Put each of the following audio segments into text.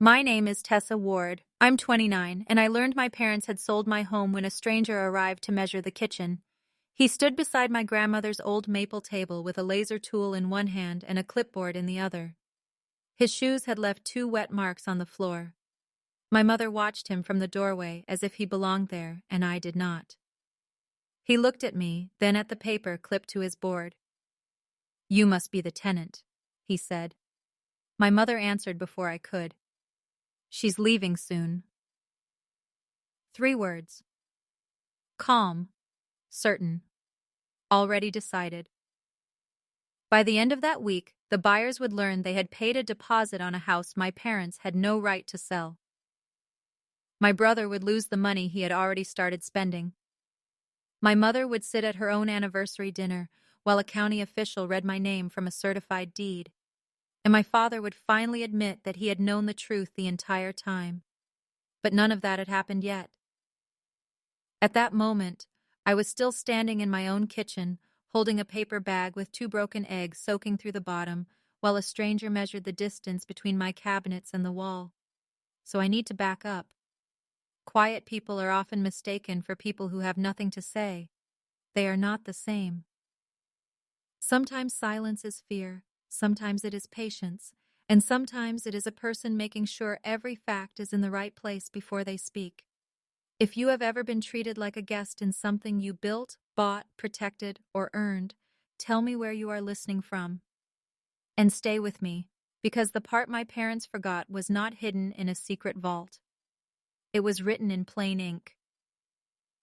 My name is Tessa Ward. I'm 29, and I learned my parents had sold my home when a stranger arrived to measure the kitchen. He stood beside my grandmother's old maple table with a laser tool in one hand and a clipboard in the other. His shoes had left 2 wet marks on the floor. My mother watched him from the doorway as if he belonged there, and I did not. He looked at me, then at the paper clipped to his board. "You must be the tenant," he said. My mother answered before I could. "She's leaving soon." 3 words. Calm. Certain. Already decided. By the end of that week, the buyers would learn they had paid a deposit on a house my parents had no right to sell. My brother would lose the money he had already started spending. My mother would sit at her own anniversary dinner while a county official read my name from a certified deed. And my father would finally admit that he had known the truth the entire time. But none of that had happened yet. At that moment, I was still standing in my own kitchen, holding a paper bag with 2 broken eggs soaking through the bottom, while a stranger measured the distance between my cabinets and the wall. So I need to back up. Quiet people are often mistaken for people who have nothing to say. They are not the same. Sometimes silence is fear, sometimes it is patience, and sometimes it is a person making sure every fact is in the right place before they speak. If you have ever been treated like a guest in something you built, bought, protected, or earned, tell me where you are listening from. And stay with me, because the part my parents forgot was not hidden in a secret vault. It was written in plain ink.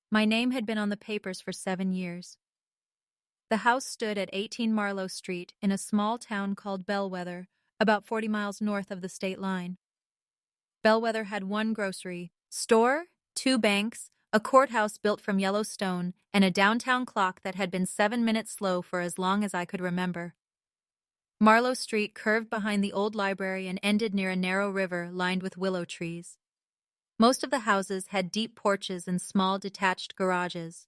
My name had been on the papers for 7 years. The house stood at 18 Marlowe Street in a small town called Bellwether, about 40 miles north of the state line. Bellwether had 1 grocery store, 2 banks, a courthouse built from yellow stone, and a downtown clock that had been 7 minutes slow for as long as I could remember. Marlowe Street curved behind the old library and ended near a narrow river lined with willow trees. Most of the houses had deep porches and small detached garages.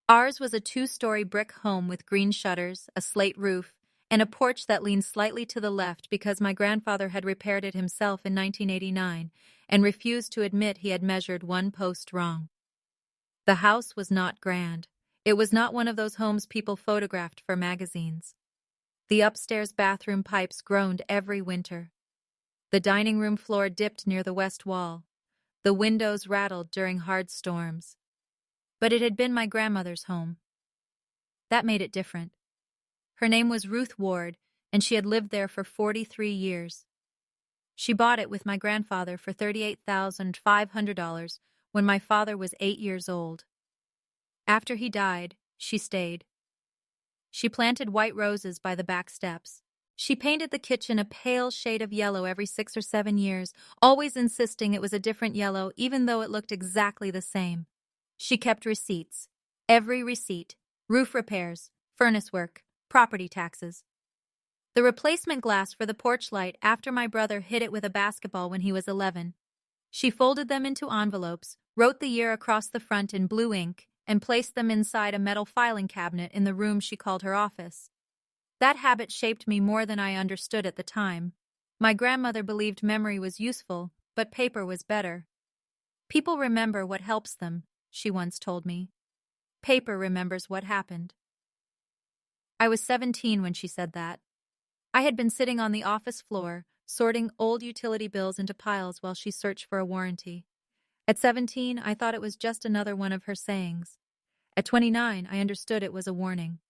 Ours was a 2-story brick home with green shutters, a slate roof, and a porch that leaned slightly to the left because my grandfather had repaired it himself in 1989 and refused to admit he had measured 1 post wrong. The house was not grand. It was not one of those homes people photographed for magazines. The upstairs bathroom pipes groaned every winter. The dining room floor dipped near the west wall. The windows rattled during hard storms. But it had been my grandmother's home. That made it different. Her name was Ruth Ward, and she had lived there for 43 years. She bought it with my grandfather for $38,500 when my father was 8 years old. After he died, she stayed. She planted white roses by the back steps. She painted the kitchen a pale shade of yellow every 6 or 7 years, always insisting it was a different yellow even though it looked exactly the same. She kept receipts. Every receipt. Roof repairs, furnace work, property taxes. The replacement glass for the porch light after my brother hit it with a basketball when he was 11. She folded them into envelopes, wrote the year across the front in blue ink, and placed them inside a metal filing cabinet in the room she called her office. That habit shaped me more than I understood at the time. My grandmother believed memory was useful, but paper was better. People remember what helps them, she once told me. Paper remembers what happened. I was 17 when she said that. I had been sitting on the office floor, sorting old utility bills into piles while she searched for a warranty. At 17, I thought it was just another one of her sayings. At 29, I understood it was a warning.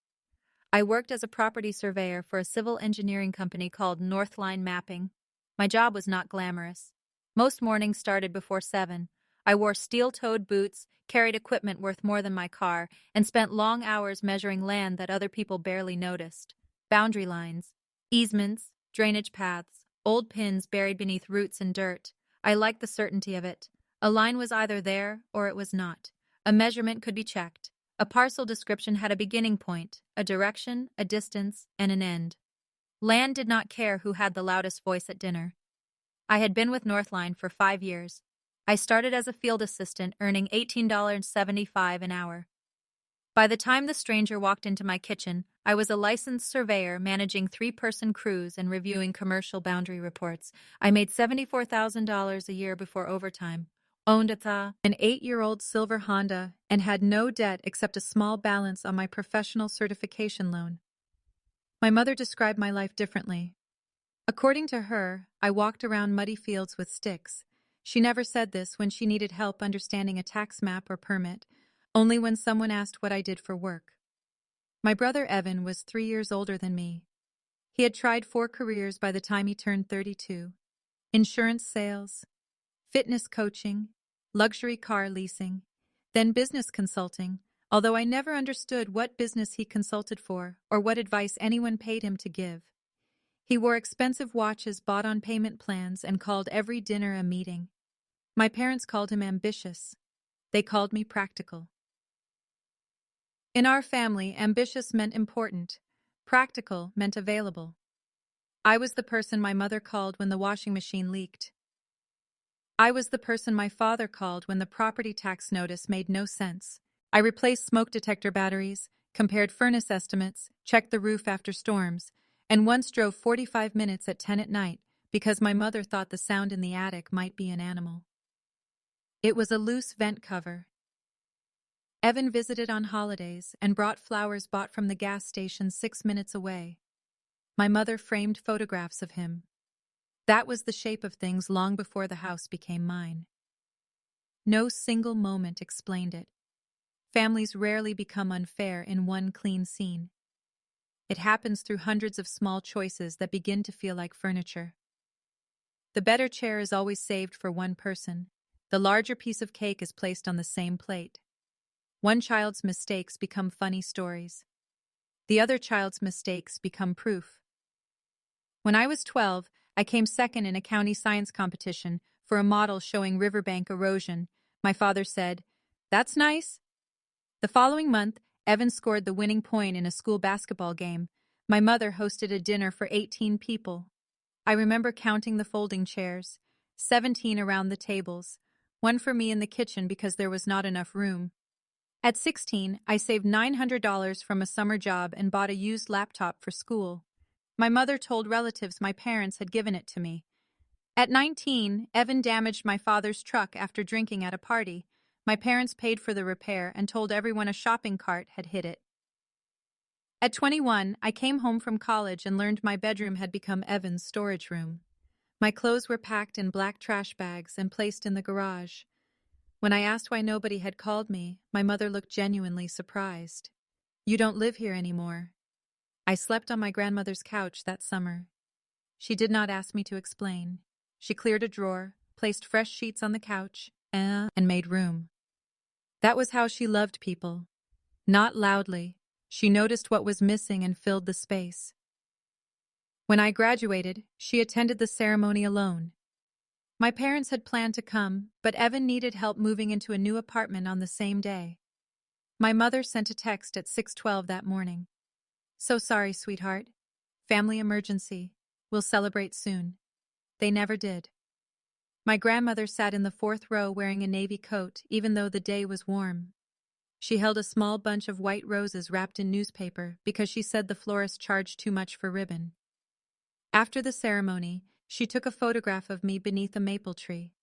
I worked as a property surveyor for a civil engineering company called Northline Mapping. My job was not glamorous. Most mornings started before 7. I wore steel-toed boots, carried equipment worth more than my car, and spent long hours measuring land that other people barely noticed. Boundary lines, easements, drainage paths, old pins buried beneath roots and dirt. I liked the certainty of it. A line was either there or it was not. A measurement could be checked. A parcel description had a beginning point, a direction, a distance, and an end. Land did not care who had the loudest voice at dinner. I had been with Northline for 5 years. I started as a field assistant, earning $18.75 an hour. By the time the stranger walked into my kitchen, I was a licensed surveyor managing three-person crews and reviewing commercial boundary reports. I made $74,000 a year before overtime, owned an 8-year-old silver Honda, and had no debt except a small balance on my professional certification loan. My mother described my life differently. According to her, I walked around muddy fields with sticks. She never said this when she needed help understanding a tax map or permit, only when someone asked what I did for work. My brother Evan was 3 years older than me. He had tried 4 careers by the time he turned 32. Insurance sales, fitness coaching, luxury car leasing, then business consulting, although I never understood what business he consulted for or what advice anyone paid him to give. He wore expensive watches bought on payment plans and called every dinner a meeting. My parents called him ambitious. They called me practical. In our family, ambitious meant important. Practical meant available. I was the person my mother called when the washing machine leaked. I was the person my father called when the property tax notice made no sense. I replaced smoke detector batteries, compared furnace estimates, checked the roof after storms, and once drove 45 minutes at 10 at night because my mother thought the sound in the attic might be an animal. It was a loose vent cover. Evan visited on holidays and brought flowers bought from the gas station 6 minutes away. My mother framed photographs of him. That was the shape of things long before the house became mine. No single moment explained it. Families rarely become unfair in one clean scene. It happens through hundreds of small choices that begin to feel like furniture. The better chair is always saved for one person. The larger piece of cake is placed on the same plate. One child's mistakes become funny stories. The other child's mistakes become proof. When I was 12, I came second in a county science competition for a model showing riverbank erosion. My father said, "That's nice." The following month, Evan scored the winning point in a school basketball game. My mother hosted a dinner for 18 people. I remember counting the folding chairs, 17 around the tables, one for me in the kitchen because there was not enough room. At 16, I saved $900 from a summer job and bought a used laptop for school. My mother told relatives my parents had given it to me. At 19, Evan damaged my father's truck after drinking at a party. My parents paid for the repair and told everyone a shopping cart had hit it. At 21, I came home from college and learned my bedroom had become Evan's storage room. My clothes were packed in black trash bags and placed in the garage. When I asked why nobody had called me, my mother looked genuinely surprised. "You don't live here anymore." I slept on my grandmother's couch that summer. She did not ask me to explain. She cleared a drawer, placed fresh sheets on the couch, and made room. That was how she loved people. Not loudly. She noticed what was missing and filled the space. When I graduated, she attended the ceremony alone. My parents had planned to come, but Evan needed help moving into a new apartment on the same day. My mother sent a text at 6:12 that morning. "So sorry, sweetheart. Family emergency. We'll celebrate soon." They never did. My grandmother sat in the 4th row wearing a navy coat, even though the day was warm. She held a small bunch of white roses wrapped in newspaper because she said the florist charged too much for ribbon. After the ceremony, she took a photograph of me beneath a maple tree.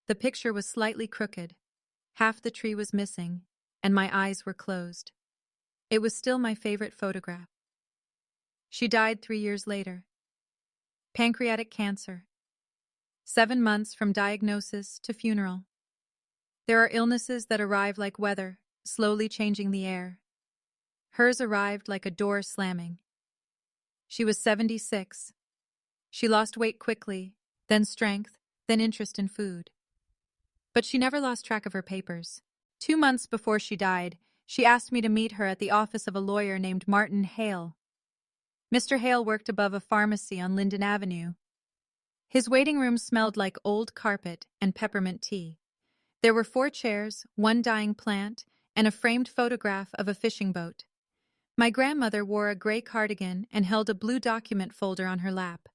The picture was slightly crooked. Half the tree was missing, and my eyes were closed. It was still my favorite photograph. She died 3 years later. Pancreatic cancer. 7 months from diagnosis to funeral. There are illnesses that arrive like weather, slowly changing the air. Hers arrived like a door slamming. She was 76. She lost weight quickly, then strength, then interest in food. But she never lost track of her papers. 2 months before she died, she asked me to meet her at the office of a lawyer named Martin Hale. Mr. Hale worked above a pharmacy on Linden Avenue. His waiting room smelled like old carpet and peppermint tea. There were 4 chairs, 1 dying plant, and a framed photograph of a fishing boat. My grandmother wore a gray cardigan and held a blue document folder on her lap.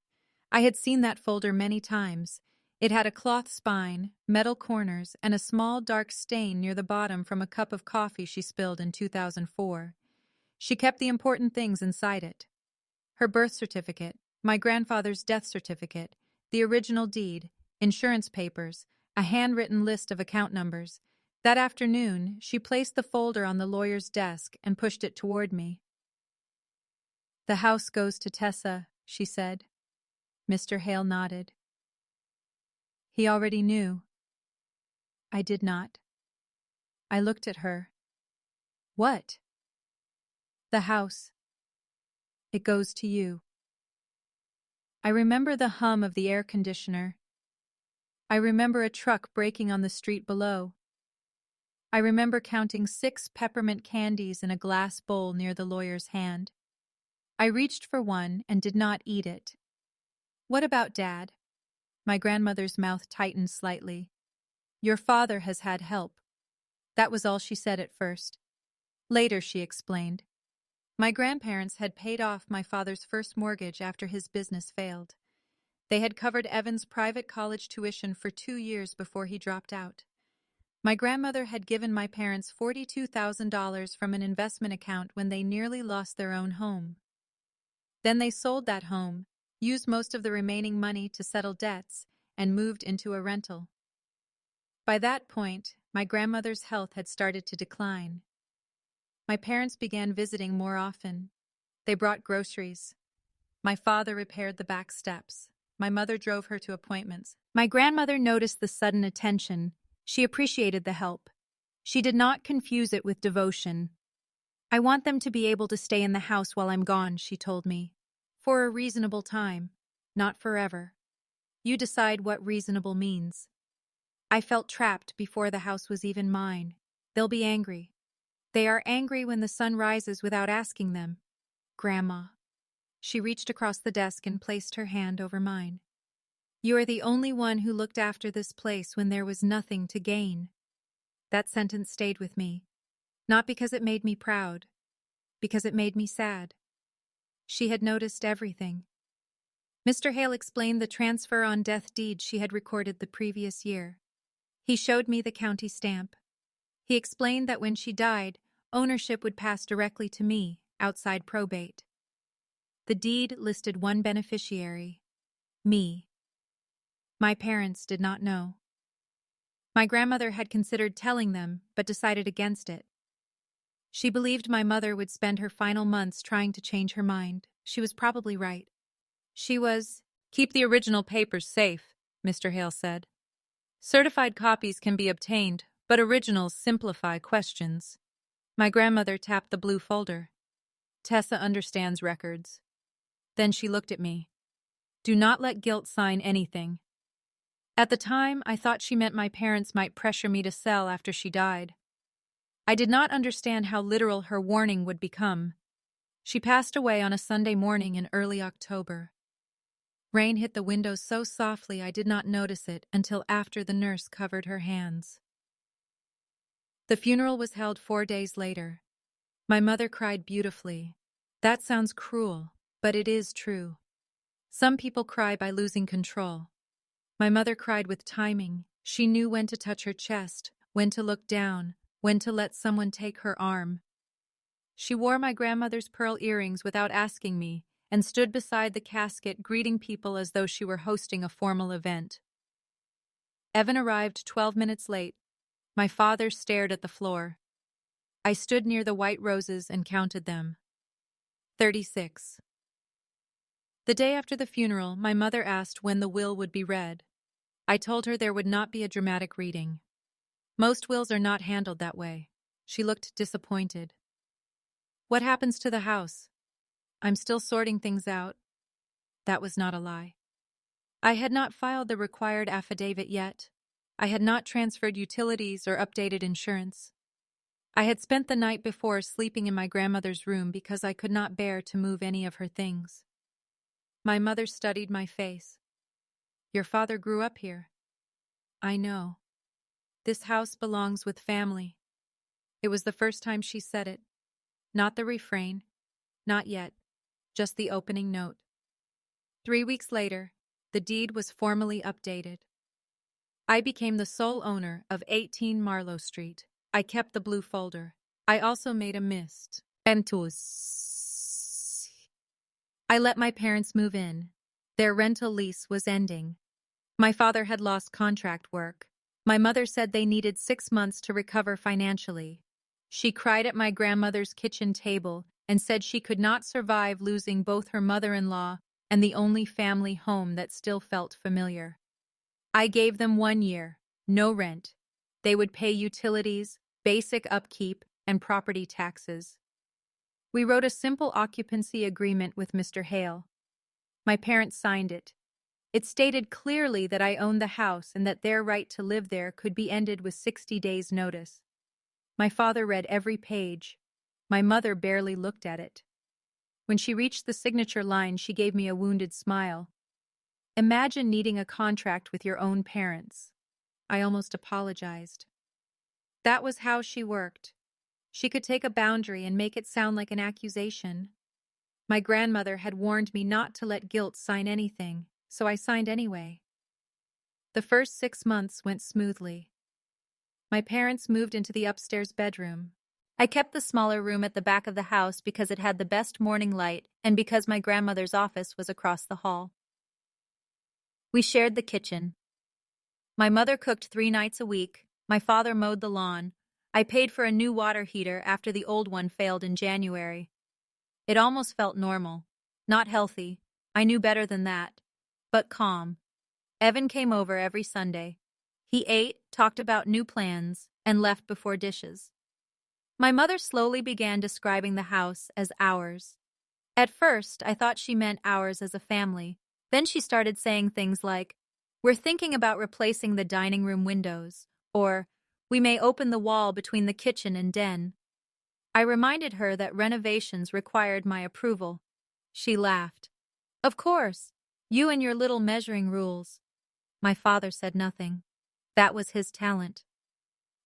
I had seen that folder many times. It had a cloth spine, metal corners, and a small dark stain near the bottom from a cup of coffee she spilled in 2004. She kept the important things inside it. Her birth certificate, my grandfather's death certificate, the original deed, insurance papers, a handwritten list of account numbers. That afternoon, she placed the folder on the lawyer's desk and pushed it toward me. "The house goes to Tessa," she said. Mr. Hale nodded. He already knew. I did not. I looked at her. "What?" "The house. It goes to you." I remember the hum of the air conditioner. I remember a truck braking on the street below. I remember counting 6 peppermint candies in a glass bowl near the lawyer's hand. I reached for one and did not eat it. "What about Dad?" My grandmother's mouth tightened slightly. "Your father has had help." That was all she said at first. Later, she explained. My grandparents had paid off my father's first mortgage after his business failed. They had covered Evan's private college tuition for 2 years before he dropped out. My grandmother had given my parents $42,000 from an investment account when they nearly lost their own home. Then they sold that home, used most of the remaining money to settle debts, and moved into a rental. By that point, my grandmother's health had started to decline. My parents began visiting more often. They brought groceries. My father repaired the back steps. My mother drove her to appointments. My grandmother noticed the sudden attention. She appreciated the help. She did not confuse it with devotion. "I want them to be able to stay in the house while I'm gone," she told me. "For a reasonable time, not forever. You decide what reasonable means." I felt trapped before the house was even mine. They'll be angry. They are angry when the sun rises without asking them. "Grandma." She reached across the desk and placed her hand over mine. "You are the only one who looked after this place when there was nothing to gain." That sentence stayed with me. Not because it made me proud, because it made me sad. She had noticed everything. Mr. Hale explained the transfer on death deed she had recorded the previous year. He showed me the county stamp. He explained that when she died, ownership would pass directly to me, outside probate. The deed listed one beneficiary, me. My parents did not know. My grandmother had considered telling them, but decided against it. She believed my mother would spend her final months trying to change her mind. She was probably right. "Keep the original papers safe," Mr. Hale said. "Certified copies can be obtained, but originals simplify questions." My grandmother tapped the blue folder. "Tessa understands records." Then she looked at me. "Do not let guilt sign anything." At the time, I thought she meant my parents might pressure me to sell after she died. I did not understand how literal her warning would become. She passed away on a Sunday morning in early October. Rain hit the windows so softly I did not notice it until after the nurse covered her hands. The funeral was held 4 days later. My mother cried beautifully. That sounds cruel, but it is true. Some people cry by losing control. My mother cried with timing. She knew when to touch her chest, when to look down, when to let someone take her arm. She wore my grandmother's pearl earrings without asking me and stood beside the casket greeting people as though she were hosting a formal event. Evan arrived 12 minutes late. My father stared at the floor. I stood near the white roses and counted them. 36. The day after the funeral, my mother asked when the will would be read. I told her there would not be a dramatic reading. Most wills are not handled that way. She looked disappointed. "What happens to the house?" "I'm still sorting things out." That was not a lie. I had not filed the required affidavit yet. I had not transferred utilities or updated insurance. I had spent the night before sleeping in my grandmother's room because I could not bear to move any of her things. My mother studied my face. "Your father grew up here." "I know. This house belongs with family." It was the first time she said it. Not the refrain. Not yet. Just the opening note. 3 weeks later, the deed was formally updated. I became the sole owner of 18 Marlowe Street. I kept the blue folder. I also made a mist. Entus. I let my parents move in. Their rental lease was ending. My father had lost contract work. My mother said they needed 6 months to recover financially. She cried at my grandmother's kitchen table and said she could not survive losing both her mother-in-law and the only family home that still felt familiar. I gave them 1 year, no rent. They would pay utilities, basic upkeep, and property taxes. We wrote a simple occupancy agreement with Mr. Hale. My parents signed it. It stated clearly that I owned the house and that their right to live there could be ended with 60 days' notice. My father read every page. My mother barely looked at it. When she reached the signature line, she gave me a wounded smile. Imagine needing a contract with your own parents. I almost apologized. That was how she worked. She could take a boundary and make it sound like an accusation. My grandmother had warned me not to let guilt sign anything, so I signed anyway. The first 6 months went smoothly. My parents moved into the upstairs bedroom. I kept the smaller room at the back of the house because it had the best morning light and because my grandmother's office was across the hall. We shared the kitchen. My mother cooked 3 nights a week. My father mowed the lawn. I paid for a new water heater after the old one failed in January. It almost felt normal. Not healthy. I knew better than that. But calm. Evan came over every Sunday. He ate, talked about new plans, and left before dishes. My mother slowly began describing the house as ours. At first, I thought she meant ours as a family. Then she started saying things like, "We're thinking about replacing the dining room windows," or, "We may open the wall between the kitchen and den." I reminded her that renovations required my approval. She laughed. "Of course, you and your little measuring rules." My father said nothing. That was his talent.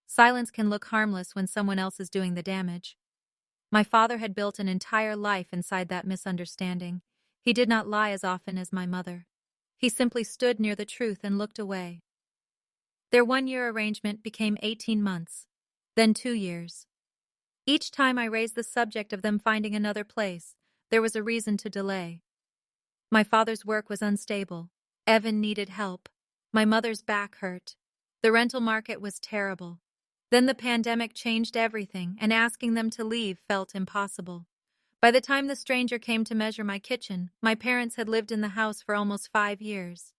Silence can look harmless when someone else is doing the damage. My father had built an entire life inside that misunderstanding. He did not lie as often as my mother. He simply stood near the truth and looked away. Their 1-year arrangement became 18 months, then 2 years. Each time I raised the subject of them finding another place, there was a reason to delay. My father's work was unstable. Evan needed help. My mother's back hurt. The rental market was terrible. Then the pandemic changed everything, and asking them to leave felt impossible. By the time the stranger came to measure my kitchen, my parents had lived in the house for almost 5 years.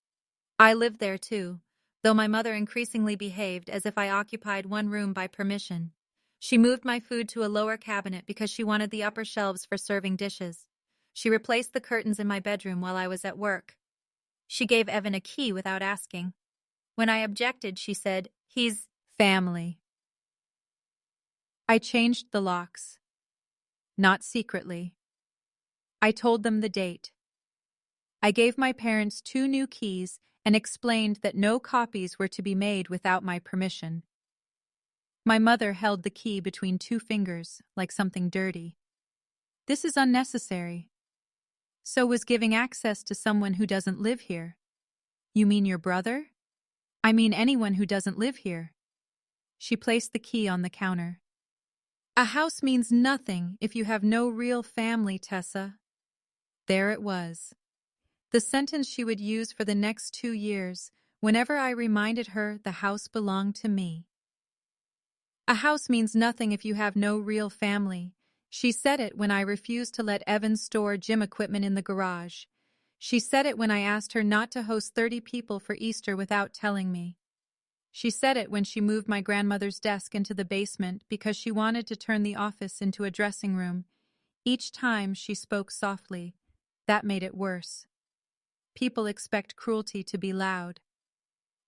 I lived there too, though my mother increasingly behaved as if I occupied one room by permission. She moved my food to a lower cabinet because she wanted the upper shelves for serving dishes. She replaced the curtains in my bedroom while I was at work. She gave Evan a key without asking. When I objected, she said, "He's family." I changed the locks. Not secretly. I told them the date. I gave my parents 2 new keys and explained that no copies were to be made without my permission. My mother held the key between 2 fingers, like something dirty. "This is unnecessary." "So was giving access to someone who doesn't live here." "You mean your brother?" "I mean anyone who doesn't live here." She placed the key on the counter. "A house means nothing if you have no real family, Tessa." There it was. The sentence she would use for the next 2 years, whenever I reminded her the house belonged to me. "A house means nothing if you have no real family." She said it when I refused to let Evan store gym equipment in the garage. She said it when I asked her not to host 30 people for Easter without telling me. She said it when she moved my grandmother's desk into the basement because she wanted to turn the office into a dressing room. Each time she spoke softly. That made it worse. People expect cruelty to be loud.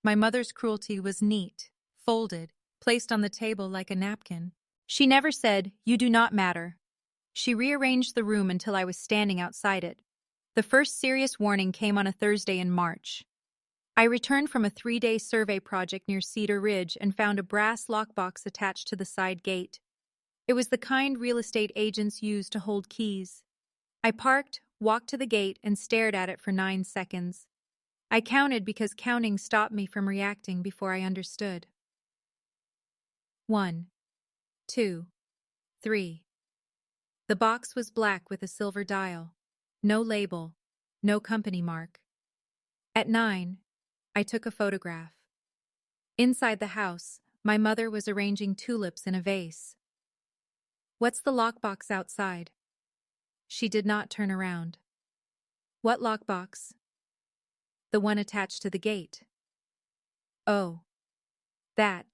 My mother's cruelty was neat, folded, placed on the table like a napkin. She never said, "You do not matter." She rearranged the room until I was standing outside it. The first serious warning came on a Thursday in March. I returned from a 3-day survey project near Cedar Ridge and found a brass lockbox attached to the side gate. It was the kind real estate agents use to hold keys. I parked, walked to the gate, and stared at it for 9 seconds. I counted because counting stopped me from reacting before I understood. 1, 2, 3. The box was black with a silver dial. No label, no company mark. At 9, I took a photograph. Inside the house, my mother was arranging tulips in a vase. What's the lockbox outside? She did not turn around. What lockbox? The one attached to the gate. Oh, that.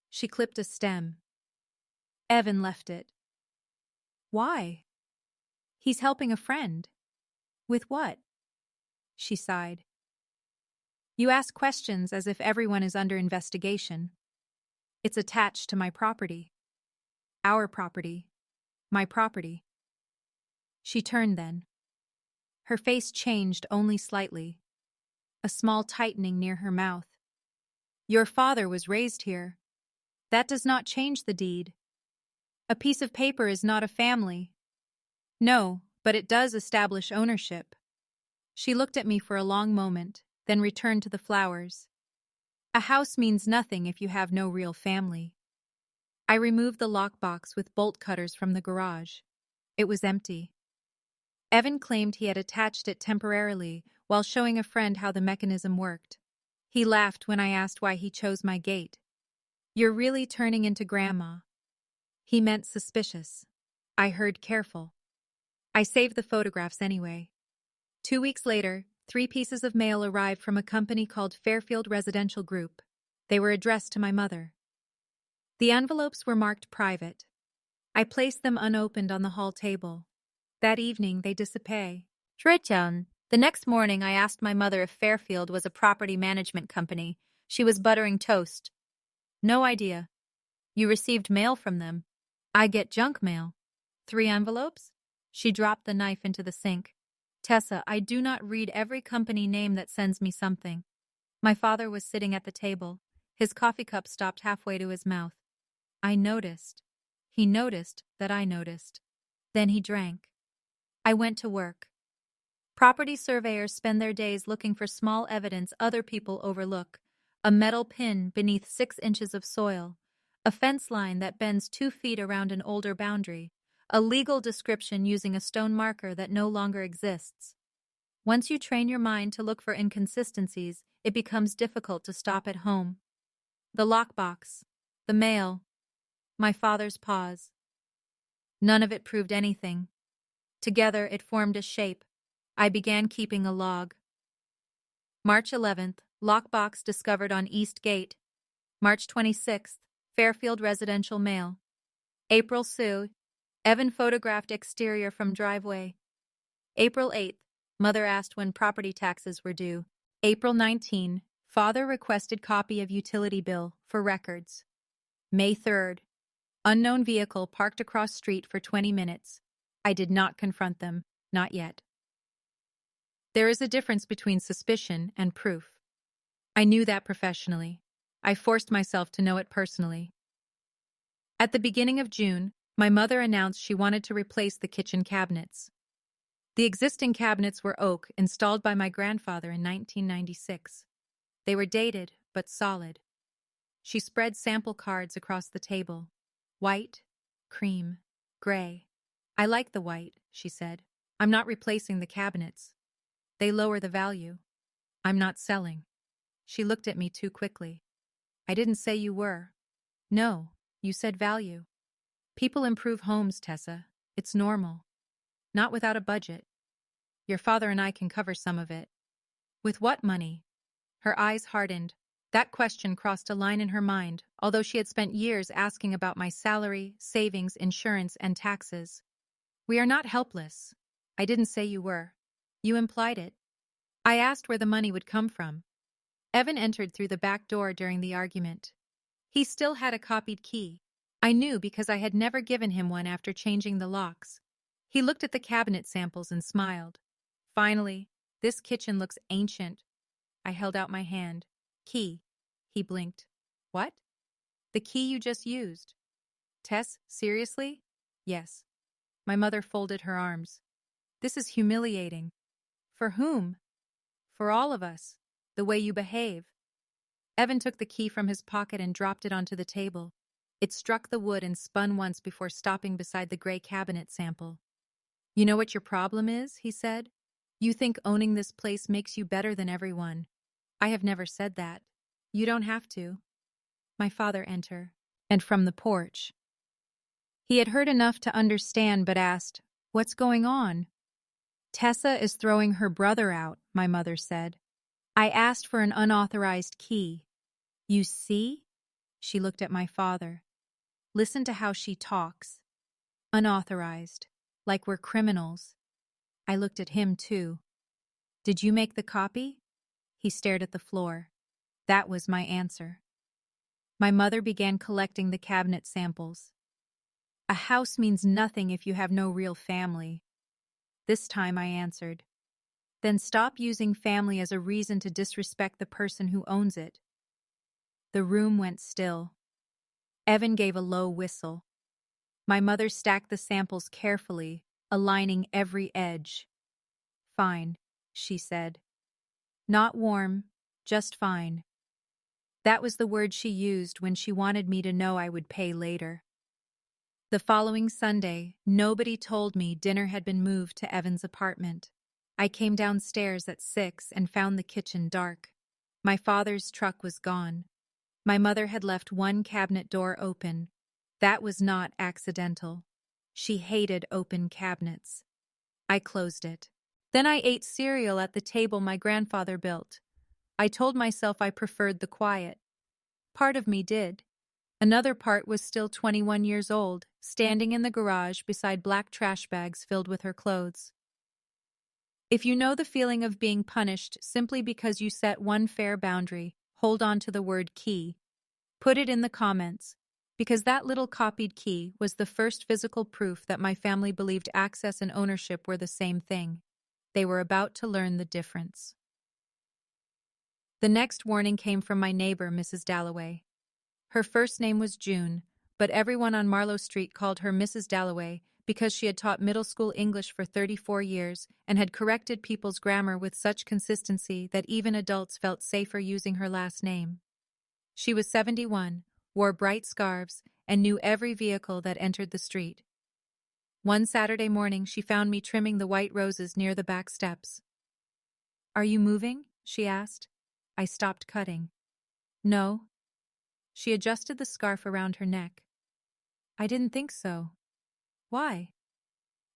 She clipped a stem. Evan left it. Why? He's helping a friend. With what? She sighed. You ask questions as if everyone is under investigation. It's attached to my property. Our property. My property. She turned then. Her face changed only slightly. A small tightening near her mouth. Your father was raised here. That does not change the deed. A piece of paper is not a family. No, but it does establish ownership. She looked at me for a long moment, then returned to the flowers. A house means nothing if you have no real family. I removed the lockbox with bolt cutters from the garage. It was empty. Evan claimed he had attached it temporarily while showing a friend how the mechanism worked. He laughed when I asked why he chose my gate. You're really turning into Grandma. He meant suspicious. I heard careful. I saved the photographs anyway. 2 weeks later, 3 pieces of mail arrived from a company called Fairfield Residential Group. They were addressed to my mother. The envelopes were marked private. I placed them unopened on the hall table. That evening, they disappeared. The next morning, I asked my mother if Fairfield was a property management company. She was buttering toast. No idea. You received mail from them. I get junk mail. 3 envelopes? She dropped the knife into the sink. Tessa, I do not read every company name that sends me something. My father was sitting at the table. His coffee cup stopped halfway to his mouth. I noticed. He noticed that I noticed. Then he drank. I went to work. Property surveyors spend their days looking for small evidence other people overlook. A metal pin beneath 6 inches of soil. A fence line that bends 2 feet around an older boundary. A legal description using a stone marker that no longer exists. Once you train your mind to look for inconsistencies, it becomes difficult to stop at home. The lockbox. The mail. My father's pause. None of it proved anything. Together it formed a shape. I began keeping a log. March 11th, lockbox discovered on East Gate. March 26th, Fairfield Residential Mail. April Sue, Evan photographed exterior from driveway. April 8th, mother asked when property taxes were due. April 19, father requested copy of utility bill for records. May 3rd, unknown vehicle parked across street for 20 minutes. I did not confront them, not yet. There is a difference between suspicion and proof. I knew that professionally. I forced myself to know it personally. At the beginning of June, my mother announced she wanted to replace the kitchen cabinets. The existing cabinets were oak, installed by my grandfather in 1996. They were dated, but solid. She spread sample cards across the table. White, cream, gray. I like the white, she said. I'm not replacing the cabinets. They lower the value. I'm not selling. She looked at me too quickly. I didn't say you were. No, you said value. People improve homes, Tessa. It's normal. Not without a budget. Your father and I can cover some of it. With what money? Her eyes hardened. That question crossed a line in her mind, although she had spent years asking about my salary, savings, insurance, and taxes. We are not helpless. I didn't say you were. You implied it. I asked where the money would come from. Evan entered through the back door during the argument. He still had a copied key. I knew because I had never given him one after changing the locks. He looked at the cabinet samples and smiled. Finally, this kitchen looks ancient. I held out my hand. Key. He blinked. What? The key you just used. Tess, seriously? Yes. My mother folded her arms. This is humiliating. For whom? for all of us, the way you behave. Evan took the key from his pocket and dropped it onto the table. It struck the wood and spun once before stopping beside the gray cabinet sample. You know what your problem is? He said. You think owning this place makes you better than everyone. I have never said that. You don't have to. My father entered, and from the porch. He had heard enough to understand but asked, "What's going on?" "Tessa is throwing her brother out," my mother said. "I asked for an unauthorized key." "You see?" She looked at my father. "Listen to how she talks. Unauthorized. Like we're criminals." I looked at him, too. "Did you make the copy?" He stared at the floor. That was my answer. My mother began collecting the cabinet samples. "A house means nothing if you have no real family." This time I answered. "Then stop using family as a reason to disrespect the person who owns it." The room went still. Evan gave a low whistle. My mother stacked the samples carefully, aligning every edge. "Fine," she said. "Not warm, just fine." That was the word she used when she wanted me to know I would pay later. The following Sunday, nobody told me dinner had been moved to Evan's apartment. I came downstairs at 6 and found the kitchen dark. My father's truck was gone. My mother had left one cabinet door open. That was not accidental. She hated open cabinets. I closed it. Then I ate cereal at the table my grandfather built. I told myself I preferred the quiet. Part of me did. Another part was still 21 years old, standing in the garage beside black trash bags filled with her clothes. If you know the feeling of being punished simply because you set one fair boundary, hold on to the word key. Put it in the comments, because that little copied key was the first physical proof that my family believed access and ownership were the same thing. They were about to learn the difference. The next warning came from my neighbor, Mrs. Dalloway. Her first name was June, but everyone on Marlowe Street called her Mrs. Dalloway because she had taught middle school English for 34 years and had corrected people's grammar with such consistency that even adults felt safer using her last name. She was 71, wore bright scarves, and knew every vehicle that entered the street. One Saturday morning, she found me trimming the white roses near the back steps. "Are you moving?" she asked. I stopped cutting. "No." She adjusted the scarf around her neck. "I didn't think so." "Why?"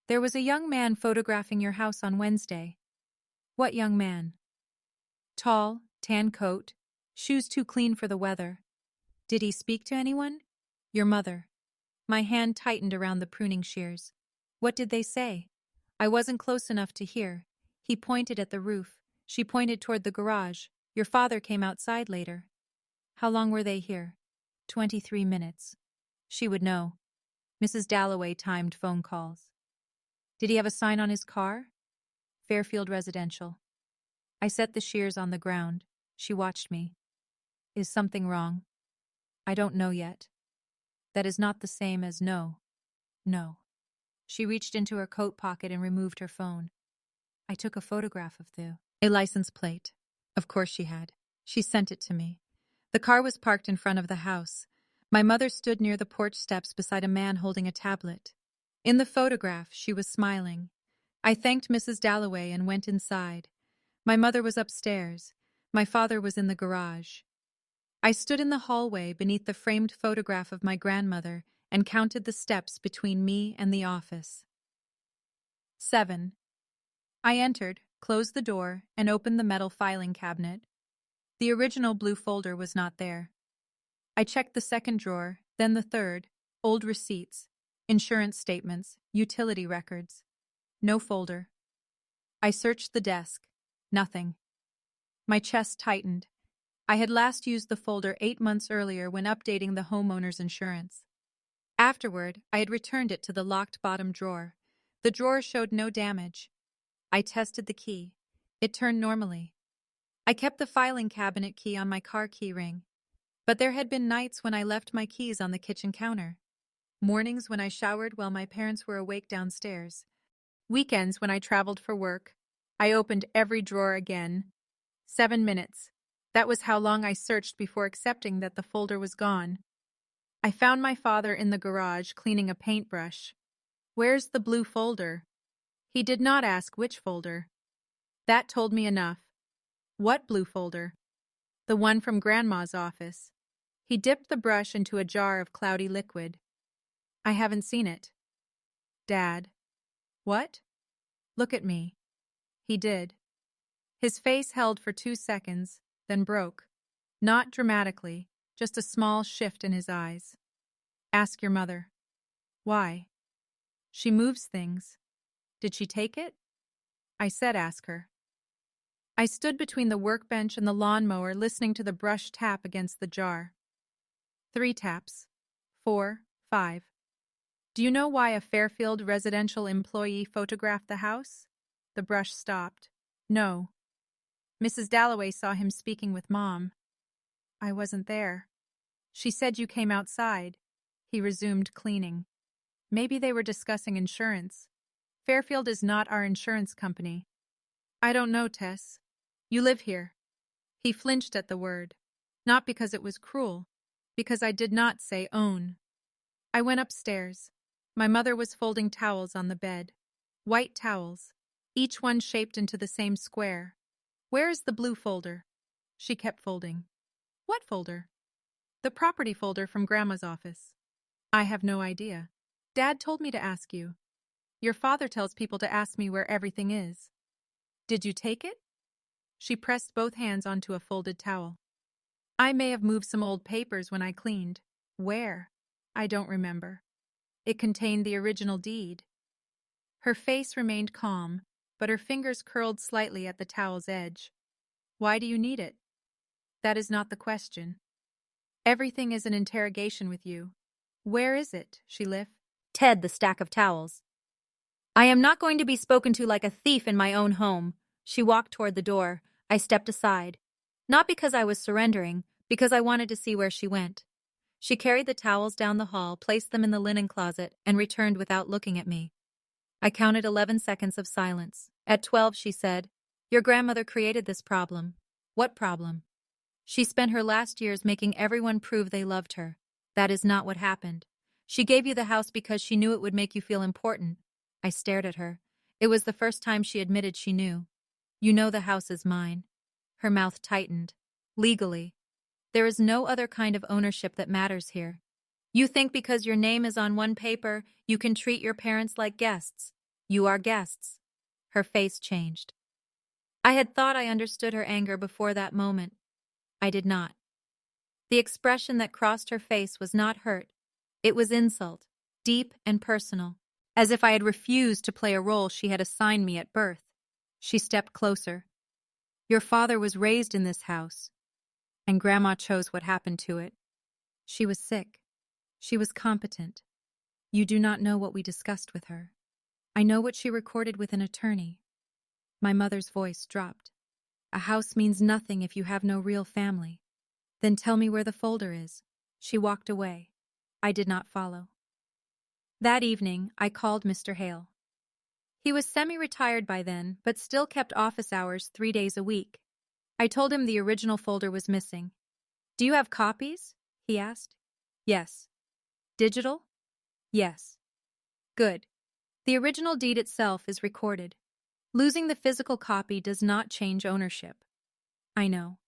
"There was a young man photographing your house on Wednesday." "What young man?" "Tall, tan coat, shoes too clean for the weather." "Did he speak to anyone?" "Your mother." My hand tightened around the pruning shears. "What did they say?" I wasn't close enough to hear. He pointed at the roof. She pointed toward the garage. "Your father came outside later." "How long were they here?" 23 minutes. She would know. Mrs. Dalloway timed phone calls. "Did he have a sign on his car?" "Fairfield Residential." I set the shears on the ground. She watched me. "Is something wrong?" "I don't know yet." "That is not the same as no." "No." She reached into her coat pocket and removed her phone. "I took a photograph of a license plate." Of course she had. She sent it to me. The car was parked in front of the house. My mother stood near the porch steps beside a man holding a tablet. In the photograph, she was smiling. I thanked Mrs. Dalloway and went inside. My mother was upstairs. My father was in the garage. I stood in the hallway beneath the framed photograph of my grandmother and counted the steps between me and the office. 7. I entered, closed the door, and opened the metal filing cabinet. The original blue folder was not there. I checked the second drawer, then the third, old receipts, insurance statements, utility records. No folder. I searched the desk. Nothing. My chest tightened. I had last used the folder 8 months earlier when updating the homeowner's insurance. Afterward, I had returned it to the locked bottom drawer. The drawer showed no damage. I tested the key. It turned normally. I kept the filing cabinet key on my car key ring. But there had been nights when I left my keys on the kitchen counter. Mornings when I showered while my parents were awake downstairs. Weekends when I traveled for work. I opened every drawer again. 7 minutes. That was how long I searched before accepting that the folder was gone. I found my father in the garage cleaning a paintbrush. Where's the blue folder? He did not ask which folder. That told me enough. What blue folder? The one from Grandma's office. He dipped the brush into a jar of cloudy liquid. I haven't seen it. Dad. What? Look at me. He did. His face held for 2 seconds, then broke. Not dramatically, just a small shift in his eyes. Ask your mother. Why? She moves things. Did she take it? I said ask her. I stood between the workbench and the lawnmower listening to the brush tap against the jar. 3 taps. 4, 5. Do you know why a Fairfield residential employee photographed the house? The brush stopped. No. Mrs. Dalloway saw him speaking with Mom. I wasn't there. She said you came outside. He resumed cleaning. Maybe they were discussing insurance. Fairfield is not our insurance company. I don't know, Tess. You live here. He flinched at the word. Not because it was cruel, because I did not say own. I went upstairs. My mother was folding towels on the bed. White towels, each one shaped into the same square. Where is the blue folder? She kept folding. What folder? The property folder from Grandma's office. I have no idea. Dad told me to ask you. Your father tells people to ask me where everything is. Did you take it? She pressed both hands onto a folded towel. I may have moved some old papers when I cleaned. Where? I don't remember. It contained the original deed. Her face remained calm, but her fingers curled slightly at the towel's edge. Why do you need it? That is not the question. Everything is an interrogation with you. Where is it? She lifted Ted the stack of towels. I am not going to be spoken to like a thief in my own home. She walked toward the door. I stepped aside. Not because I was surrendering, because I wanted to see where she went. She carried the towels down the hall, placed them in the linen closet, and returned without looking at me. I counted 11 seconds of silence. At 12, she said, Your grandmother created this problem. What problem? She spent her last years making everyone prove they loved her. That is not what happened. She gave you the house because she knew it would make you feel important. I stared at her. It was the first time she admitted she knew. You know the house is mine. Her mouth tightened. Legally. There is no other kind of ownership that matters here. You think because your name is on one paper, you can treat your parents like guests. You are guests. Her face changed. I had thought I understood her anger before that moment. I did not. The expression that crossed her face was not hurt. It was insult, deep and personal, as if I had refused to play a role she had assigned me at birth. She stepped closer. Your father was raised in this house, and Grandma chose what happened to it. She was sick. She was competent. You do not know what we discussed with her. I know what she recorded with an attorney. My mother's voice dropped. A house means nothing if you have no real family. Then tell me where the folder is. She walked away. I did not follow. That evening, I called Mr. Hale. He was semi-retired by then, but still kept office hours 3 days a week. I told him the original folder was missing. Do you have copies? He asked. Yes. Digital? Yes. Good. The original deed itself is recorded. Losing the physical copy does not change ownership. I know.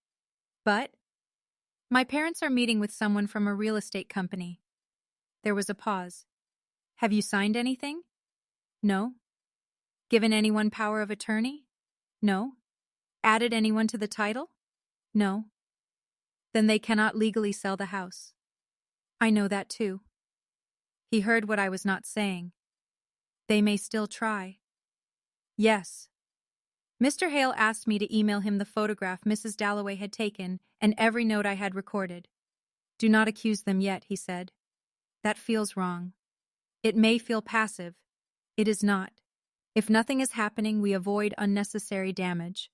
But my parents are meeting with someone from a real estate company. There was a pause. Have you signed anything? No. Given anyone power of attorney? No. Added anyone to the title? No. Then they cannot legally sell the house. I know that too. He heard what I was not saying. They may still try. Yes. Mr. Hale asked me to email him the photograph Mrs. Dalloway had taken and every note I had recorded. Do not accuse them yet, he said. That feels wrong. It may feel passive. It is not. If nothing is happening, we avoid unnecessary damage.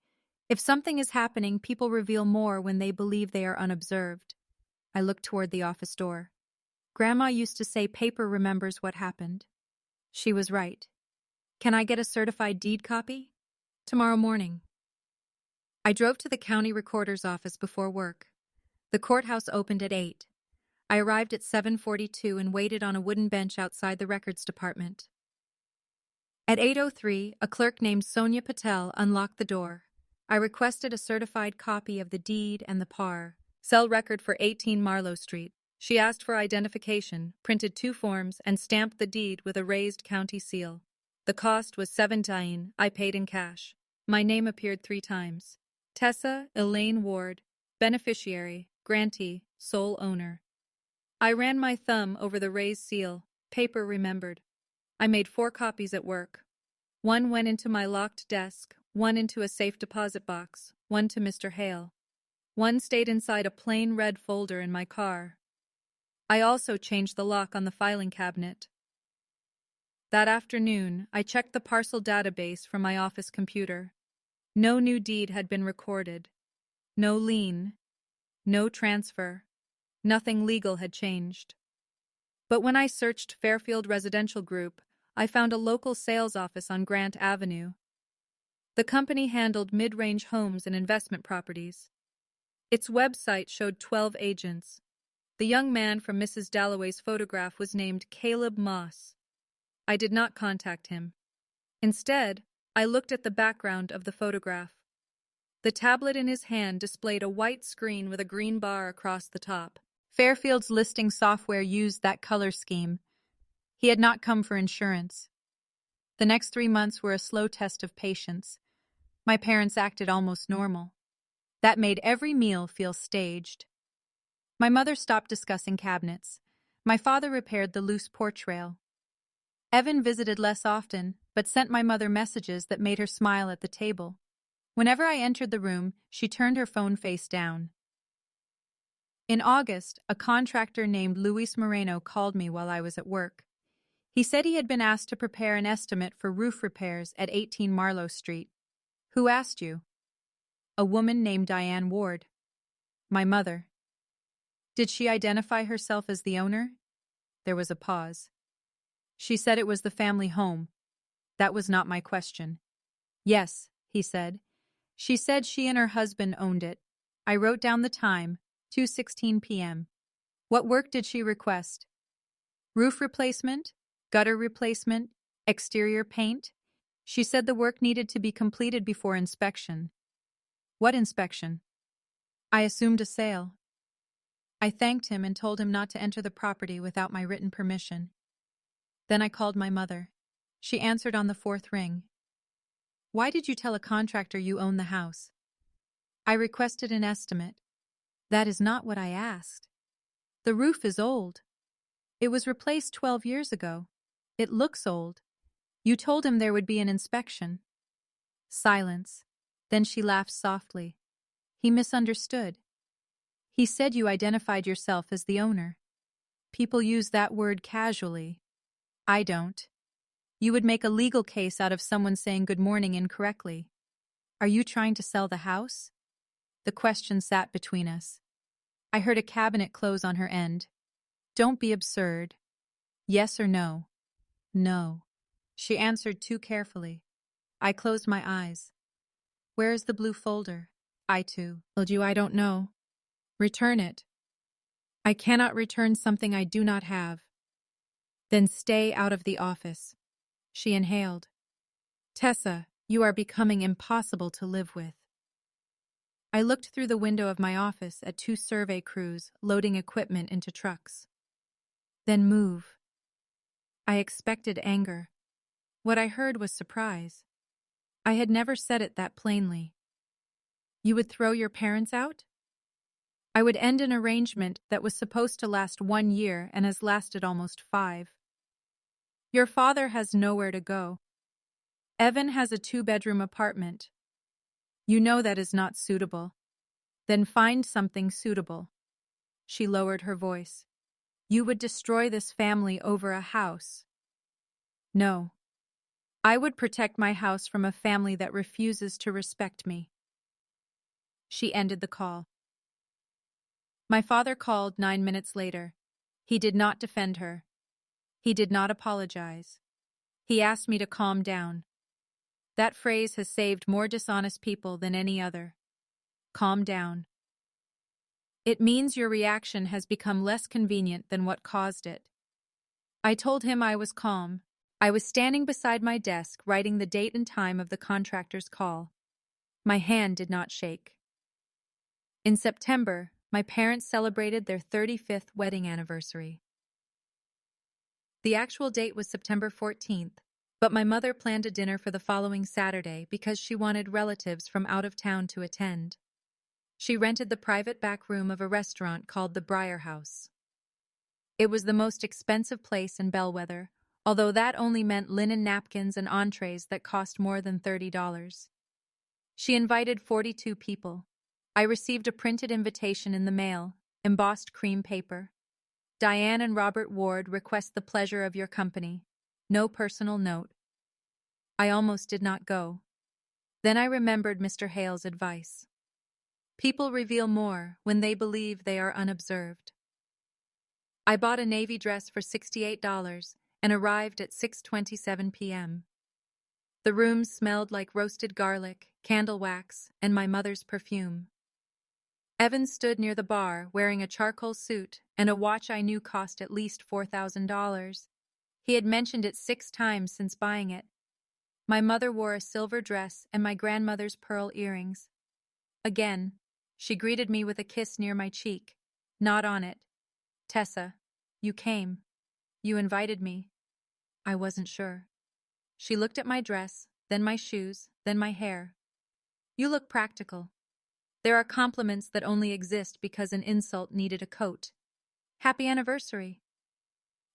If something is happening, people reveal more when they believe they are unobserved. I looked toward the office door. Grandma used to say paper remembers what happened. She was right. Can I get a certified deed copy? Tomorrow morning. I drove to the county recorder's office before work. The courthouse opened at 8. I arrived at 7:42 and waited on a wooden bench outside the records department. At 8:03, a clerk named Sonia Patel unlocked the door. I requested a certified copy of the deed and the par, cell record for 18 Marlowe Street. She asked for identification, printed 2 forms, and stamped the deed with a raised county seal. The cost was $7. I paid in cash. My name appeared 3 times. Tessa Elaine Ward, beneficiary, grantee, sole owner. I ran my thumb over the raised seal, paper remembered. I made 4 copies at work. 1 went into my locked desk, 1 into a safe deposit box, 1 to Mr. Hale. 1 stayed inside a plain red folder in my car. I also changed the lock on the filing cabinet. That afternoon, I checked the parcel database from my office computer. No new deed had been recorded. No lien. No transfer. Nothing legal had changed. But when I searched Fairfield Residential Group, I found a local sales office on Grant Avenue. The company handled mid-range homes and investment properties. Its website showed 12 agents. The young man from Mrs. Dalloway's photograph was named Caleb Moss. I did not contact him. Instead, I looked at the background of the photograph. The tablet in his hand displayed a white screen with a green bar across the top. Fairfield's listing software used that color scheme. He had not come for insurance. The next 3 months were a slow test of patience. My parents acted almost normal. That made every meal feel staged. My mother stopped discussing cabinets. My father repaired the loose porch rail. Evan visited less often, but sent my mother messages that made her smile at the table. Whenever I entered the room, she turned her phone face down. In August, a contractor named Luis Moreno called me while I was at work. He said he had been asked to prepare an estimate for roof repairs at 18 Marlowe Street. Who asked you? A woman named Diane Ward. My mother. Did she identify herself as the owner? There was a pause. She said it was the family home. That was not my question. Yes, he said. She said she and her husband owned it. I wrote down the time, 2:16 p.m. What work did she request? Roof replacement? Gutter replacement? Exterior paint? She said the work needed to be completed before inspection. What inspection? I assumed a sale. I thanked him and told him not to enter the property without my written permission. Then I called my mother. She answered on the 4th ring. Why did you tell a contractor you own the house? I requested an estimate. That is not what I asked. The roof is old. It was replaced 12 years ago. It looks old. You told him there would be an inspection. Silence. Then she laughed softly. He misunderstood. He said you identified yourself as the owner. People use that word casually. I don't. You would make a legal case out of someone saying good morning incorrectly. Are you trying to sell the house? The question sat between us. I heard a cabinet close on her end. Don't be absurd. Yes or no? No. She answered too carefully. I closed my eyes. Where is the blue folder? I too. Told you I don't know. Return it. I cannot return something I do not have. Then stay out of the office. She inhaled. Tessa, you are becoming impossible to live with. I looked through the window of my office at 2 survey crews loading equipment into trucks. Then move. I expected anger. What I heard was surprise. I had never said it that plainly. You would throw your parents out? I would end an arrangement that was supposed to last 1 year and has lasted almost 5. Your father has nowhere to go. Evan has a 2-bedroom apartment. You know that is not suitable. Then find something suitable. She lowered her voice. You would destroy this family over a house. No. I would protect my house from a family that refuses to respect me. She ended the call. My father called 9 minutes later. He did not defend her. He did not apologize. He asked me to calm down. That phrase has saved more dishonest people than any other. Calm down. It means your reaction has become less convenient than what caused it. I told him I was calm. I was standing beside my desk writing the date and time of the contractor's call. My hand did not shake. In September, my parents celebrated their 35th wedding anniversary. The actual date was September 14th, but my mother planned a dinner for the following Saturday because she wanted relatives from out of town to attend. She rented the private back room of a restaurant called the Briar House. It was the most expensive place in Bellwether, although that only meant linen napkins and entrees that cost more than $30. She invited 42 people. I received a printed invitation in the mail, embossed cream paper. Diane and Robert Ward request the pleasure of your company. No personal note. I almost did not go. Then I remembered Mr. Hale's advice. People reveal more when they believe they are unobserved. I bought a navy dress for $68 and arrived at 6:27 p.m. The room smelled like roasted garlic, candle wax, and my mother's perfume. Evan stood near the bar wearing a charcoal suit and a watch I knew cost at least $4,000. He had mentioned it 6 times since buying it. My mother wore a silver dress and my grandmother's pearl earrings. Again, she greeted me with a kiss near my cheek, not on it. Tessa, you came. You invited me. I wasn't sure. She looked at my dress, then my shoes, then my hair. You look practical. There are compliments that only exist because an insult needed a coat. Happy anniversary.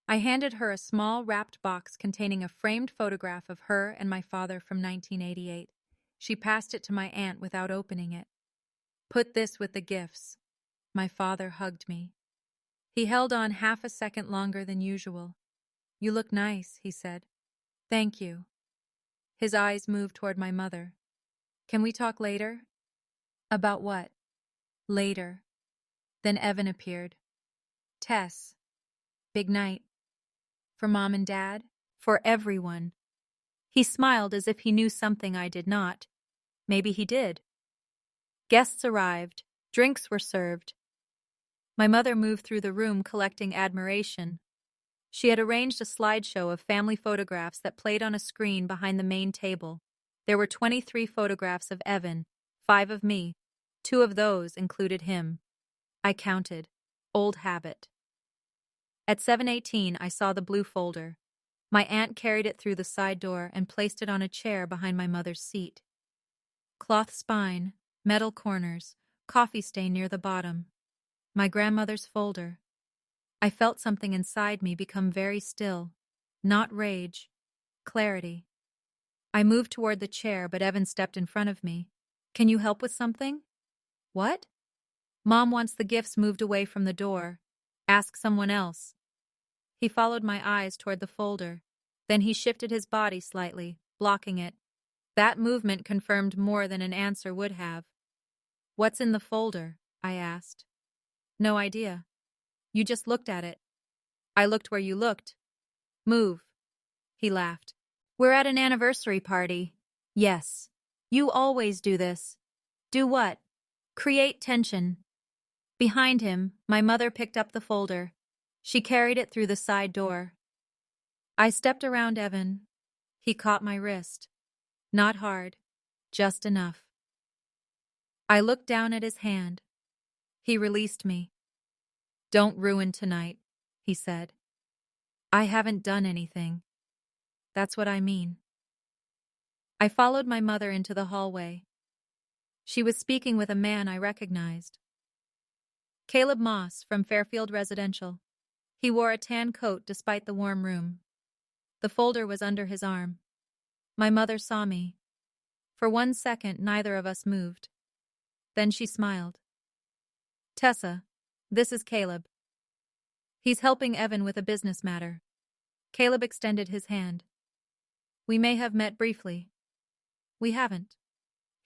I handed her a small wrapped box containing a framed photograph of her and my father from 1988. She passed it to my aunt without opening it. Put this with the gifts. My father hugged me. He held on half a second longer than usual. You look nice, he said. Thank you. His eyes moved toward my mother. Can we talk later? About what? Later. Then Evan appeared. Tess. Big night. For Mom and Dad? For everyone. He smiled as if he knew something I did not. Maybe he did. Guests arrived. Drinks were served. My mother moved through the room collecting admiration. She had arranged a slideshow of family photographs that played on a screen behind the main table. There were 23 photographs of Evan, 5 of me. 2 of those included him. I counted. Old habit. At 7:18, I saw the blue folder. My aunt carried it through the side door and placed it on a chair behind my mother's seat. Cloth spine, metal corners, coffee stain near the bottom. My grandmother's folder. I felt something inside me become very still. Not rage. Clarity. I moved toward the chair, but Evan stepped in front of me. Can you help with something? What? Mom wants the gifts moved away from the door. Ask someone else. He followed my eyes toward the folder. Then he shifted his body slightly, blocking it. That movement confirmed more than an answer would have. What's in the folder? I asked. No idea. You just looked at it. I looked where you looked. Move. He laughed. We're at an anniversary party. Yes. You always do this. Do what? Create tension. Behind him, my mother picked up the folder. She carried it through the side door. I stepped around Evan. He caught my wrist. Not hard, just enough. I looked down at his hand. He released me. Don't ruin tonight, he said. I haven't done anything. That's what I mean. I followed my mother into the hallway. She was speaking with a man I recognized. Caleb Moss from Fairfield Residential. He wore a tan coat despite the warm room. The folder was under his arm. My mother saw me. For 1 second, neither of us moved. Then she smiled. Tessa, this is Caleb. He's helping Evan with a business matter. Caleb extended his hand. We may have met briefly. We haven't.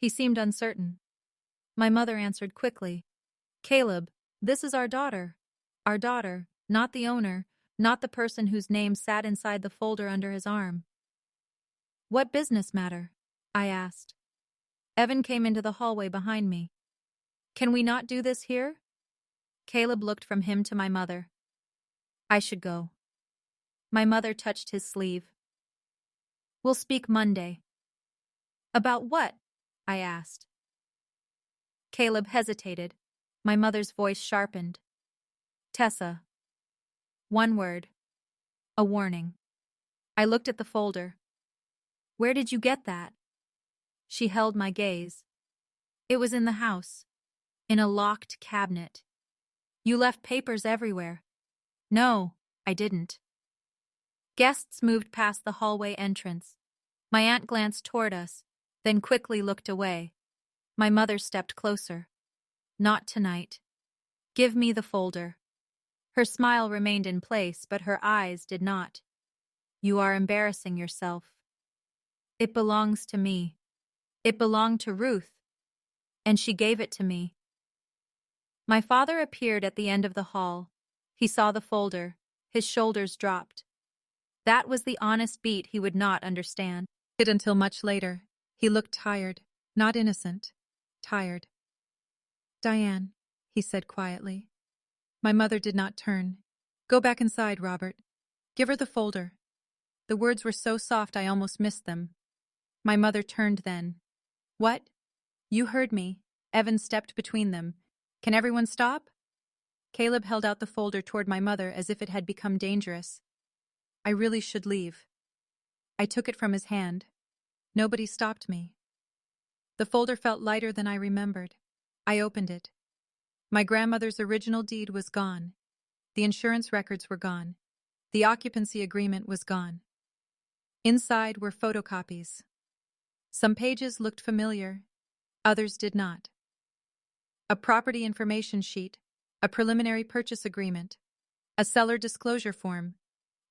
He seemed uncertain. My mother answered quickly. Caleb, this is our daughter. Our daughter, not the owner, not the person whose name sat inside the folder under his arm. What business matter? I asked. Evan came into the hallway behind me. Can we not do this here? Caleb looked from him to my mother. I should go. My mother touched his sleeve. We'll speak Monday. About what? I asked. Caleb hesitated. My mother's voice sharpened. Tessa. One word. A warning. I looked at the folder. Where did you get that? She held my gaze. It was in the house. In a locked cabinet. You left papers everywhere. No, I didn't. Guests moved past the hallway entrance. My aunt glanced toward us, then quickly looked away. My mother stepped closer. Not tonight. Give me the folder. Her smile remained in place, but her eyes did not. You are embarrassing yourself. It belongs to me. It belonged to Ruth. And she gave it to me. My father appeared at the end of the hall. He saw the folder. His shoulders dropped. That was the honest beat he would not understand. It until much later. He looked tired, not innocent. Tired. Diane, he said quietly. My mother did not turn. Go back inside, Robert. Give her the folder. The words were so soft I almost missed them. My mother turned then. What? You heard me. Evan stepped between them. Can everyone stop? Caleb held out the folder toward my mother as if it had become dangerous. I really should leave. I took it from his hand. Nobody stopped me. The folder felt lighter than I remembered. I opened it. My grandmother's original deed was gone. The insurance records were gone. The occupancy agreement was gone. Inside were photocopies. Some pages looked familiar, others did not. A property information sheet, a preliminary purchase agreement, a seller disclosure form.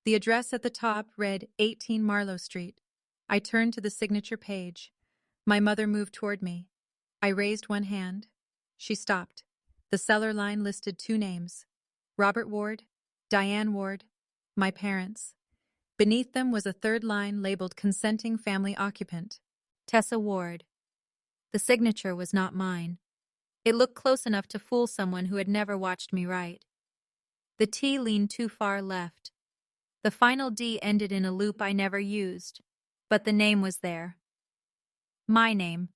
The address at the top read 18 Marlowe Street. I turned to the signature page. My mother moved toward me. I raised one hand. She stopped. The seller line listed 2 names. Robert Ward, Diane Ward, my parents. Beneath them was a third line labeled consenting family occupant. Tessa Ward. The signature was not mine. It looked close enough to fool someone who had never watched me write. The T leaned too far left. The final D ended in a loop I never used, but the name was there. My name.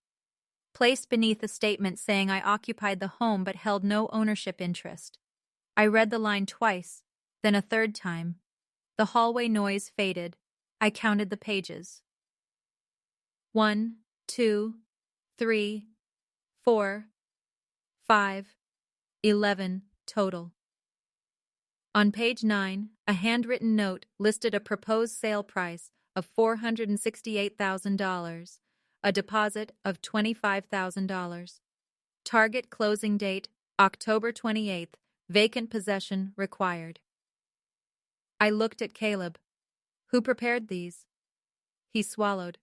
Placed beneath a statement saying I occupied the home but held no ownership interest. I read the line twice, then a third time. The hallway noise faded. I counted the pages. 1, 2, 3, 4, 5, 11 total. On page 9, a handwritten note listed a proposed sale price of $468,000, a deposit of $25,000. Target closing date, October 28th, vacant possession required. I looked at Caleb. Who prepared these? He swallowed.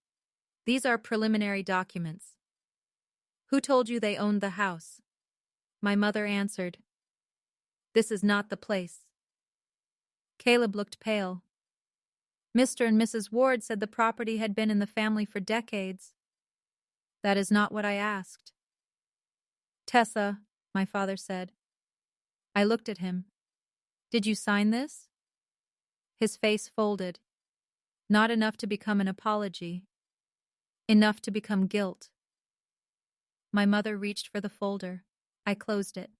These are preliminary documents. Who told you they owned the house? My mother answered. This is not the place. Caleb looked pale. Mr. and Mrs. Ward said the property had been in the family for decades. That is not what I asked. Tessa, my father said. I looked at him. Did you sign this? His face folded. Not enough to become an apology. Enough to become guilt. My mother reached for the folder. I closed it.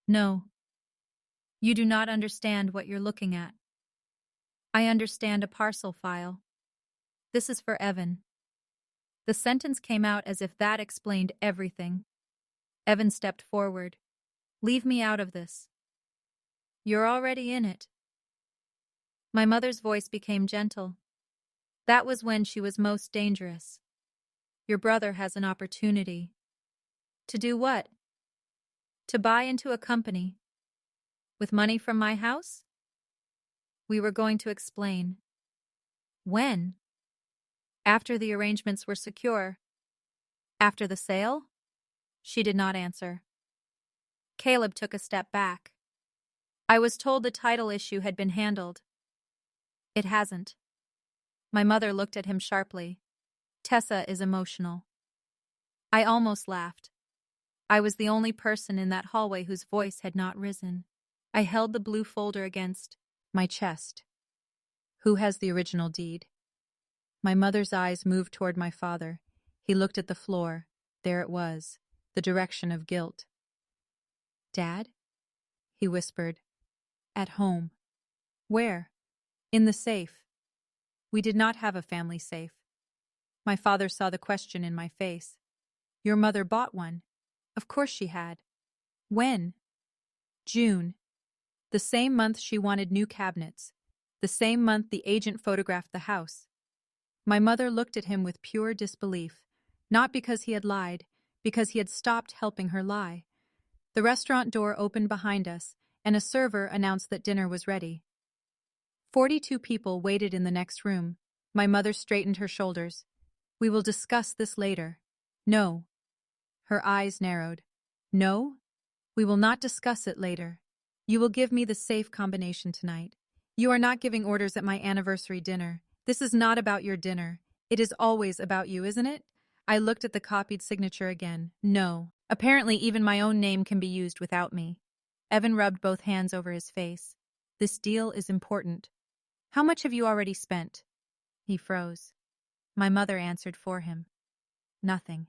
No. You do not understand what you're looking at. I understand a parcel file. This is for Evan. The sentence came out as if that explained everything. Evan stepped forward. Leave me out of this. You're already in it. My mother's voice became gentle. That was when she was most dangerous. Your brother has an opportunity. To do what? To buy into a company. With money from my house? We were going to explain. When? After the arrangements were secure. After the sale? She did not answer. Caleb took a step back. I was told the title issue had been handled. It hasn't. My mother looked at him sharply. Tessa is emotional. I almost laughed. I was the only person in that hallway whose voice had not risen. I held the blue folder against my chest. Who has the original deed? My mother's eyes moved toward my father. He looked at the floor. There it was, the direction of guilt. Dad? He whispered. At home. Where? In the safe. We did not have a family safe. My father saw the question in my face. Your mother bought one. Of course she had. When? June. The same month she wanted new cabinets. The same month the agent photographed the house. My mother looked at him with pure disbelief, not because he had lied, because he had stopped helping her lie. The restaurant door opened behind us, and a server announced that dinner was ready. 42 people waited in the next room. My mother straightened her shoulders. We will discuss this later. No. Her eyes narrowed. No? We will not discuss it later. You will give me the safe combination tonight. You are not giving orders at my anniversary dinner. This is not about your dinner. It is always about you, isn't it? I looked at the copied signature again. No. Apparently even my own name can be used without me. Evan rubbed both hands over his face. This deal is important. How much have you already spent? He froze. My mother answered for him. Nothing.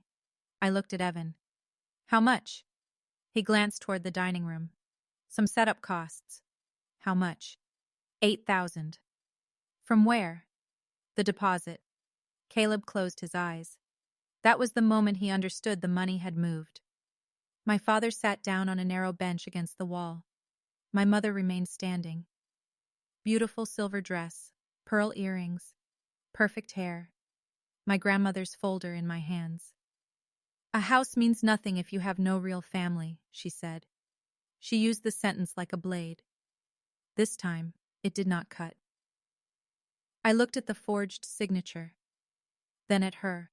I looked at Evan. How much? He glanced toward the dining room. Some setup costs. How much? 8,000. From where? The deposit. Caleb closed his eyes. That was the moment he understood the money had moved. My father sat down on a narrow bench against the wall. My mother remained standing. Beautiful silver dress, pearl earrings, perfect hair. My grandmother's folder in my hands. A house means nothing if you have no real family, she said. She used the sentence like a blade. This time, it did not cut. I looked at the forged signature, then at her.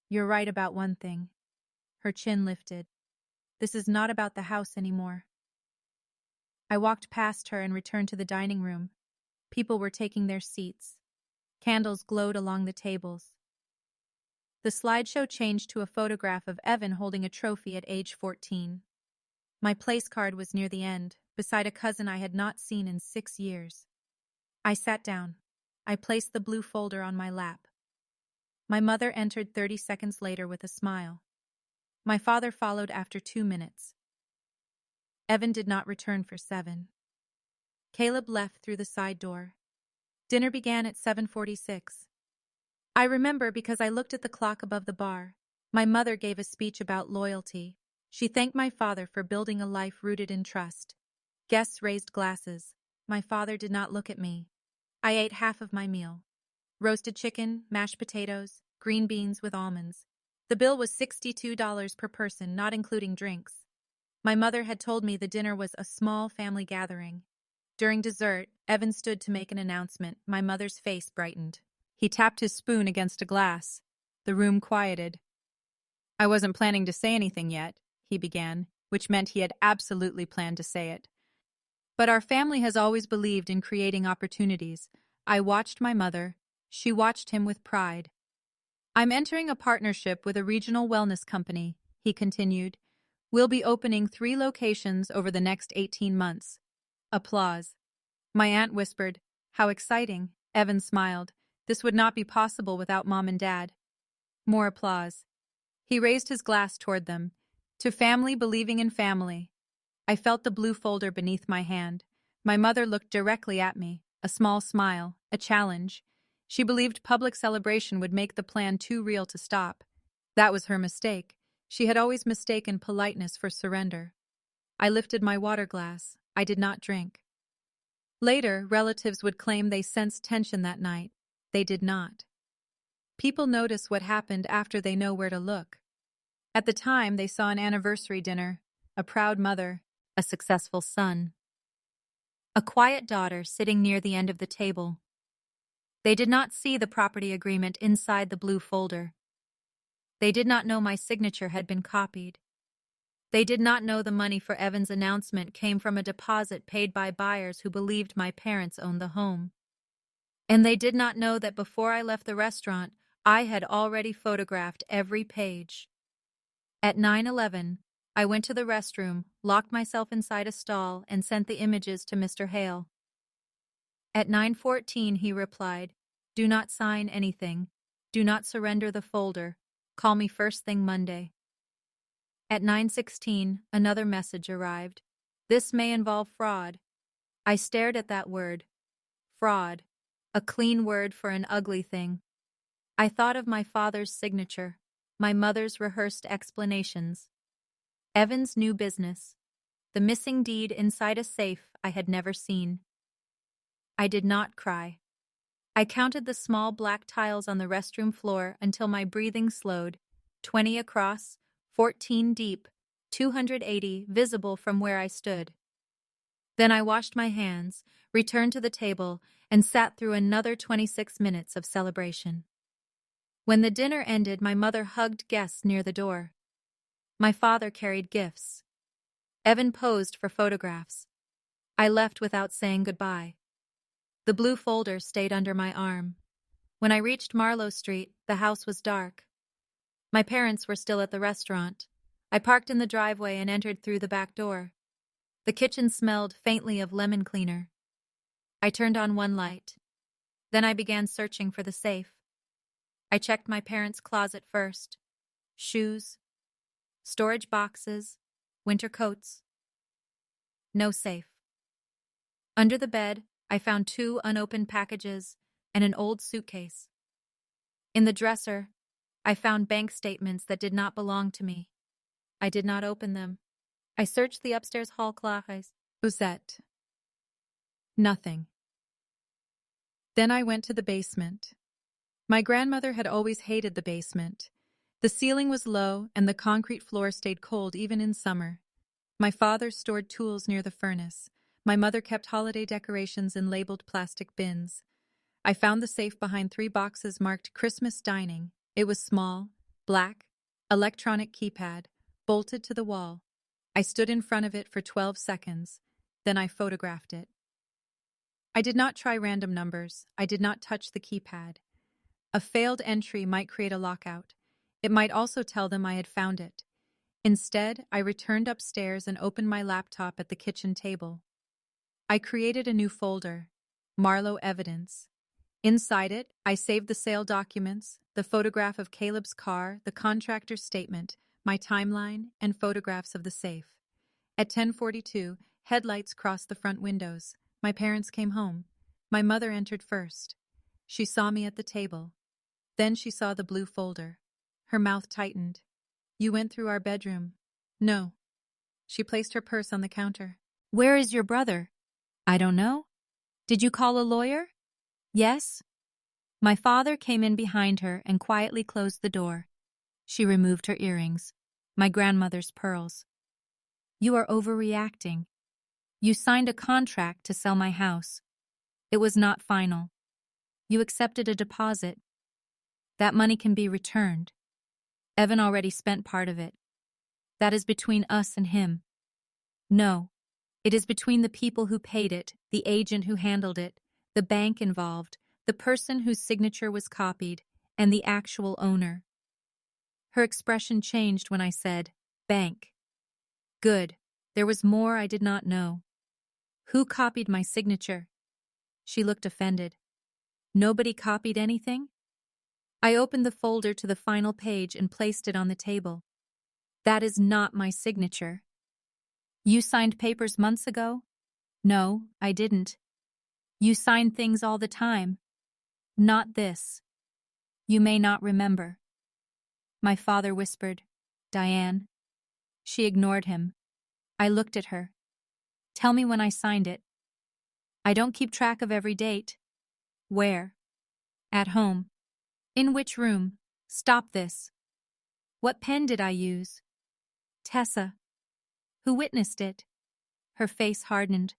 You're right about one thing. Her chin lifted. This is not about the house anymore. I walked past her and returned to the dining room. People were taking their seats. Candles glowed along the tables. The slideshow changed to a photograph of Evan holding a trophy at age 14. My place card was near the end, beside a cousin I had not seen in 6 years. I sat down. I placed the blue folder on my lap. My mother entered 30 seconds later with a smile. My father followed after 2 minutes. Evan did not return for 7. Caleb left through the side door. Dinner began at 7:46. I remember because I looked at the clock above the bar. My mother gave a speech about loyalty. She thanked my father for building a life rooted in trust. Guests raised glasses. My father did not look at me. I ate half of my meal. Roasted chicken, mashed potatoes, green beans with almonds. The bill was $62 per person, not including drinks. My mother had told me the dinner was a small family gathering. During dessert, Evan stood to make an announcement. My mother's face brightened. He tapped his spoon against a glass. The room quieted. I wasn't planning to say anything yet, he began, which meant he had absolutely planned to say it. But our family has always believed in creating opportunities. I watched my mother. She watched him with pride. I'm entering a partnership with a regional wellness company, he continued. We'll be opening 3 locations over the next 18 months. Applause. My aunt whispered, How exciting. Evan smiled. This would not be possible without Mom and Dad. More applause. He raised his glass toward them. To family believing in family. I felt the blue folder beneath my hand. My mother looked directly at me, a small smile, a challenge. She believed public celebration would make the plan too real to stop. That was her mistake. She had always mistaken politeness for surrender. I lifted my water glass. I did not drink. Later, relatives would claim they sensed tension that night. They did not. People notice what happened after they know where to look. At the time, they saw an anniversary dinner, a proud mother, a successful son, a quiet daughter sitting near the end of the table. They did not see the property agreement inside the blue folder. They did not know my signature had been copied. They did not know the money for Evan's announcement came from a deposit paid by buyers who believed my parents owned the home. And they did not know that before I left the restaurant, I had already photographed every page. At 9:11, I went to the restroom, locked myself inside a stall, and sent the images to Mr. Hale. At 9:14, he replied, "Do not sign anything. Do not surrender the folder. Call me first thing Monday." At 9:16, another message arrived. "This may involve fraud." I stared at that word. Fraud. A clean word for an ugly thing. I thought of my father's signature, my mother's rehearsed explanations. Evan's new business. The missing deed inside a safe I had never seen. I did not cry. I counted the small black tiles on the restroom floor until my breathing slowed. 20 across, 14 deep, 280 visible from where I stood. Then I washed my hands, returned to the table, and sat through another 26 minutes of celebration. When the dinner ended, my mother hugged guests near the door. My father carried gifts. Evan posed for photographs. I left without saying goodbye. The blue folder stayed under my arm. When I reached Marlowe Street, the house was dark. My parents were still at the restaurant. I parked in the driveway and entered through the back door. The kitchen smelled faintly of lemon cleaner. I turned on one light. Then I began searching for the safe. I checked my parents' closet first. Shoes, storage boxes, winter coats. No safe. Under the bed, I found 2 unopened packages and an old suitcase. In the dresser, I found bank statements that did not belong to me. I did not open them. I searched the upstairs hall closet. Uzette. Nothing. Then I went to the basement. My grandmother had always hated the basement. The ceiling was low and the concrete floor stayed cold even in summer. My father stored tools near the furnace. My mother kept holiday decorations in labeled plastic bins. I found the safe behind 3 boxes marked Christmas Dining. It was small, black, electronic keypad, bolted to the wall. I stood in front of it for 12 seconds. Then I photographed it. I did not try random numbers. I did not touch the keypad. A failed entry might create a lockout. It might also tell them I had found it. Instead, I returned upstairs and opened my laptop at the kitchen table. I created a new folder, Marlowe Evidence. Inside it, I saved the sale documents, the photograph of Caleb's car, the contractor's statement, my timeline, and photographs of the safe. At 10:42, headlights crossed the front windows. My parents came home. My mother entered first. She saw me at the table. Then she saw the blue folder. Her mouth tightened. "You went through our bedroom." "No." She placed her purse on the counter. "Where is your brother?" "I don't know." "Did you call a lawyer?" "Yes." My father came in behind her and quietly closed the door. She removed her earrings, my grandmother's pearls. "You are overreacting. You signed a contract to sell my house. It was not final. You accepted a deposit. That money can be returned. Evan already spent part of it. That is between us and him." "No. It is between the people who paid it, the agent who handled it, the bank involved, the person whose signature was copied, and the actual owner." Her expression changed when I said, "Bank." "Good. There was more I did not know." "Who copied my signature?" She looked offended. "Nobody copied anything?" I opened the folder to the final page and placed it on the table. "That is not my signature." "You signed papers months ago?" "No, I didn't." "You sign things all the time." "Not this." "You may not remember." My father whispered, "Diane." She ignored him. I looked at her. "Tell me when I signed it." "I don't keep track of every date." "Where?" "At home." "In which room?" "Stop this." "What pen did I use?" "Tessa." "Who witnessed it?" Her face hardened.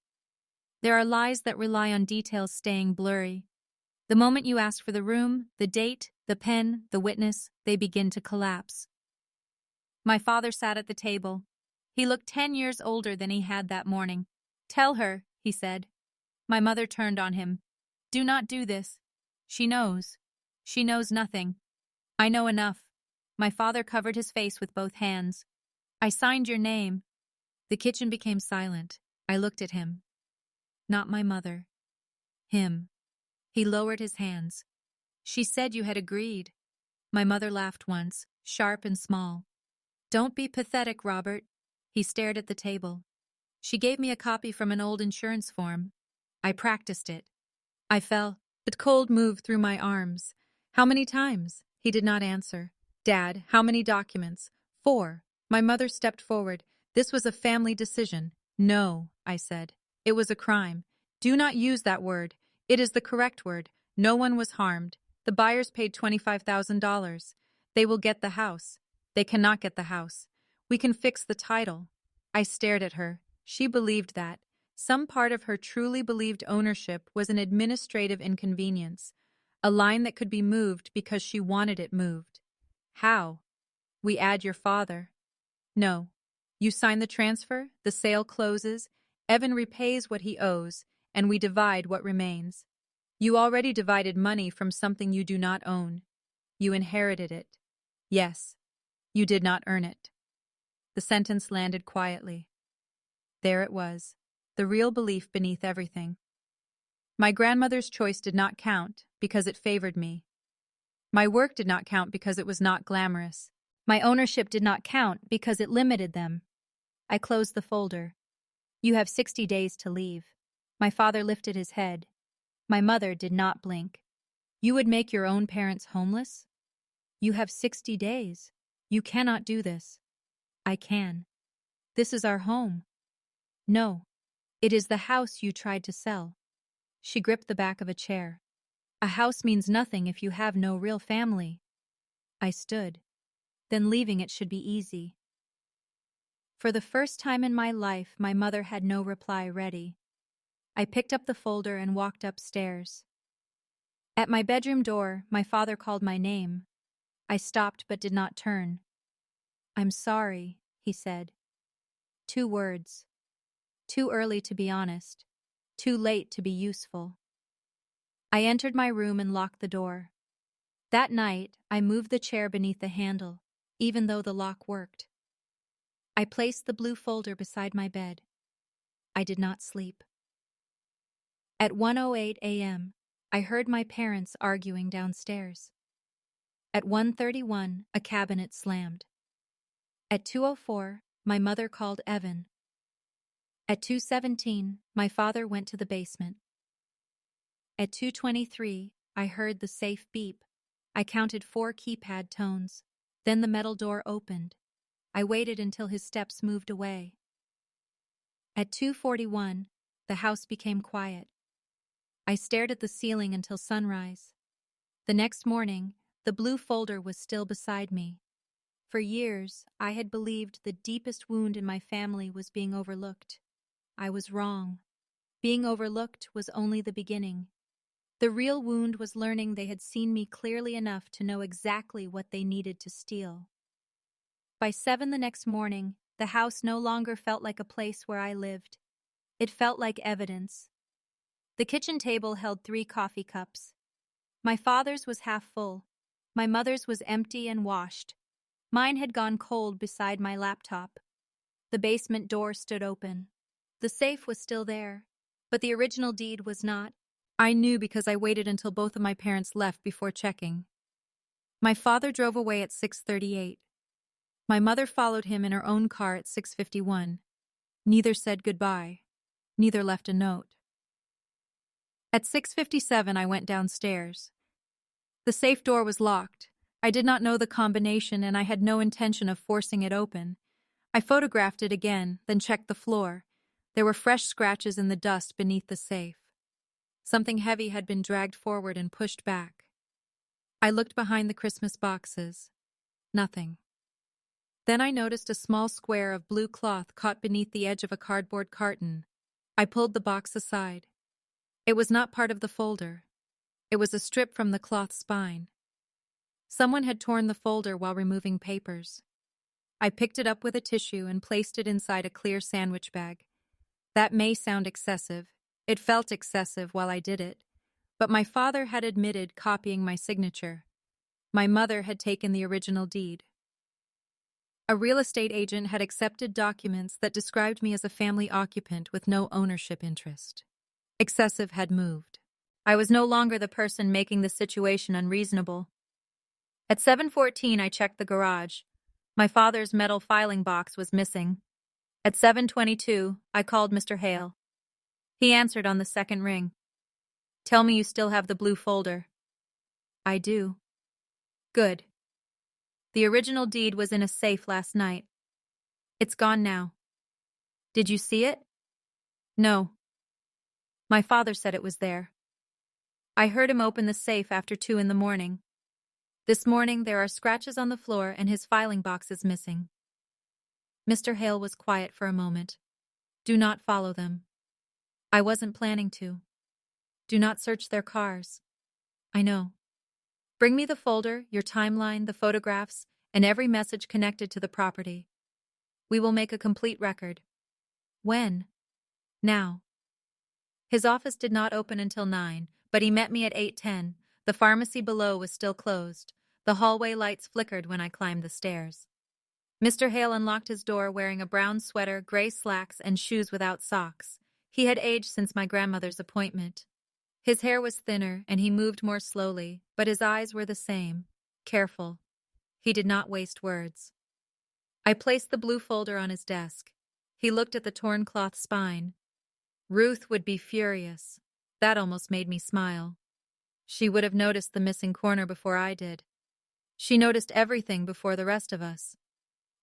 There are lies that rely on details staying blurry. The moment you ask for the room, the date, the pen, the witness, they begin to collapse. My father sat at the table. He looked 10 years older than he had that morning. "Tell her," he said. My mother turned on him. "Do not do this. She knows. She knows nothing. I know enough." My father covered his face with both hands. I signed your name. The kitchen became silent. I looked at him. Not my mother. Him. He lowered his hands. She said you had agreed. My mother laughed once, sharp and small. Don't be pathetic, Robert. He stared at the table. She gave me a copy from an old insurance form. I practiced it. I fell. A cold moved through my arms. How many times? He did not answer. Dad, how many documents? 4. My mother stepped forward. This was a family decision. No, I said. It was a crime. Do not use that word. It is the correct word. No one was harmed. The buyers paid $25,000. They will get the house. They cannot get the house. We can fix the title. I stared at her. She believed that. Some part of her truly believed ownership was an administrative inconvenience, a line that could be moved because she wanted it moved. How? We add your father. No. You sign the transfer, the sale closes, Evan repays what he owes, and we divide what remains. You already divided money from something you do not own. You inherited it. Yes. You did not earn it. The sentence landed quietly. There it was, the real belief beneath everything. My grandmother's choice did not count because it favored me. My work did not count because it was not glamorous. My ownership did not count because it limited them. I closed the folder. You have 60 days to leave. My father lifted his head. My mother did not blink. You would make your own parents homeless? You have 60 days. You cannot do this. I can. This is our home. No. It is the house you tried to sell. She gripped the back of a chair. A house means nothing if you have no real family. I stood. Then leaving it should be easy. For the first time in my life, my mother had no reply ready. I picked up the folder and walked upstairs. At my bedroom door, my father called my name. I stopped but did not turn. I'm sorry, he said. 2 words. Too early to be honest. Too late to be useful. I entered my room and locked the door. That night, I moved the chair beneath the handle, even though the lock worked. I placed the blue folder beside my bed. I did not sleep. At 1:08 a.m., I heard my parents arguing downstairs. At 1:31, a cabinet slammed. At 2:04, my mother called Evan. At 2:17, my father went to the basement. At 2:23, I heard the safe beep. I counted 4 keypad tones. Then the metal door opened. I waited until his steps moved away. At 2:41, the house became quiet. I stared at the ceiling until sunrise. The next morning, the blue folder was still beside me. For years, I had believed the deepest wound in my family was being overlooked. I was wrong. Being overlooked was only the beginning. The real wound was learning they had seen me clearly enough to know exactly what they needed to steal. By 7 the next morning, the house no longer felt like a place where I lived. It felt like evidence. The kitchen table held 3 coffee cups. My father's was half full. My mother's was empty and washed. Mine had gone cold beside my laptop. The basement door stood open. The safe was still there, but the original deed was not. I knew because I waited until both of my parents left before checking. My father drove away at 6:38. My mother followed him in her own car at 6:51. Neither said goodbye. Neither left a note. At 6:57, I went downstairs. The safe door was locked. I did not know the combination, and I had no intention of forcing it open. I photographed it again, then checked the floor. There were fresh scratches in the dust beneath the safe. Something heavy had been dragged forward and pushed back. I looked behind the Christmas boxes. Nothing. Then I noticed a small square of blue cloth caught beneath the edge of a cardboard carton. I pulled the box aside. It was not part of the folder. It was a strip from the cloth spine. Someone had torn the folder while removing papers. I picked it up with a tissue and placed it inside a clear sandwich bag. That may sound excessive. It felt excessive while I did it. But my father had admitted copying my signature. My mother had taken the original deed. A real estate agent had accepted documents that described me as a family occupant with no ownership interest. Excessive had moved. I was no longer the person making the situation unreasonable. At 7:14, I checked the garage. My father's metal filing box was missing. At 7:22, I called Mr. Hale. He answered on the second ring. "Tell me you still have the blue folder." "I do." "Good. The original deed was in a safe last night. It's gone now." "Did you see it?" "No. My father said it was there. I heard him open the safe after 2 in the morning. This morning there are scratches on the floor and his filing box is missing." Mr. Hale was quiet for a moment. "Do not follow them." "I wasn't planning to." "Do not search their cars." "I know. Bring me the folder, your timeline, the photographs, and every message connected to the property. We will make a complete record." "When?" "Now." His office did not open until 9, but he met me at 8:10. The pharmacy below was still closed. The hallway lights flickered when I climbed the stairs. Mr. Hale unlocked his door wearing a brown sweater, gray slacks, and shoes without socks. He had aged since my grandmother's appointment. His hair was thinner, and he moved more slowly, but his eyes were the same, careful. He did not waste words. I placed the blue folder on his desk. He looked at the torn cloth spine. Ruth would be furious. That almost made me smile. She would have noticed the missing corner before I did. She noticed everything before the rest of us.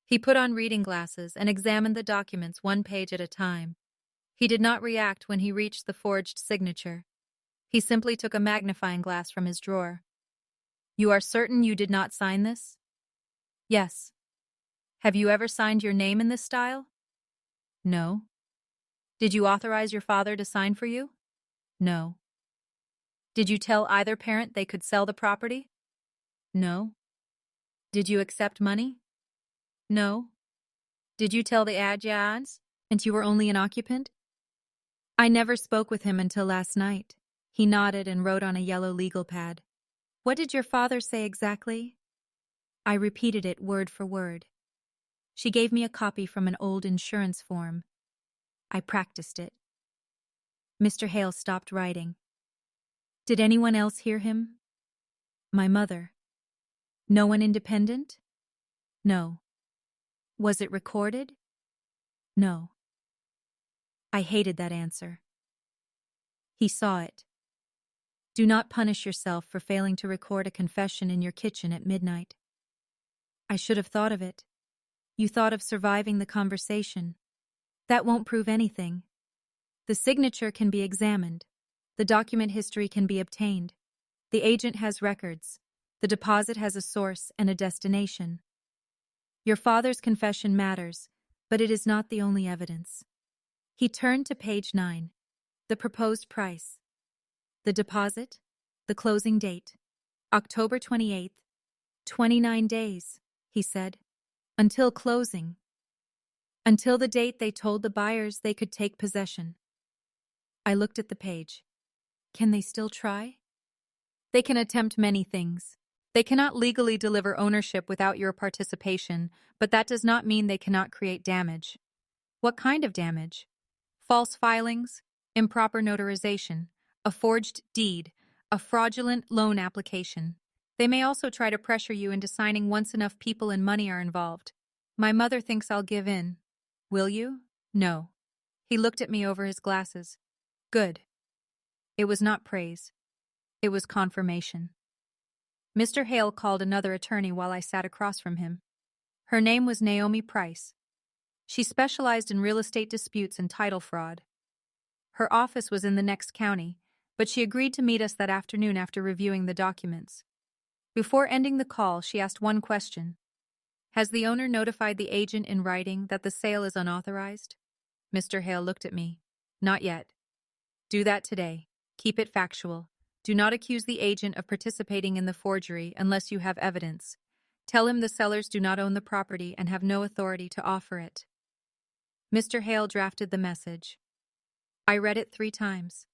He put on reading glasses and examined the documents one page at a time. He did not react when he reached the forged signature. He simply took a magnifying glass from his drawer. "You are certain you did not sign this?" "Yes." "Have you ever signed your name in this style?" "No." "Did you authorize your father to sign for you?" "No." "Did you tell either parent they could sell the property?" "No." "Did you accept money?" "No." "Did you tell the adjans and you were only an occupant?" I never spoke with him until last night. He nodded and wrote on a yellow legal pad. "What did your father say exactly?" I repeated it word for word. She gave me a copy from an old insurance form. I practiced it. Mr. Hale stopped writing. "Did anyone else hear him?" "My mother." "No one independent?" "No." "Was it recorded?" "No." I hated that answer. He saw it. Do not punish yourself for failing to record a confession in your kitchen at midnight. I should have thought of it. You thought of surviving the conversation. That won't prove anything. The signature can be examined. The document history can be obtained. The agent has records. The deposit has a source and a destination. Your father's confession matters, but it is not the only evidence. He turned to page 9. The proposed price. The deposit. The closing date. October 28th. 29 days, he said. Until closing. Until the date they told the buyers they could take possession. I looked at the page. Can they still try? They can attempt many things. They cannot legally deliver ownership without your participation, but that does not mean they cannot create damage. What kind of damage? False filings, improper notarization, a forged deed, a fraudulent loan application. They may also try to pressure you into signing once enough people and money are involved. My mother thinks I'll give in. Will you? No. He looked at me over his glasses. Good. It was not praise. It was confirmation. Mr. Hale called another attorney while I sat across from him. Her name was Naomi Price. She specialized in real estate disputes and title fraud. Her office was in the next county, but she agreed to meet us that afternoon after reviewing the documents. Before ending the call, she asked one question. Has the owner notified the agent in writing that the sale is unauthorized? Mr. Hale looked at me. Not yet. Do that today. Keep it factual. Do not accuse the agent of participating in the forgery unless you have evidence. Tell him the sellers do not own the property and have no authority to offer it. Mr. Hale drafted the message. I read it 3 times.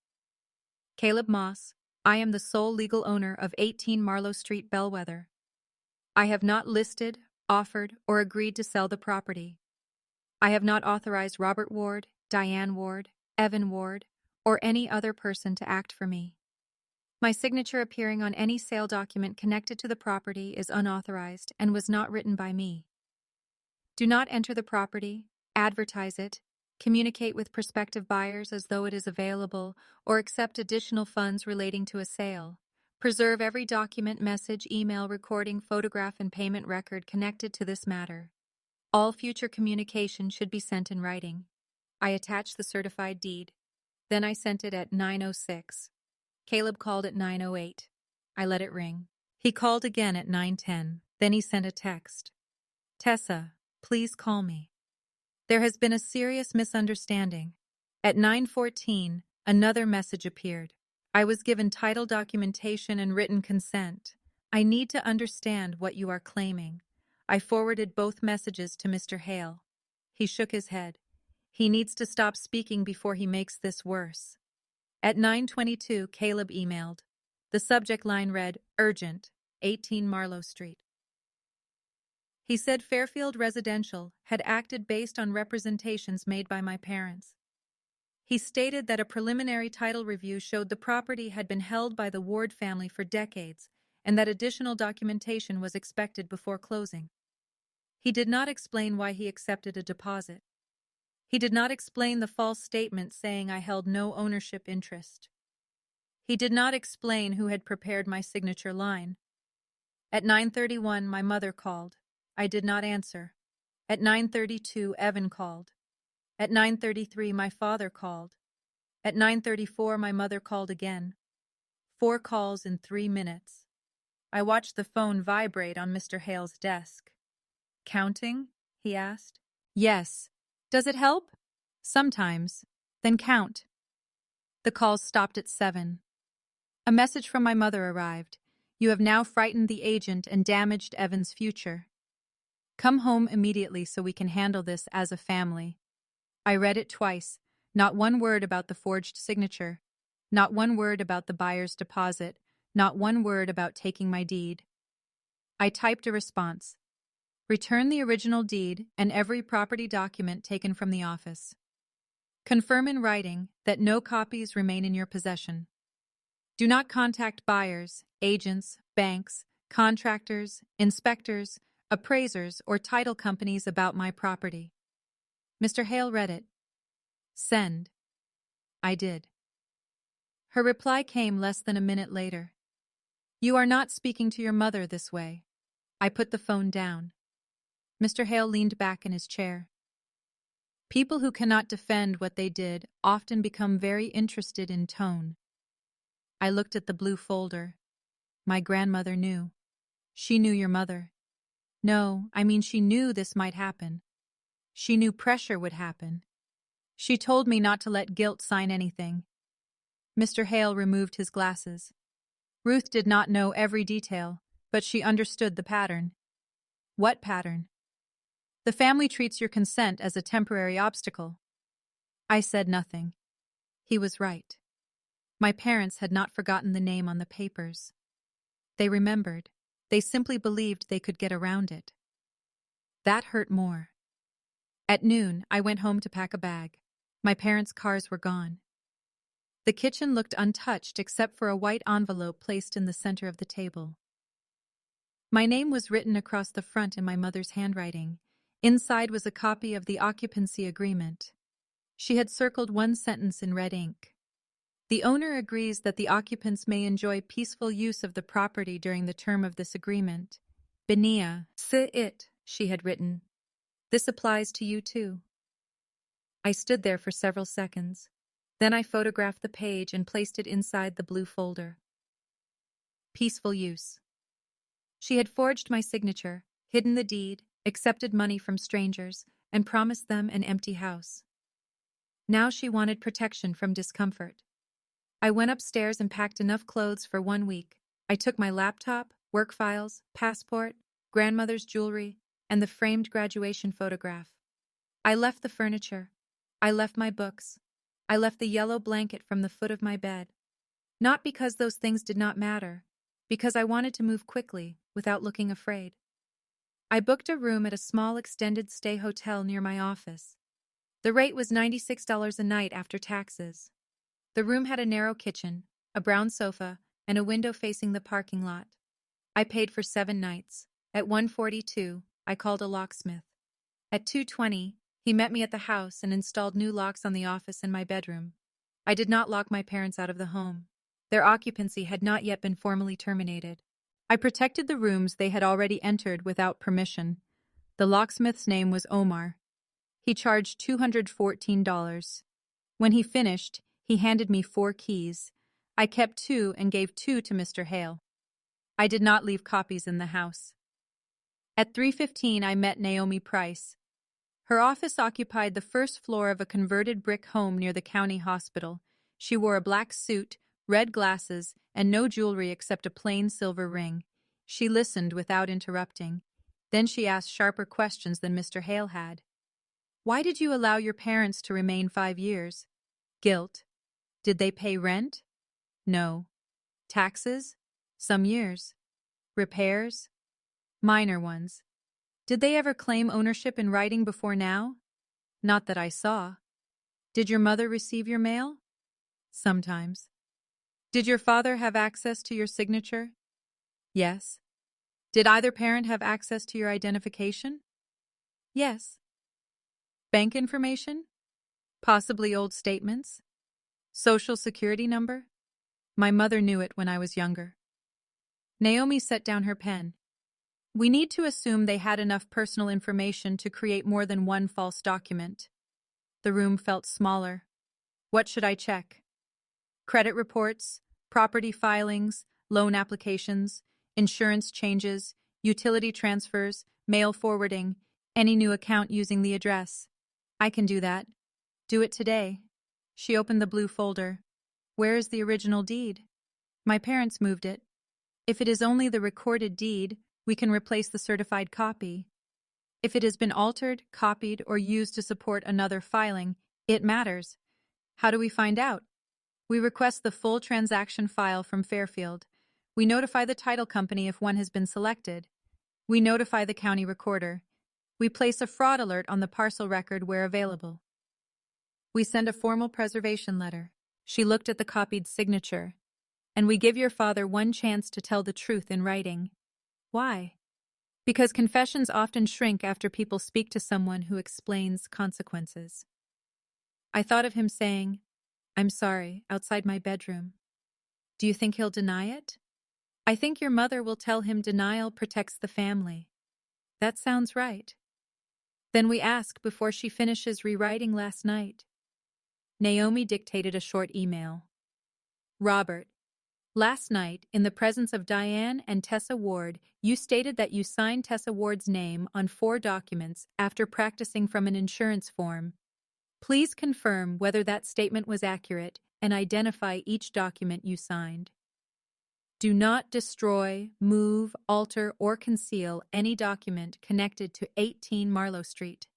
Caleb Moss, I am the sole legal owner of 18 Marlow Street, Bellwether. I have not listed, offered, or agreed to sell the property. I have not authorized Robert Ward, Diane Ward, Evan Ward, or any other person to act for me. My signature appearing on any sale document connected to the property is unauthorized and was not written by me. Do not enter the property, advertise it, communicate with prospective buyers as though it is available, or accept additional funds relating to a sale. Preserve every document, message, email, recording, photograph, and payment record connected to this matter. All future communication should be sent in writing. I attached the certified deed. Then I sent it at 9:06. Caleb called at 9:08. I let it ring. He called again at 9:10. Then he sent a text. Tessa, please call me. There has been a serious misunderstanding. At 9:14, another message appeared. I was given title documentation and written consent. I need to understand what you are claiming. I forwarded both messages to Mr. Hale. He shook his head. He needs to stop speaking before he makes this worse. At 9:22, Caleb emailed. The subject line read, Urgent, 18 Marlowe Street. He said Fairfield Residential had acted based on representations made by my parents. He stated that a preliminary title review showed the property had been held by the Ward family for decades and that additional documentation was expected before closing. He did not explain why he accepted a deposit. He did not explain the false statement saying I held no ownership interest. He did not explain who had prepared my signature line. At 9:31, my mother called. I did not answer. At 9:32, Evan called. At 9:33, my father called. At 9:34, my mother called again. 4 calls in 3 minutes. I watched the phone vibrate on Mr. Hale's desk. Counting? He asked. Yes. Does it help? Sometimes. Then count. The calls stopped at 7. A message from my mother arrived. You have now frightened the agent and damaged Evan's future. Come home immediately so we can handle this as a family. I read it twice. Not one word about the forged signature. Not one word about the buyer's deposit. Not one word about taking my deed. I typed a response. Return the original deed and every property document taken from the office. Confirm in writing that no copies remain in your possession. Do not contact buyers, agents, banks, contractors, inspectors, appraisers, or title companies about my property. Mr. Hale read it. Send. I did. Her reply came less than a minute later. You are not speaking to your mother this way. I put the phone down. Mr. Hale leaned back in his chair. People who cannot defend what they did often become very interested in tone. I looked at the blue folder. My grandmother knew. She knew your mother. No, I mean she knew this might happen. She knew pressure would happen. She told me not to let guilt sign anything. Mr. Hale removed his glasses. Ruth did not know every detail, but she understood the pattern. What pattern? The family treats your consent as a temporary obstacle. I said nothing. He was right. My parents had not forgotten the name on the papers. They remembered. They simply believed they could get around it. That hurt more. At noon, I went home to pack a bag. My parents' cars were gone. The kitchen looked untouched except for a white envelope placed in the center of the table. My name was written across the front in my mother's handwriting. Inside was a copy of the occupancy agreement. She had circled one sentence in red ink. The owner agrees that the occupants may enjoy peaceful use of the property during the term of this agreement. Benia, se it, she had written. This applies to you too. I stood there for several seconds. Then I photographed the page and placed it inside the blue folder. Peaceful use. She had forged my signature, hidden the deed, accepted money from strangers, and promised them an empty house. Now she wanted protection from discomfort. I went upstairs and packed enough clothes for 1 week. I took my laptop, work files, passport, grandmother's jewelry, and the framed graduation photograph. I left the furniture. I left my books. I left the yellow blanket from the foot of my bed. Not because those things did not matter, because I wanted to move quickly, without looking afraid. I booked a room at a small extended stay hotel near my office. The rate was $96 a night after taxes. The room had a narrow kitchen, a brown sofa, and a window facing the parking lot. I paid for 7 nights. At 1:42, I called a locksmith. At 2:20, he met me at the house and installed new locks on the office and my bedroom. I did not lock my parents out of the home. Their occupancy had not yet been formally terminated. I protected the rooms they had already entered without permission. The locksmith's name was Omar. He charged $214. When he finished, he handed me 4 keys. I kept 2 and gave 2 to Mr. Hale. I did not leave copies in the house. At 3:15, I met Naomi Price. Her office occupied the first floor of a converted brick home near the county hospital. She wore a black suit, red glasses, and no jewelry except a plain silver ring. She listened without interrupting. Then she asked sharper questions than Mr. Hale had. Why did you allow your parents to remain 5 years? Guilt. Did they pay rent? No. Taxes? Some years. Repairs? Minor ones. Did they ever claim ownership in writing before now? Not that I saw. Did your mother receive your mail? Sometimes. Did your father have access to your signature? Yes. Did either parent have access to your identification? Yes. Bank information? Possibly old statements? Social security number? My mother knew it when I was younger. Naomi set down her pen. We need to assume they had enough personal information to create more than one false document. The room felt smaller. What should I check? Credit reports, property filings, loan applications, insurance changes, utility transfers, mail forwarding, any new account using the address. I can do that. Do it today. She opened the blue folder. Where is the original deed? My parents moved it. If it is only the recorded deed, we can replace the certified copy. If it has been altered, copied, or used to support another filing, it matters. How do we find out? We request the full transaction file from Fairfield. We notify the title company if one has been selected. We notify the county recorder. We place a fraud alert on the parcel record where available. We send a formal preservation letter. She looked at the copied signature. And we give your father one chance to tell the truth in writing. Why? Because confessions often shrink after people speak to someone who explains consequences. I thought of him saying, I'm sorry, outside my bedroom. Do you think he'll deny it? I think your mother will tell him denial protects the family. That sounds right. Then we ask before she finishes rewriting last night. Naomi dictated a short email. Robert, last night, in the presence of Diane and Tessa Ward, you stated that you signed Tessa Ward's name on 4 documents after practicing from an insurance form. Please confirm whether that statement was accurate and identify each document you signed. Do not destroy, move, alter, or conceal any document connected to 18 Marlowe Street.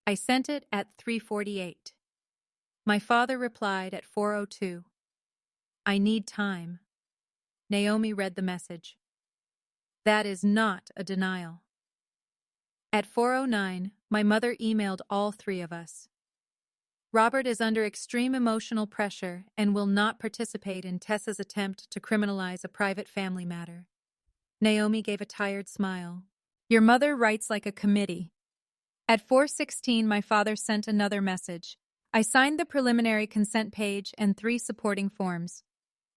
I sent it at 3:48. My father replied at 4:02. I need time. Naomi read the message. That is not a denial. At 4:09, my mother emailed all 3 of us. Robert is under extreme emotional pressure and will not participate in Tessa's attempt to criminalize a private family matter. Naomi gave a tired smile. Your mother writes like a committee. At 4:16, my father sent another message. I signed the preliminary consent page and 3 supporting forms.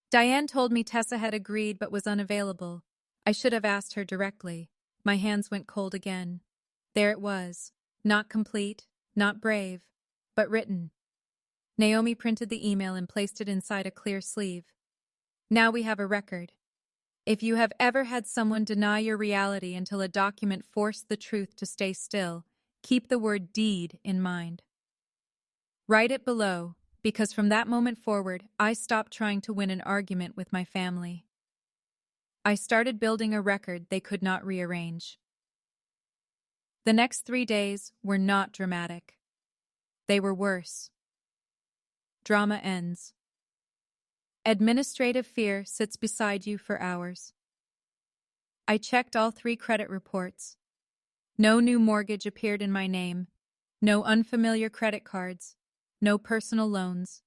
Diane told me Tessa had agreed but was unavailable. I should have asked her directly. My hands went cold again. There it was. Not complete, not brave, but written. Naomi printed the email and placed it inside a clear sleeve. Now we have a record. If you have ever had someone deny your reality until a document forced the truth to stay still, keep the word deed in mind. Write it below, because from that moment forward, I stopped trying to win an argument with my family. I started building a record they could not rearrange. The next 3 days were not dramatic. They were worse. Drama ends. Administrative fear sits beside you for hours. I checked all 3 credit reports. No new mortgage appeared in my name. No unfamiliar credit cards. No personal loans.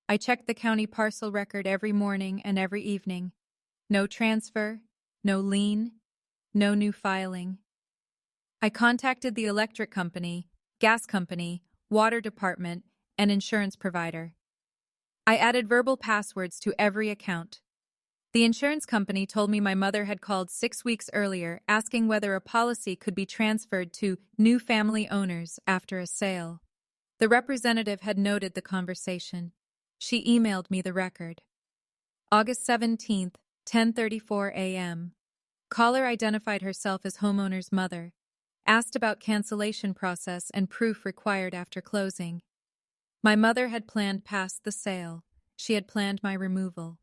I checked the county parcel record every morning and every evening. No transfer, no lien, no new filing. I contacted the electric company, gas company, water department, and insurance provider. I added verbal passwords to every account. The insurance company told me my mother had called 6 weeks earlier asking whether a policy could be transferred to new family owners after a sale. The representative had noted the conversation. She emailed me the record. August 17th, 10:34 a.m. Caller identified herself as homeowner's mother, asked about cancellation process and proof required after closing. My mother had planned past the sale. She had planned my removal.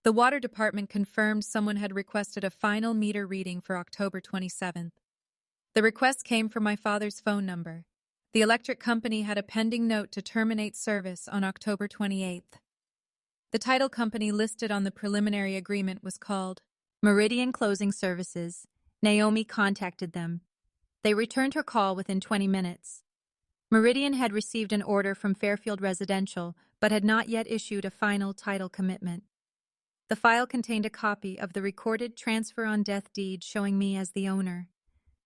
The water department confirmed someone had requested a final meter reading for October 27th. The request came from my father's phone number. The electric company had a pending note to terminate service on October 28th. The title company listed on the preliminary agreement was called Meridian Closing Services. Naomi contacted them. They returned her call within 20 minutes. Meridian had received an order from Fairfield Residential, but had not yet issued a final title commitment. The file contained a copy of the recorded transfer on death deed showing me as the owner.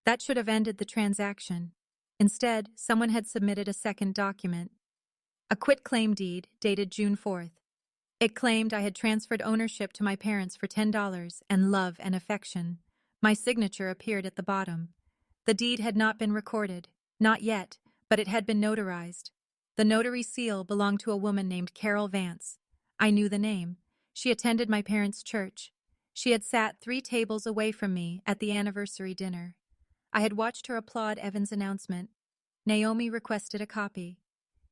That should have ended the transaction. Instead, someone had submitted a second document. A quitclaim deed dated June 4th. It claimed I had transferred ownership to my parents for $10 and love and affection. My signature appeared at the bottom. The deed had not been recorded, not yet, but it had been notarized. The notary seal belonged to a woman named Carol Vance. I knew the name. She attended my parents' church. She had sat 3 tables away from me at the anniversary dinner. I had watched her applaud Evan's announcement. Naomi requested a copy.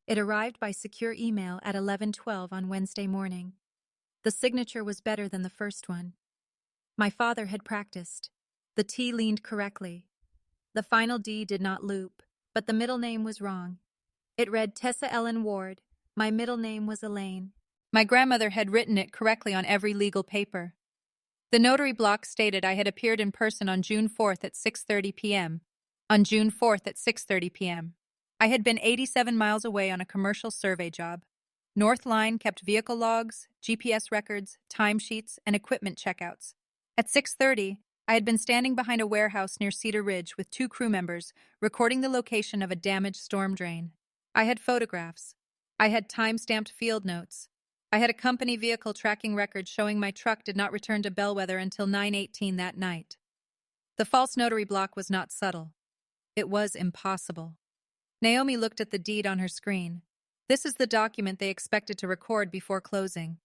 It arrived by secure email at 11:12 on Wednesday morning. The signature was better than the first one. My father had practiced. The T leaned correctly. The final D did not loop, but the middle name was wrong. It read Tessa Ellen Ward. My middle name was Elaine. My grandmother had written it correctly on every legal paper. The notary block stated I had appeared in person on June 4th at 6:30 p.m. On June 4th at 6:30 p.m. I had been 87 miles away on a commercial survey job. North Line kept vehicle logs, GPS records, timesheets, and equipment checkouts. At 6:30, I had been standing behind a warehouse near Cedar Ridge with 2 crew members, recording the location of a damaged storm drain. I had photographs. I had time-stamped field notes. I had a company vehicle tracking record showing my truck did not return to Bellwether until 9:18 that night. The false notary block was not subtle. It was impossible. Naomi looked at the deed on her screen. This is the document they expected to record before closing.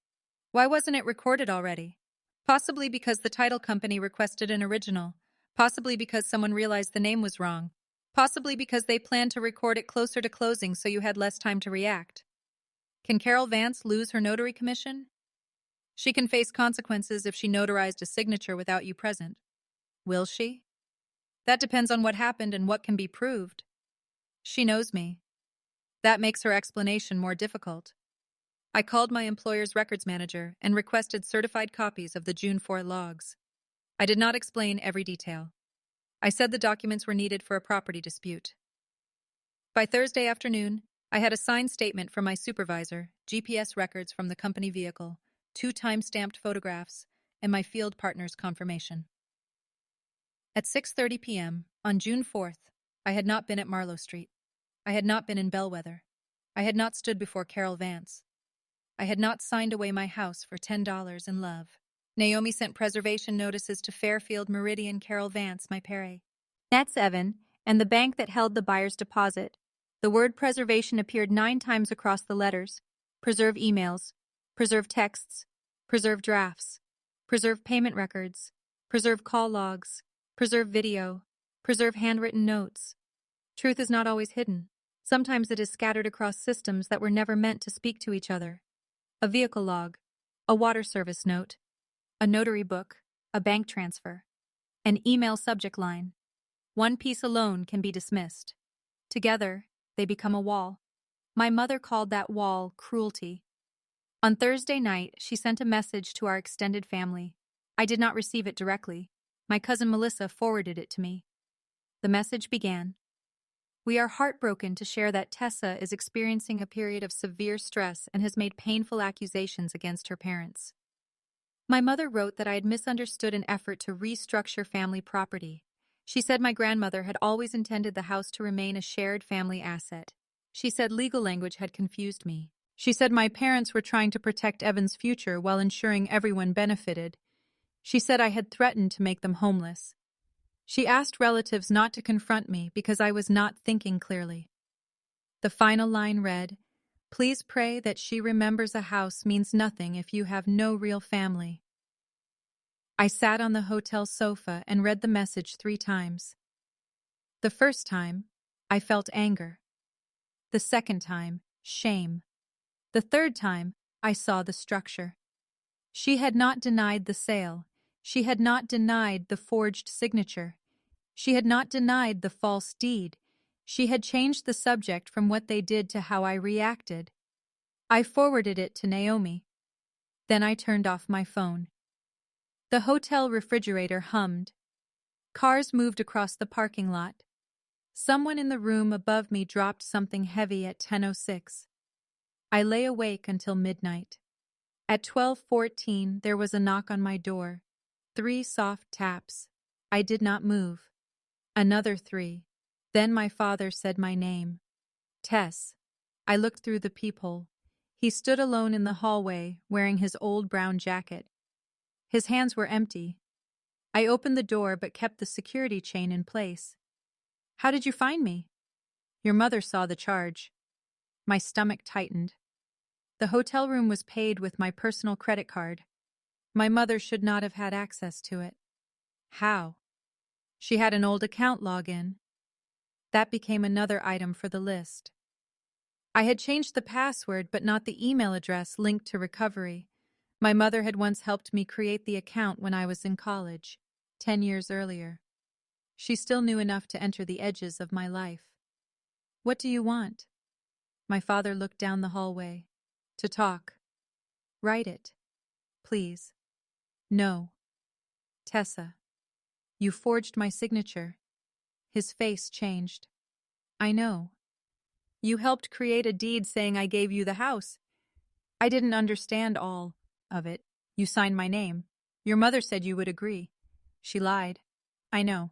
Why wasn't it recorded already? Possibly because the title company requested an original. Possibly because someone realized the name was wrong. Possibly because they planned to record it closer to closing so you had less time to react. Can Carol Vance lose her notary commission? She can face consequences if she notarized a signature without you present. Will she? That depends on what happened and what can be proved. She knows me. That makes her explanation more difficult. I called my employer's records manager and requested certified copies of the June 4 logs. I did not explain every detail. I said the documents were needed for a property dispute. By Thursday afternoon, I had a signed statement from my supervisor, GPS records from the company vehicle, 2 time-stamped photographs, and my field partner's confirmation. At 6:30 p.m. on June 4th, I had not been at Marlowe Street. I had not been in Bellwether. I had not stood before Carol Vance. I had not signed away my house for $10 in love. Naomi sent preservation notices to Fairfield Meridian Carol Vance, my pere. That's Evan, and the bank that held the buyer's deposit. The word preservation appeared 9 times across the letters. Preserve emails. Preserve texts. Preserve drafts. Preserve payment records. Preserve call logs. Preserve video. Preserve handwritten notes. Truth is not always hidden. Sometimes it is scattered across systems that were never meant to speak to each other. A vehicle log. A water service note. A notary book. A bank transfer. An email subject line. One piece alone can be dismissed. Together, they become a wall. My mother called that wall cruelty. On Thursday night, she sent a message to our extended family. I did not receive it directly. My cousin Melissa forwarded it to me. The message began. We are heartbroken to share that Tessa is experiencing a period of severe stress and has made painful accusations against her parents. My mother wrote that I had misunderstood an effort to restructure family property. She said my grandmother had always intended the house to remain a shared family asset. She said legal language had confused me. She said my parents were trying to protect Evan's future while ensuring everyone benefited. She said I had threatened to make them homeless. She asked relatives not to confront me because I was not thinking clearly. The final line read, "Please pray that she remembers a house means nothing if you have no real family." I sat on the hotel sofa and read the message 3 times. The first time, I felt anger. The second time, shame. The third time, I saw the structure. She had not denied the sale. She had not denied the forged signature. She had not denied the false deed. She had changed the subject from what they did to how I reacted. I forwarded it to Naomi. Then I turned off my phone. The hotel refrigerator hummed. Cars moved across the parking lot. Someone in the room above me dropped something heavy at 10:06. I lay awake until midnight. At 12:14, there was a knock on my door. 3 soft taps. I did not move. Another 3. Then my father said my name. Tess. I looked through the peephole. He stood alone in the hallway, wearing his old brown jacket. His hands were empty. I opened the door but kept the security chain in place. "How did you find me?" "Your mother saw the charge." My stomach tightened. The hotel room was paid with my personal credit card. My mother should not have had access to it. How? She had an old account login. That became another item for the list. I had changed the password but not the email address linked to recovery. My mother had once helped me create the account when I was in college, 10 years earlier. She still knew enough to enter the edges of my life. "What do you want?" My father looked down the hallway. "To talk." "Write it. Please." "No." "Tessa. You forged my signature." His face changed. "I know. You helped create a deed saying I gave you the house. I didn't understand all of it. You signed my name. Your mother said you would agree. She lied. I know.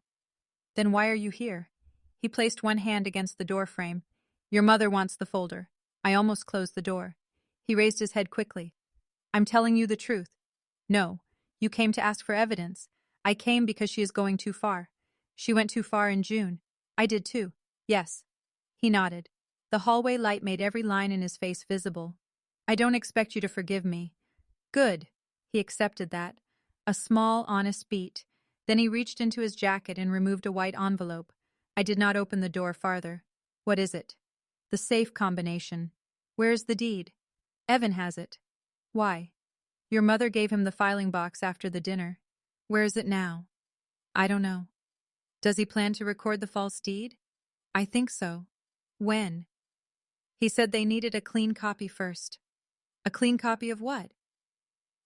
Then why are you here?" He placed one hand against the doorframe. "Your mother wants the folder." I almost closed the door. He raised his head quickly. "I'm telling you the truth." "No. You came to ask for evidence." "I came because she is going too far." "She went too far in June." "I did too." "Yes." He nodded. The hallway light made every line in his face visible. "I don't expect you to forgive me." "Good." He accepted that. A small, honest beat. Then he reached into his jacket and removed a white envelope. I did not open the door farther. "What is it?" "The safe combination." "Where is the deed?" "Evan has it." "Why?" "Your mother gave him the filing box after the dinner." "Where is it now?" "I don't know." "Does he plan to record the false deed?" "I think so." "When?" He said they needed a clean copy first. "A clean copy of what?"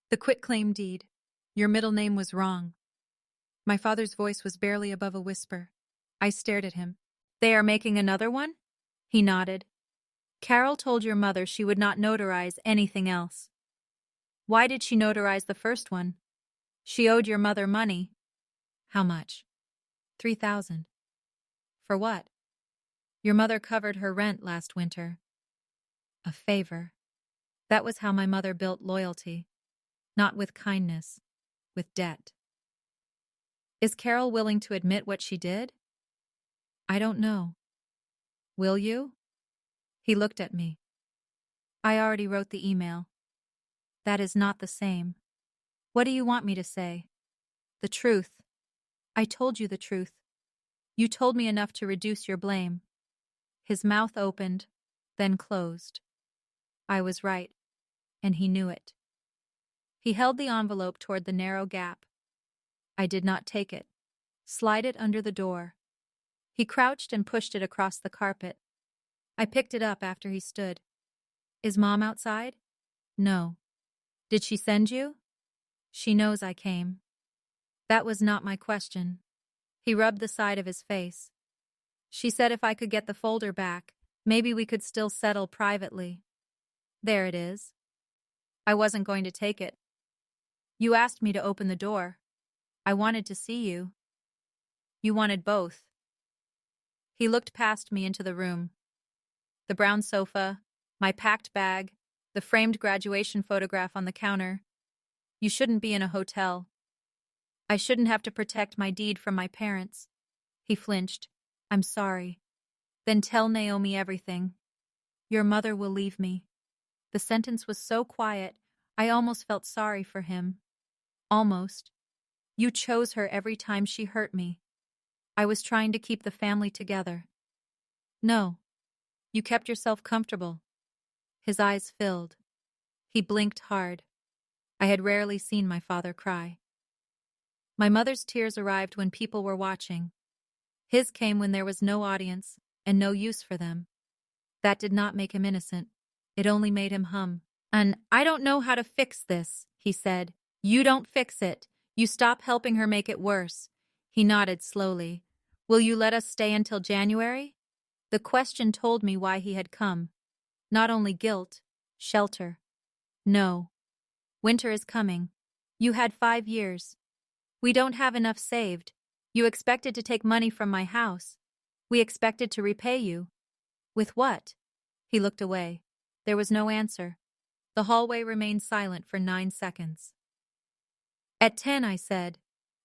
"The quitclaim deed. Your middle name was wrong." My father's voice was barely above a whisper. I stared at him. "They are making another one?" He nodded. "Carol told your mother she would not notarize anything else." "Why did she notarize the first one?" "She owed your mother money." "How much?" 3,000. "For what?" "Your mother covered her rent last winter." "A favor." That was how my mother built loyalty. Not with kindness, with debt. "Is Carol willing to admit what she did?" "I don't know." "Will you?" He looked at me. "I already wrote the email." "That is not the same." "What do you want me to say?" "The truth." "I told you the truth. You told me enough to reduce your blame." His mouth opened, then closed. I was right, and he knew it. He held the envelope toward the narrow gap. I did not take it. "Slide it under the door." He crouched and pushed it across the carpet. I picked it up after he stood. "Is Mom outside?" "No." "Did she send you?" "She knows I came." That was not my question. He rubbed the side of his face. She said if I could get the folder back, maybe we could still settle privately. There it is. I wasn't going to take it. You asked me to open the door. I wanted to see you. You wanted both. He looked past me into the room. The brown sofa, my packed bag, the framed graduation photograph on the counter. You shouldn't be in a hotel. I shouldn't have to protect my deed from my parents. He flinched. I'm sorry. Then tell Naomi everything. Your mother will leave me. The sentence was so quiet, I almost felt sorry for him. Almost. You chose her every time she hurt me. I was trying to keep the family together. No. You kept yourself comfortable. His eyes filled. He blinked hard. I had rarely seen my father cry. My mother's tears arrived when people were watching. His came when there was no audience and no use for them. That did not make him innocent. It only made him hum. And I don't know how to fix this, he said. You don't fix it. You stop helping her make it worse. He nodded slowly. Will you let us stay until January? The question told me why he had come. Not only guilt, shelter. No. Winter is coming. You had 5 years. We don't have enough saved. You expected to take money from my house. We expected to repay you. With what? He looked away. There was no answer. The hallway remained silent for 9 seconds. At 10, I said,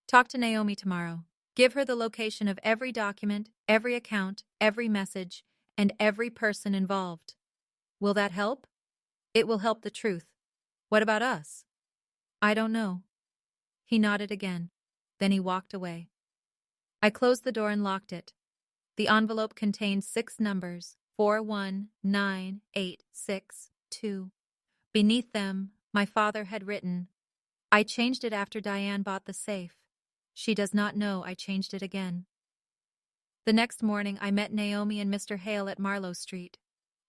talk to Naomi tomorrow. Give her the location of every document, every account, every message, and every person involved. Will that help? It will help the truth. What about us? I don't know. He nodded again. Then he walked away. I closed the door and locked it. The envelope contained 6 numbers, 419862. Beneath them, my father had written, I changed it after Diane bought the safe. She does not know I changed it again. The next morning, I met Naomi and Mr. Hale at Marlowe Street.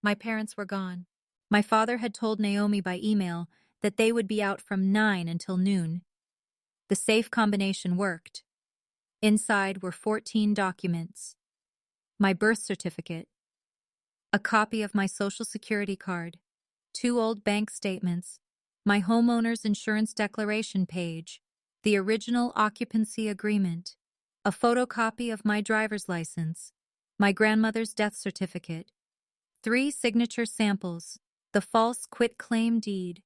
My parents were gone. My father had told Naomi by email that they would be out from 9 until noon. The safe combination worked. Inside were 14 documents. My birth certificate, a copy of my Social Security card, 2 old bank statements, my homeowner's insurance declaration page, the original occupancy agreement, a photocopy of my driver's license, my grandmother's death certificate, 3 signature samples, the false quitclaim deed,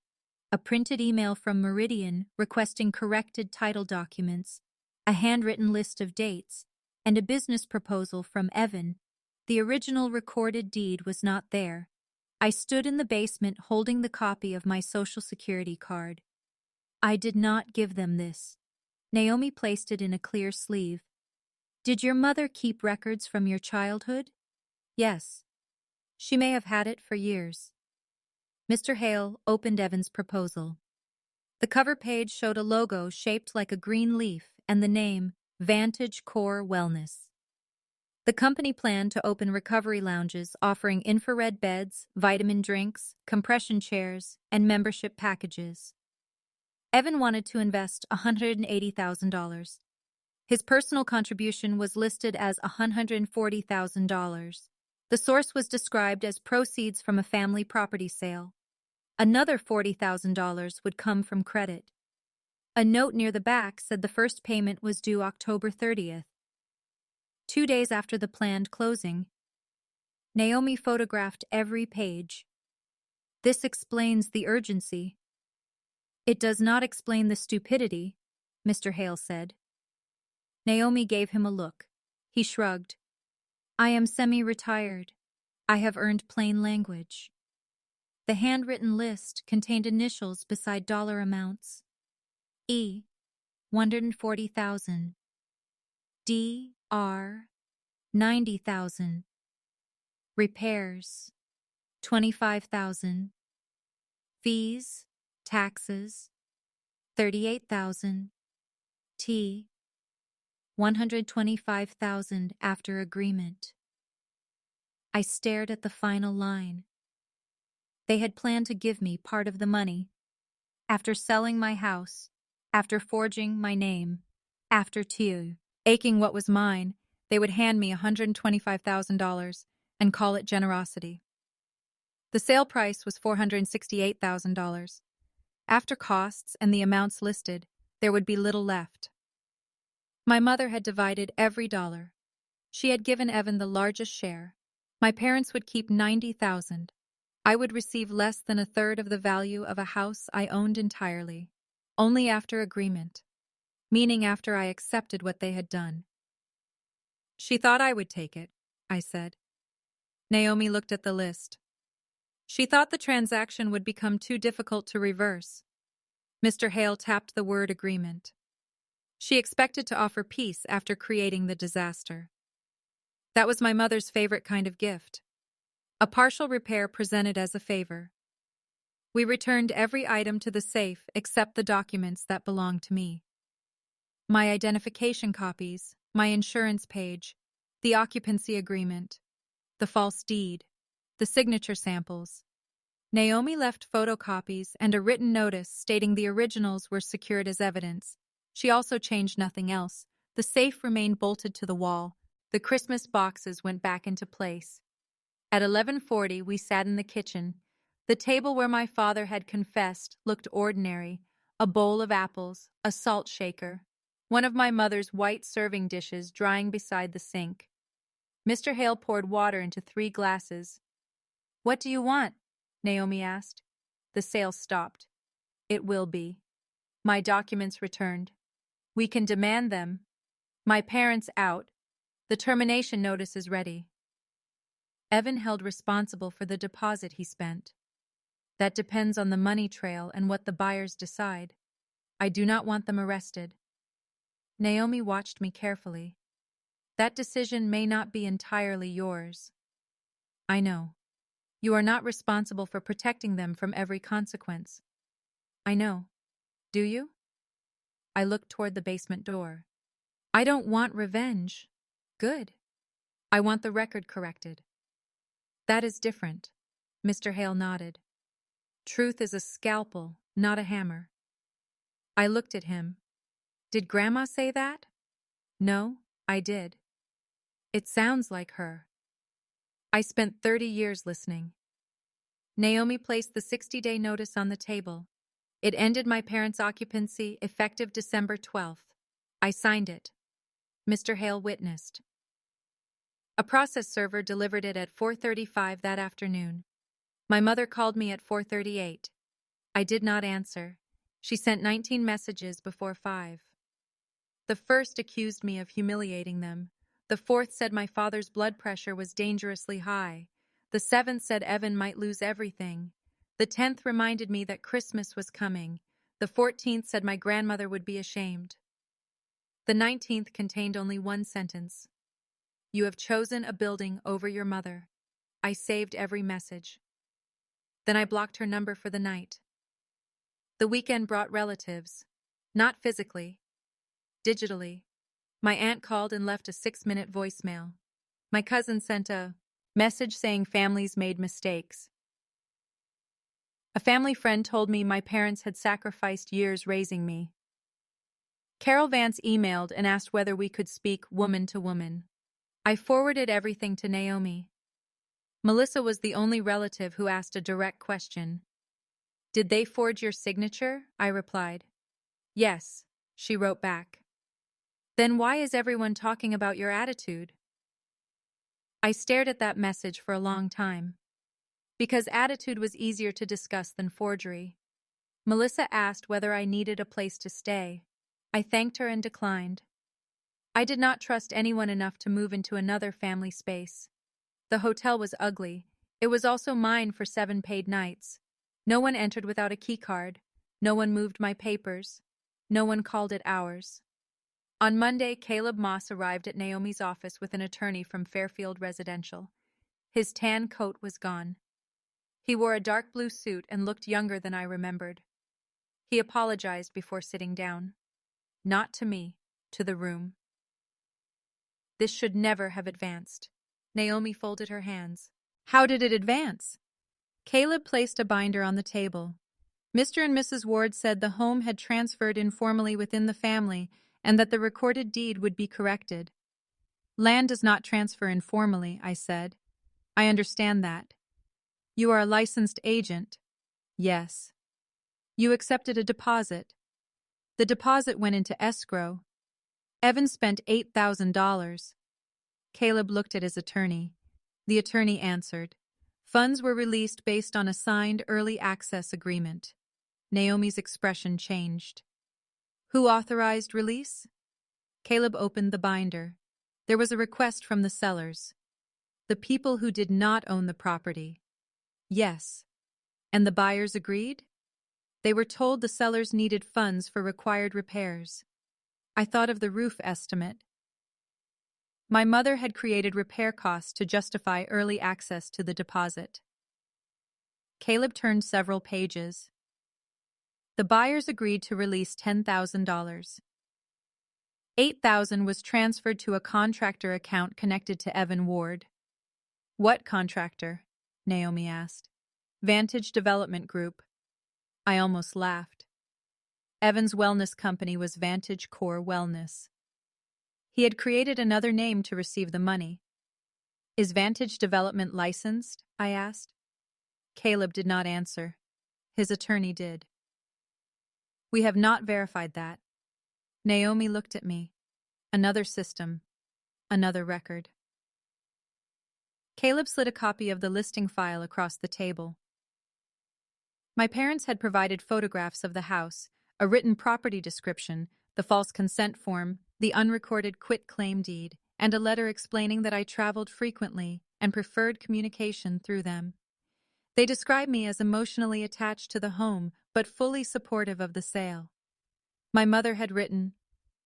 a printed email from Meridian requesting corrected title documents, a handwritten list of dates, and a business proposal from Evan. The original recorded deed was not there. I stood in the basement holding the copy of my Social Security card. I did not give them this. Naomi placed it in a clear sleeve. Did your mother keep records from your childhood? Yes. She may have had it for years. Mr. Hale opened Evan's proposal. The cover page showed a logo shaped like a green leaf and the name Vantage Core Wellness. The company planned to open recovery lounges offering infrared beds, vitamin drinks, compression chairs, and membership packages. Evan wanted to invest $180,000. His personal contribution was listed as $140,000. The source was described as proceeds from a family property sale. Another $40,000 would come from credit. A note near the back said the first payment was due October 30th. 2 days after the planned closing, Naomi photographed every page. This explains the urgency. It does not explain the stupidity, Mr. Hale said. Naomi gave him a look. He shrugged. I am semi-retired. I have earned plain language. The handwritten list contained initials beside dollar amounts. E, 140,000. D, R, 90,000. Repairs, 25,000. Fees, taxes, 38,000. T, 125,000 after agreement. I stared at the final line. They had planned to give me part of the money. After selling my house, after forging my name, after Tiu. Aching what was mine, they would hand me $125,000 and call it generosity. The sale price was $468,000. After costs and the amounts listed, there would be little left. My mother had divided every dollar. She had given Evan the largest share. My parents would keep $90,000. I would receive less than a third of the value of a house I owned entirely, only after agreement, meaning after I accepted what they had done. She thought I would take it, I said. Naomi looked at the list. She thought the transaction would become too difficult to reverse. Mr. Hale tapped the word agreement. She expected to offer peace after creating the disaster. That was my mother's favorite kind of gift. A partial repair presented as a favor. We returned every item to the safe except the documents that belonged to me. My identification copies, my insurance page, the occupancy agreement, the false deed, the signature samples. Naomi left photocopies and a written notice stating the originals were secured as evidence. She also changed nothing else. The safe remained bolted to the wall. The Christmas boxes went back into place. At 11:40, we sat in the kitchen. The table where my father had confessed looked ordinary. A bowl of apples, a salt shaker, one of my mother's white serving dishes drying beside the sink. Mr. Hale poured water into 3 glasses. "What do you want?" Naomi asked. The sale stopped. "It will be." My documents returned. "We can demand them." My parents out. The termination notice is ready. Evan held responsible for the deposit he spent. That depends on the money trail and what the buyers decide. I do not want them arrested. Naomi watched me carefully. That decision may not be entirely yours. I know. You are not responsible for protecting them from every consequence. I know. Do you? I looked toward the basement door. I don't want revenge. Good. I want the record corrected. That is different. Mr. Hale nodded. Truth is a scalpel, not a hammer. I looked at him. Did Grandma say that? No, I did. It sounds like her. I spent 30 years listening. Naomi placed the 60-day notice on the table. It ended my parents' occupancy effective December 12th. I signed it. Mr. Hale witnessed. A process server delivered it at 4:35 that afternoon. My mother called me at 4:38. I did not answer. She sent 19 messages before 5. The first accused me of humiliating them. The fourth said my father's blood pressure was dangerously high. The seventh said Evan might lose everything. The 10th reminded me that Christmas was coming. The 14th said my grandmother would be ashamed. The 19th contained only one sentence. You have chosen a building over your mother. I saved every message. Then I blocked her number for the night. The weekend brought relatives. Not physically. Digitally. My aunt called and left a 6-minute voicemail. My cousin sent a message saying families made mistakes. A family friend told me my parents had sacrificed years raising me. Carol Vance emailed and asked whether we could speak woman to woman. I forwarded everything to Naomi. Melissa was the only relative who asked a direct question. Did they forge your signature? I replied. Yes, she wrote back. Then why is everyone talking about your attitude? I stared at that message for a long time. Because attitude was easier to discuss than forgery. Melissa asked whether I needed a place to stay. I thanked her and declined. I did not trust anyone enough to move into another family space. The hotel was ugly. It was also mine for 7 paid nights. No one entered without a key card. No one moved my papers. No one called it ours. On Monday, Caleb Moss arrived at Naomi's office with an attorney from Fairfield Residential. His tan coat was gone. He wore a dark blue suit and looked younger than I remembered. He apologized before sitting down. Not to me, to the room. This should never have advanced. Naomi folded her hands. How did it advance? Caleb placed a binder on the table. Mr. and Mrs. Ward said the home had transferred informally within the family and that the recorded deed would be corrected. Land does not transfer informally, I said. I understand that. You are a licensed agent. Yes. You accepted a deposit. The deposit went into escrow. Evan spent $8,000. Caleb looked at his attorney. The attorney answered. Funds were released based on a signed early access agreement. Naomi's expression changed. Who authorized release? Caleb opened the binder. There was a request from the sellers. The people who did not own the property. Yes. And the buyers agreed? They were told the sellers needed funds for required repairs. I thought of the roof estimate. My mother had created repair costs to justify early access to the deposit. Caleb turned several pages. The buyers agreed to release $10,000. $8,000 was transferred to a contractor account connected to Evan Ward. What contractor? Naomi asked. Vantage Development Group. I almost laughed. Evan's wellness company was Vantage Core Wellness. He had created another name to receive the money. Is Vantage Development licensed? I asked. Caleb did not answer. His attorney did. We have not verified that. Naomi looked at me. Another system. Another record. Caleb slid a copy of the listing file across the table. My parents had provided photographs of the house, a written property description, the false consent form, the unrecorded quit-claim deed, and a letter explaining that I traveled frequently and preferred communication through them. They described me as emotionally attached to the home, but fully supportive of the sale. My mother had written,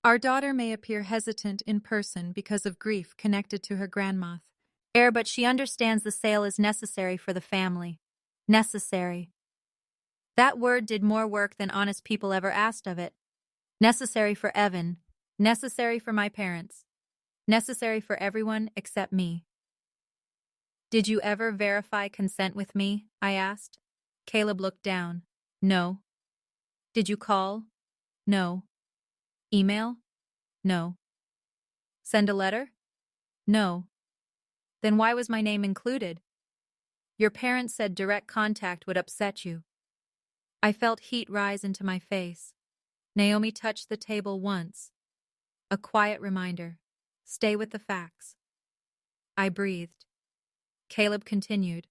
Our daughter may appear hesitant in person because of grief connected to her grandma, but she understands the sale is necessary for the family. Necessary. That word did more work than honest people ever asked of it. Necessary for Evan. Necessary for my parents. Necessary for everyone except me. Did you ever verify consent with me? I asked. Caleb looked down. No. Did you call? No. Email? No. Send a letter? No. Then why was my name included? Your parents said direct contact would upset you. I felt heat rise into my face. Naomi touched the table once. A quiet reminder. Stay with the facts. I breathed. Caleb continued.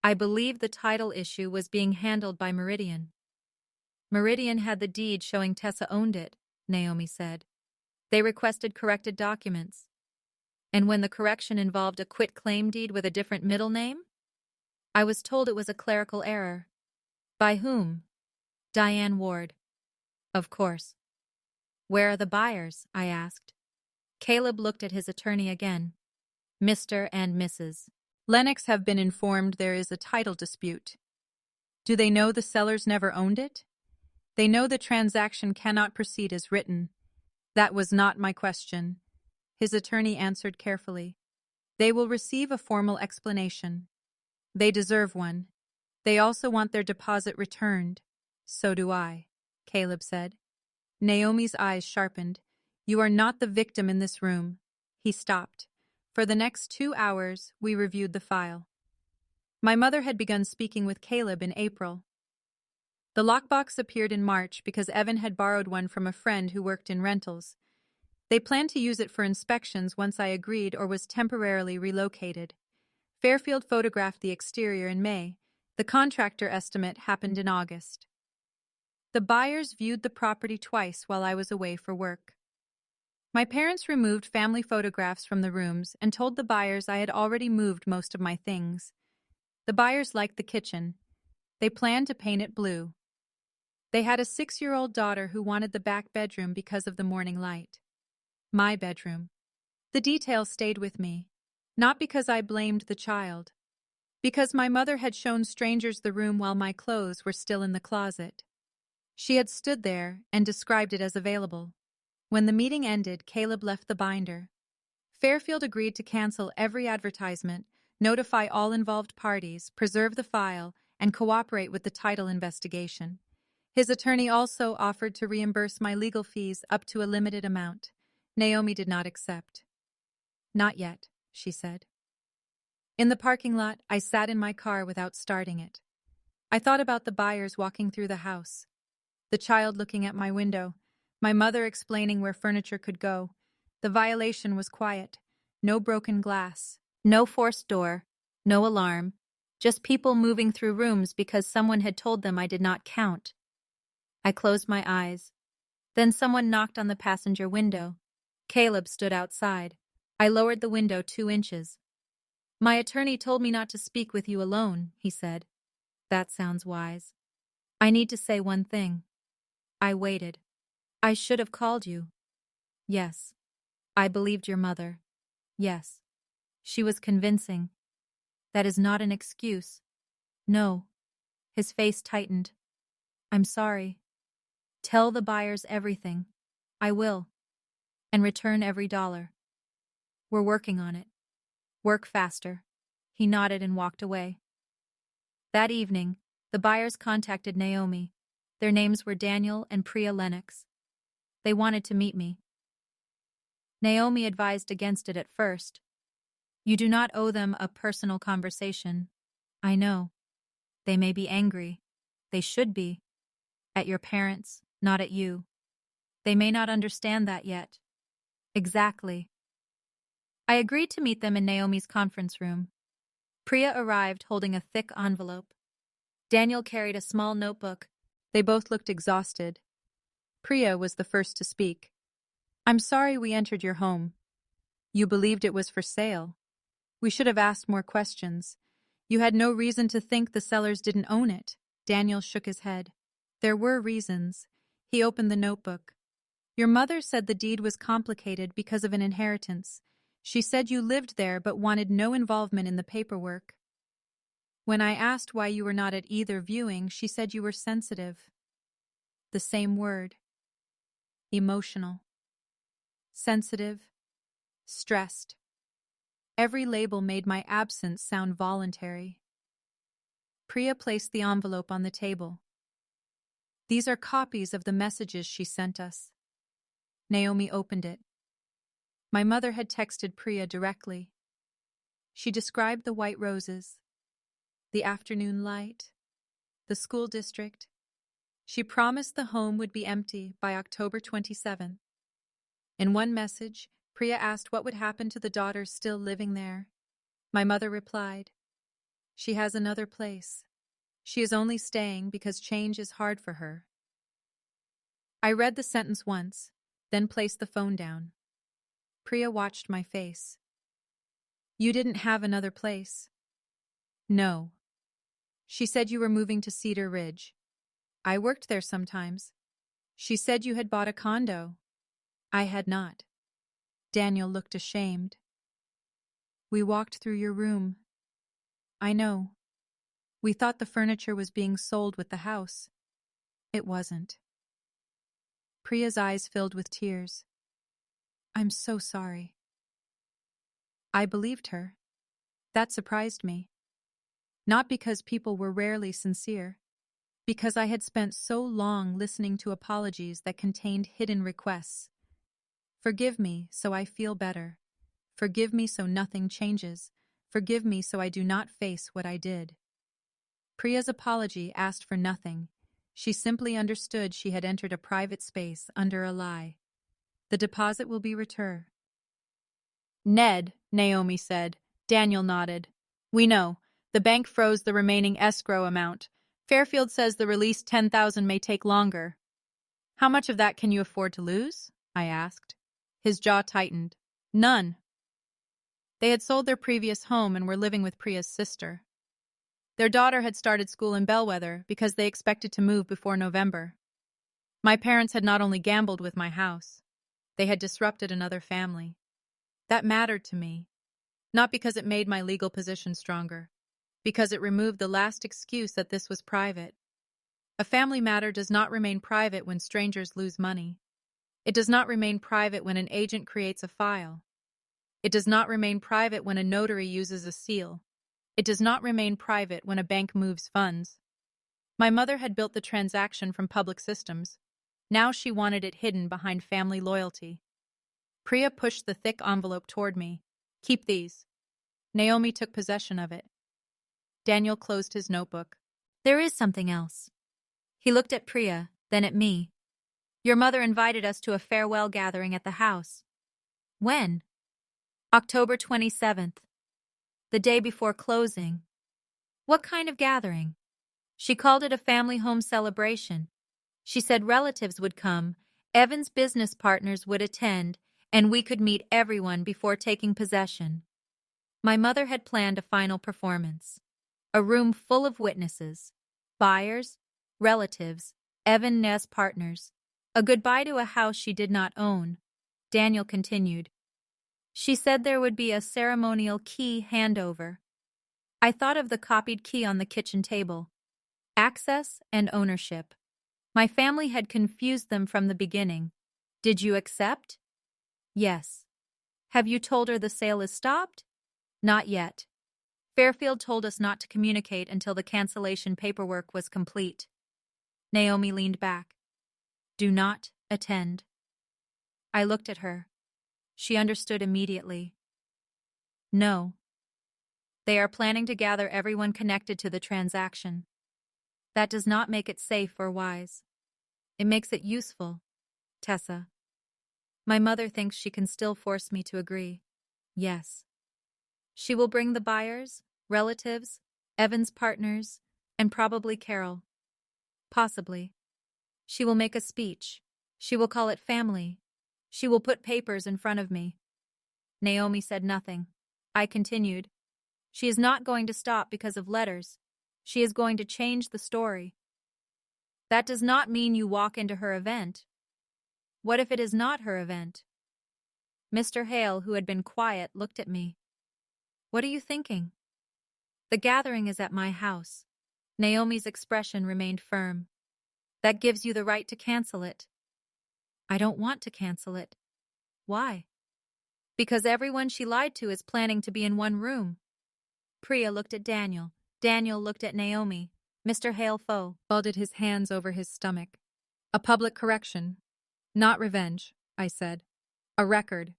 I believe the title issue was being handled by Meridian. Meridian had the deed showing Tessa owned it, Naomi said. They requested corrected documents. And when the correction involved a quit-claim deed with a different middle name? I was told it was a clerical error. By whom? Diane Ward. Of course. Where are the buyers? I asked. Caleb looked at his attorney again. Mr. and Mrs. Lennox have been informed there is a title dispute. Do they know the sellers never owned it? They know the transaction cannot proceed as written. That was not my question. His attorney answered carefully. They will receive a formal explanation. They deserve one. They also want their deposit returned. So do I, Caleb said. Naomi's eyes sharpened. You are not the victim in this room. He stopped. For the next 2 hours, we reviewed the file. My mother had begun speaking with Caleb in April. The lockbox appeared in March because Evan had borrowed one from a friend who worked in rentals. They planned to use it for inspections once I agreed or was temporarily relocated. Fairfield photographed the exterior in May. The contractor estimate happened in August. The buyers viewed the property twice while I was away for work. My parents removed family photographs from the rooms and told the buyers I had already moved most of my things. The buyers liked the kitchen. They planned to paint it blue. They had a 6-year-old daughter who wanted the back bedroom because of the morning light. My bedroom. The detail stayed with me, not because I blamed the child, because my mother had shown strangers the room while my clothes were still in the closet. She had stood there and described it as available. When the meeting ended, Caleb left the binder. Fairfield agreed to cancel every advertisement, notify all involved parties, preserve the file, and cooperate with the title investigation. His attorney also offered to reimburse my legal fees up to a limited amount. Naomi did not accept. "Not yet," she said. In the parking lot, I sat in my car without starting it. I thought about the buyers walking through the house, the child looking at my window, my mother explaining where furniture could go. The violation was quiet. No broken glass, no forced door, no alarm, just people moving through rooms because someone had told them I did not count. I closed my eyes. Then someone knocked on the passenger window. Caleb stood outside. I lowered the window 2 inches. "My attorney told me not to speak with you alone," he said. "That sounds wise. I need to say one thing." I waited. "I should have called you." "Yes. I believed your mother." "Yes. She was convincing." "That is not an excuse." "No." His face tightened. "I'm sorry." "Tell the buyers everything." "I will. And return every dollar." "We're working on it." "Work faster." He nodded and walked away. That evening, the buyers contacted Naomi. Their names were Daniel and Priya Lennox. They wanted to meet me. Naomi advised against it at first. "You do not owe them a personal conversation." "I know. They may be angry. They should be. At your parents, not at you. They may not understand that yet." "Exactly." I agreed to meet them in Naomi's conference room. Priya arrived holding a thick envelope. Daniel carried a small notebook. They both looked exhausted. Priya was the first to speak. "I'm sorry we entered your home. You believed it was for sale. We should have asked more questions. You had no reason to think the sellers didn't own it." Daniel shook his head. "There were reasons." He opened the notebook. "Your mother said the deed was complicated because of an inheritance. She said you lived there but wanted no involvement in the paperwork. When I asked why you were not at either viewing, she said you were sensitive." The same word. Emotional. Sensitive. Stressed. Every label made my absence sound voluntary. Priya placed the envelope on the table. "These are copies of the messages she sent us." Naomi opened it. My mother had texted Priya directly. She described the white roses, the afternoon light, the school district. She promised the home would be empty by October 27th. In one message, Priya asked what would happen to the daughters still living there. My mother replied, "She has another place. She is only staying because change is hard for her." I read the sentence once, then placed the phone down. Priya watched my face. "You didn't have another place?" "No." "She said you were moving to Cedar Ridge." "I worked there sometimes." "She said you had bought a condo." "I had not." Daniel looked ashamed. "We walked through your room." "I know. We thought the furniture was being sold with the house." "It wasn't." Priya's eyes filled with tears. "I'm so sorry." I believed her. That surprised me. Not because people were rarely sincere, because I had spent so long listening to apologies that contained hidden requests. "Forgive me so I feel better. Forgive me so nothing changes. Forgive me so I do not face what I did." Priya's apology asked for nothing. She simply understood she had entered a private space under a lie. "The deposit will be returned." "Ned," Naomi said. Daniel nodded. "We know. The bank froze the remaining escrow amount. Fairfield says the released $10,000 may take longer." "How much of that can you afford to lose?" I asked. His jaw tightened. "None." They had sold their previous home and were living with Priya's sister. Their daughter had started school in Bellwether because they expected to move before November. My parents had not only gambled with my house, they had disrupted another family. That mattered to me, not because it made my legal position stronger, because it removed the last excuse that this was private. A family matter does not remain private when strangers lose money. It does not remain private when an agent creates a file. It does not remain private when a notary uses a seal. It does not remain private when a bank moves funds. My mother had built the transaction from public systems. Now she wanted it hidden behind family loyalty. Priya pushed the thick envelope toward me. Keep these. Naomi took possession of it. Daniel closed his notebook. There is something else. He looked at Priya, then at me. Your mother invited us to a farewell gathering at the house. When? October 27th. The day before closing. What kind of gathering? She called it a family home celebration. She said relatives would come, Evan's business partners would attend, and we could meet everyone before taking possession. My mother had planned a final performance. A room full of witnesses, buyers, relatives, Evan's partners. A goodbye to a house she did not own. Daniel continued. She said there would be a ceremonial key handover. I thought of the copied key on the kitchen table. Access and ownership. My family had confused them from the beginning. Did you accept? Yes. Have you told her the sale is stopped? Not yet. Fairfield told us not to communicate until the cancellation paperwork was complete. Naomi leaned back. Do not attend. I looked at her. She understood immediately. No. They are planning to gather everyone connected to the transaction. That does not make it safe or wise. It makes it useful, Tessa. My mother thinks she can still force me to agree. Yes. She will bring the buyers, relatives, Evan's partners, and probably Carol. Possibly. She will make a speech. She will call it family. She will put papers in front of me. Naomi said nothing. I continued. She is not going to stop because of letters. She is going to change the story. That does not mean you walk into her event. What if it is not her event? Mr. Hale, who had been quiet, looked at me. What are you thinking? The gathering is at my house. Naomi's expression remained firm. That gives you the right to cancel it. I don't want to cancel it. Why? Because everyone she lied to is planning to be in one room. Priya looked at Daniel. Daniel looked at Naomi. Mr. Hale folded his hands over his stomach. A public correction. Not revenge, I said. A record.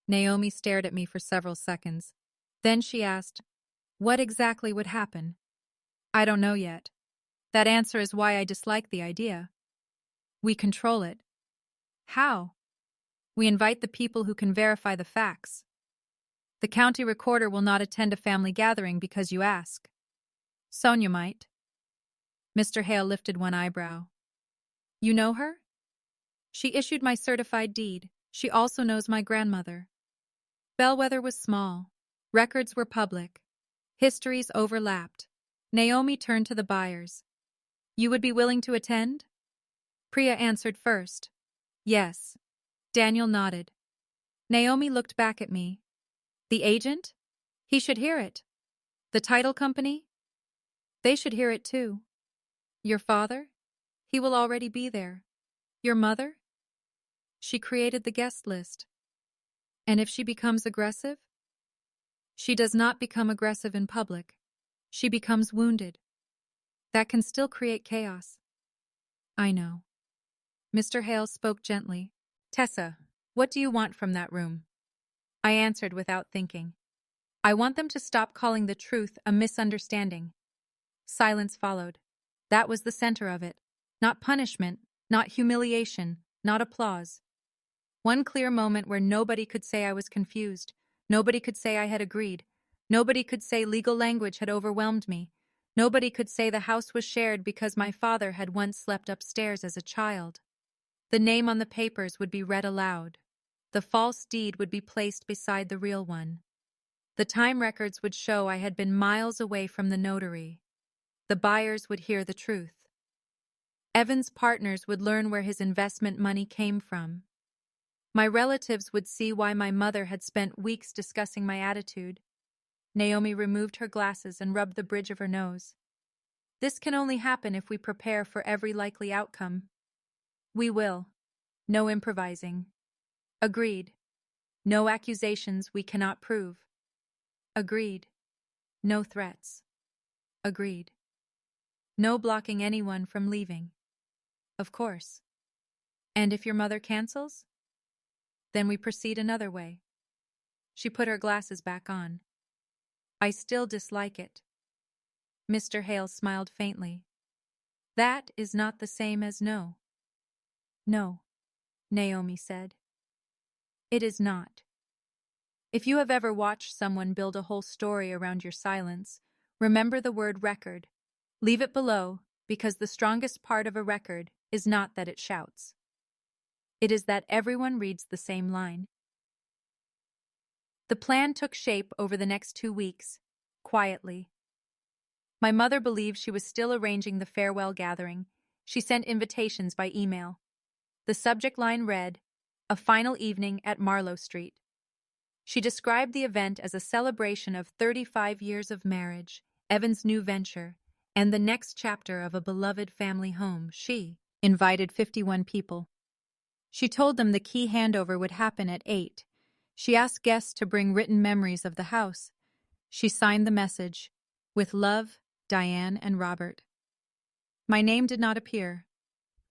Naomi stared at me for several seconds. Then she asked, what exactly would happen? I don't know yet. That answer is why I dislike the idea. We control it. How? We invite the people who can verify the facts. The county recorder will not attend a family gathering because you ask. Sonia might. Mr. Hale lifted one eyebrow. You know her? She issued my certified deed. She also knows my grandmother. Bellwether was small. Records were public. Histories overlapped. Naomi turned to the buyers. You would be willing to attend? Priya answered first. Yes. Daniel nodded. Naomi looked back at me. The agent? He should hear it. The title company? They should hear it too. Your father? He will already be there. Your mother? She created the guest list. And if she becomes aggressive? She does not become aggressive in public. She becomes wounded. That can still create chaos. I know. Mr. Hale spoke gently. Tessa, what do you want from that room? I answered without thinking. I want them to stop calling the truth a misunderstanding. Silence followed. That was the center of it. Not punishment, not humiliation, not applause. One clear moment where nobody could say I was confused. Nobody could say I had agreed. Nobody could say legal language had overwhelmed me. Nobody could say the house was shared because my father had once slept upstairs as a child. The name on the papers would be read aloud. The false deed would be placed beside the real one. The time records would show I had been miles away from the notary. The buyers would hear the truth. Evan's partners would learn where his investment money came from. My relatives would see why my mother had spent weeks discussing my attitude. Naomi removed her glasses and rubbed the bridge of her nose. This can only happen if we prepare for every likely outcome. We will. No improvising. Agreed. No accusations we cannot prove. Agreed. No threats. Agreed. No blocking anyone from leaving. Of course. And if your mother cancels? Then we proceed another way. She put her glasses back on. I still dislike it. Mr. Hale smiled faintly. That is not the same as no. No, Naomi said. It is not. If you have ever watched someone build a whole story around your silence, remember the word record. Leave it below, because the strongest part of a record is not that it shouts. It is that everyone reads the same line. The plan took shape over the next 2 weeks, quietly. My mother believed she was still arranging the farewell gathering. She sent invitations by email. The subject line read, "A final evening at Marlowe Street." She described the event as a celebration of 35 years of marriage, Evan's new venture, and the next chapter of a beloved family home. She invited 51 people. She told them the key handover would happen at 8. She asked guests to bring written memories of the house. She signed the message, "With love, Diane and Robert." My name did not appear.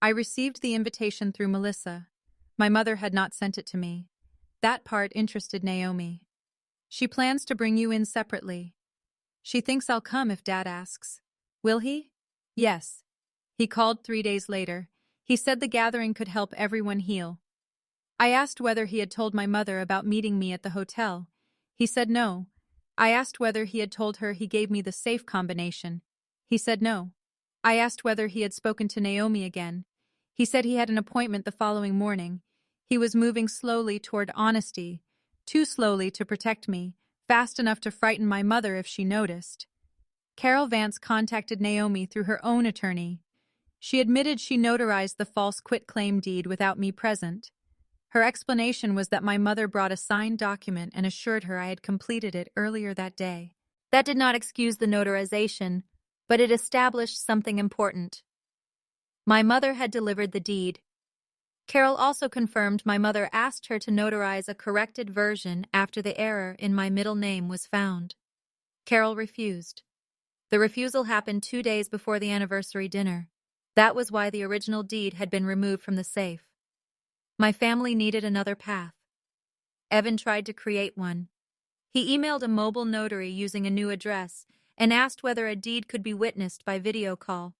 I received the invitation through Melissa. My mother had not sent it to me. That part interested Naomi. She plans to bring you in separately. She thinks I'll come if Dad asks. Will he? Yes. He called 3 days later. He said the gathering could help everyone heal. I asked whether he had told my mother about meeting me at the hotel. He said no. I asked whether he had told her he gave me the safe combination. He said no. I asked whether he had spoken to Naomi again. He said he had an appointment the following morning. He was moving slowly toward honesty, too slowly to protect me, fast enough to frighten my mother if she noticed. Carol Vance contacted Naomi through her own attorney. She admitted she notarized the false quitclaim deed without me present. Her explanation was that my mother brought a signed document and assured her I had completed it earlier that day. That did not excuse the notarization, but it established something important. My mother had delivered the deed. Carol also confirmed my mother asked her to notarize a corrected version after the error in my middle name was found. Carol refused. The refusal happened 2 days before the anniversary dinner. That was why the original deed had been removed from the safe. My family needed another path. Evan tried to create one. He emailed a mobile notary using a new address and asked whether a deed could be witnessed by video call.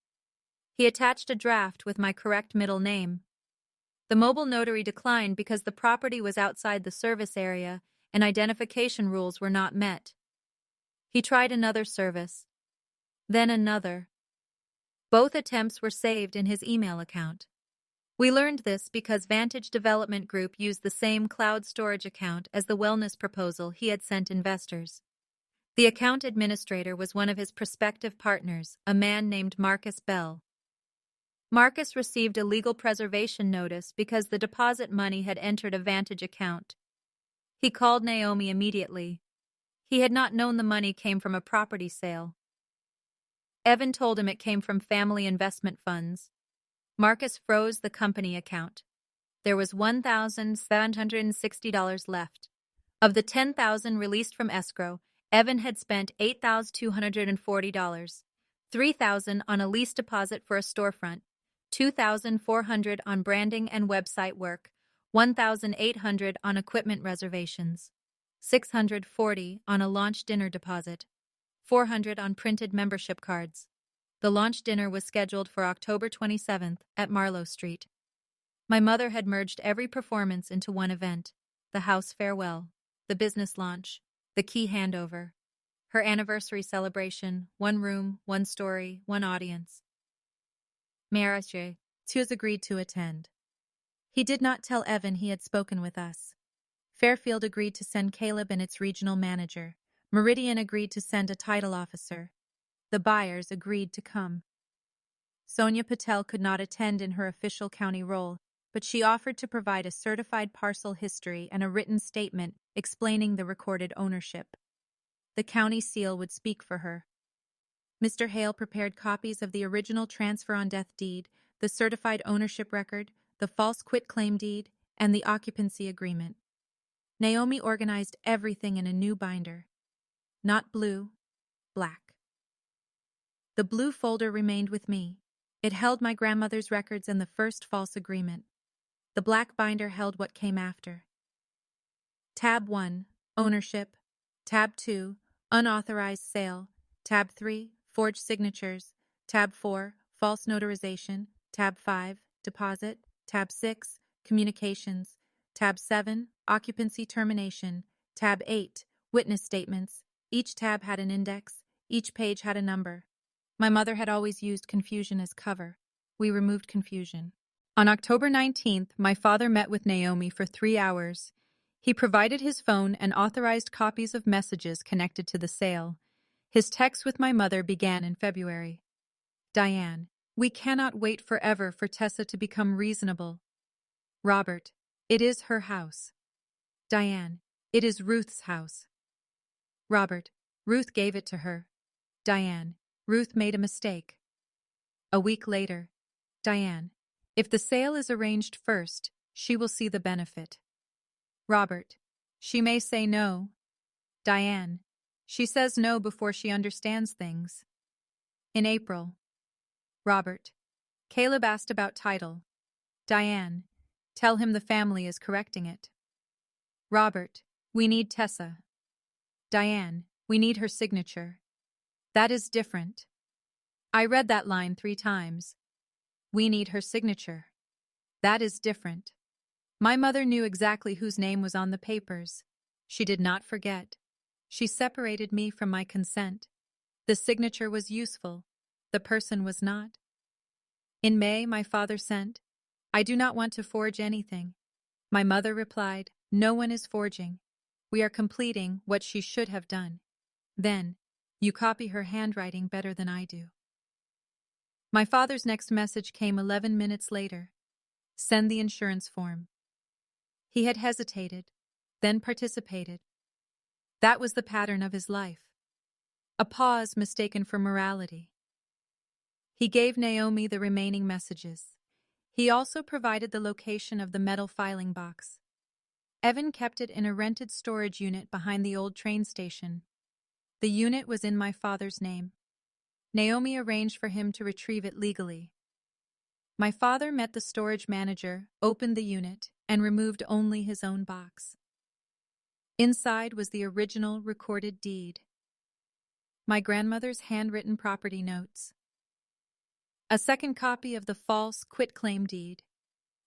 He attached a draft with my correct middle name. The mobile notary declined because the property was outside the service area and identification rules were not met. He tried another service, then another. Both attempts were saved in his email account. We learned this because Vantage Development Group used the same cloud storage account as the wellness proposal he had sent investors. The account administrator was one of his prospective partners, a man named Marcus Bell. Marcus received a legal preservation notice because the deposit money had entered a Vantage account. He called Naomi immediately. He had not known the money came from a property sale. Evan told him it came from family investment funds. Marcus froze the company account. There was $1,760 left. Of the $10,000 released from escrow, Evan had spent $8,240, $3,000 on a lease deposit for a storefront, $2,400 on branding and website work, $1,800 on equipment reservations, $640 on a launch dinner deposit, $400 on printed membership cards. The launch dinner was scheduled for October 27th at Marlowe Street. My mother had merged every performance into one event: the house farewell, the business launch, the key handover, her anniversary celebration, one room, one story, one audience. Mariage, Tuz agreed to attend. He did not tell Evan he had spoken with us. Fairfield agreed to send Caleb and its regional manager. Meridian agreed to send a title officer. The buyers agreed to come. Sonia Patel could not attend in her official county role, but she offered to provide a certified parcel history and a written statement explaining the recorded ownership. The county seal would speak for her. Mr. Hale prepared copies of the original transfer on death deed, the certified ownership record, the false quitclaim deed, and the occupancy agreement. Naomi organized everything in a new binder. Not blue, black. The blue folder remained with me. It held my grandmother's records and the first false agreement. The black binder held what came after. Tab 1, Ownership. Tab 2, Unauthorized Sale. Tab 3, Forged Signatures. Tab 4, False Notarization. Tab 5, Deposit. Tab 6, Communications. Tab 7, Occupancy Termination. Tab 8, Witness Statements. Each tab had an index. Each page had a number. My mother had always used confusion as cover. We removed confusion. On October 19th, my father met with Naomi for 3 hours. He provided his phone and authorized copies of messages connected to the sale. His text with my mother began in February. Diane, we cannot wait forever for Tessa to become reasonable. Robert, it is her house. Diane, it is Ruth's house. Robert, Ruth gave it to her. Diane, Ruth made a mistake. A week later, Diane, if the sale is arranged first, she will see the benefit. Robert, she may say no. Diane, she says no before she understands things. In April. Robert, Caleb asked about title. Diane, tell him the family is correcting it. Robert, we need Tessa. Diane, we need her signature. That is different. I read that line 3 times. We need her signature. That is different. My mother knew exactly whose name was on the papers. She did not forget. She separated me from my consent. The signature was useful. The person was not. In May, my father sent, I do not want to forge anything. My mother replied, no one is forging. We are completing what she should have done. Then, you copy her handwriting better than I do. My father's next message came 11 minutes later. Send the insurance form. He had hesitated, then participated. That was the pattern of his life. A pause mistaken for morality. He gave Naomi the remaining messages. He also provided the location of the metal filing box. Evan kept it in a rented storage unit behind the old train station. The unit was in my father's name. Naomi arranged for him to retrieve it legally. My father met the storage manager, opened the unit, and removed only his own box. Inside was the original recorded deed. My grandmother's handwritten property notes. A second copy of the false quitclaim deed.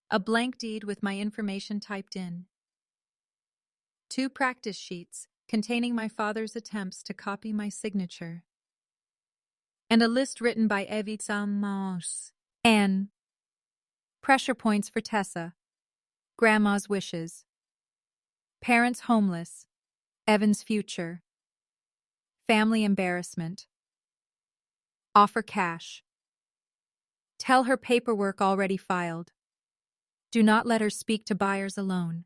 A blank deed with my information typed in. 2 practice sheets containing my father's attempts to copy my signature. And a list written by Evita Mons. N. Pressure points for Tessa. Grandma's wishes. Parents homeless. Evan's future. Family embarrassment. Offer cash. Tell her paperwork already filed. Do not let her speak to buyers alone.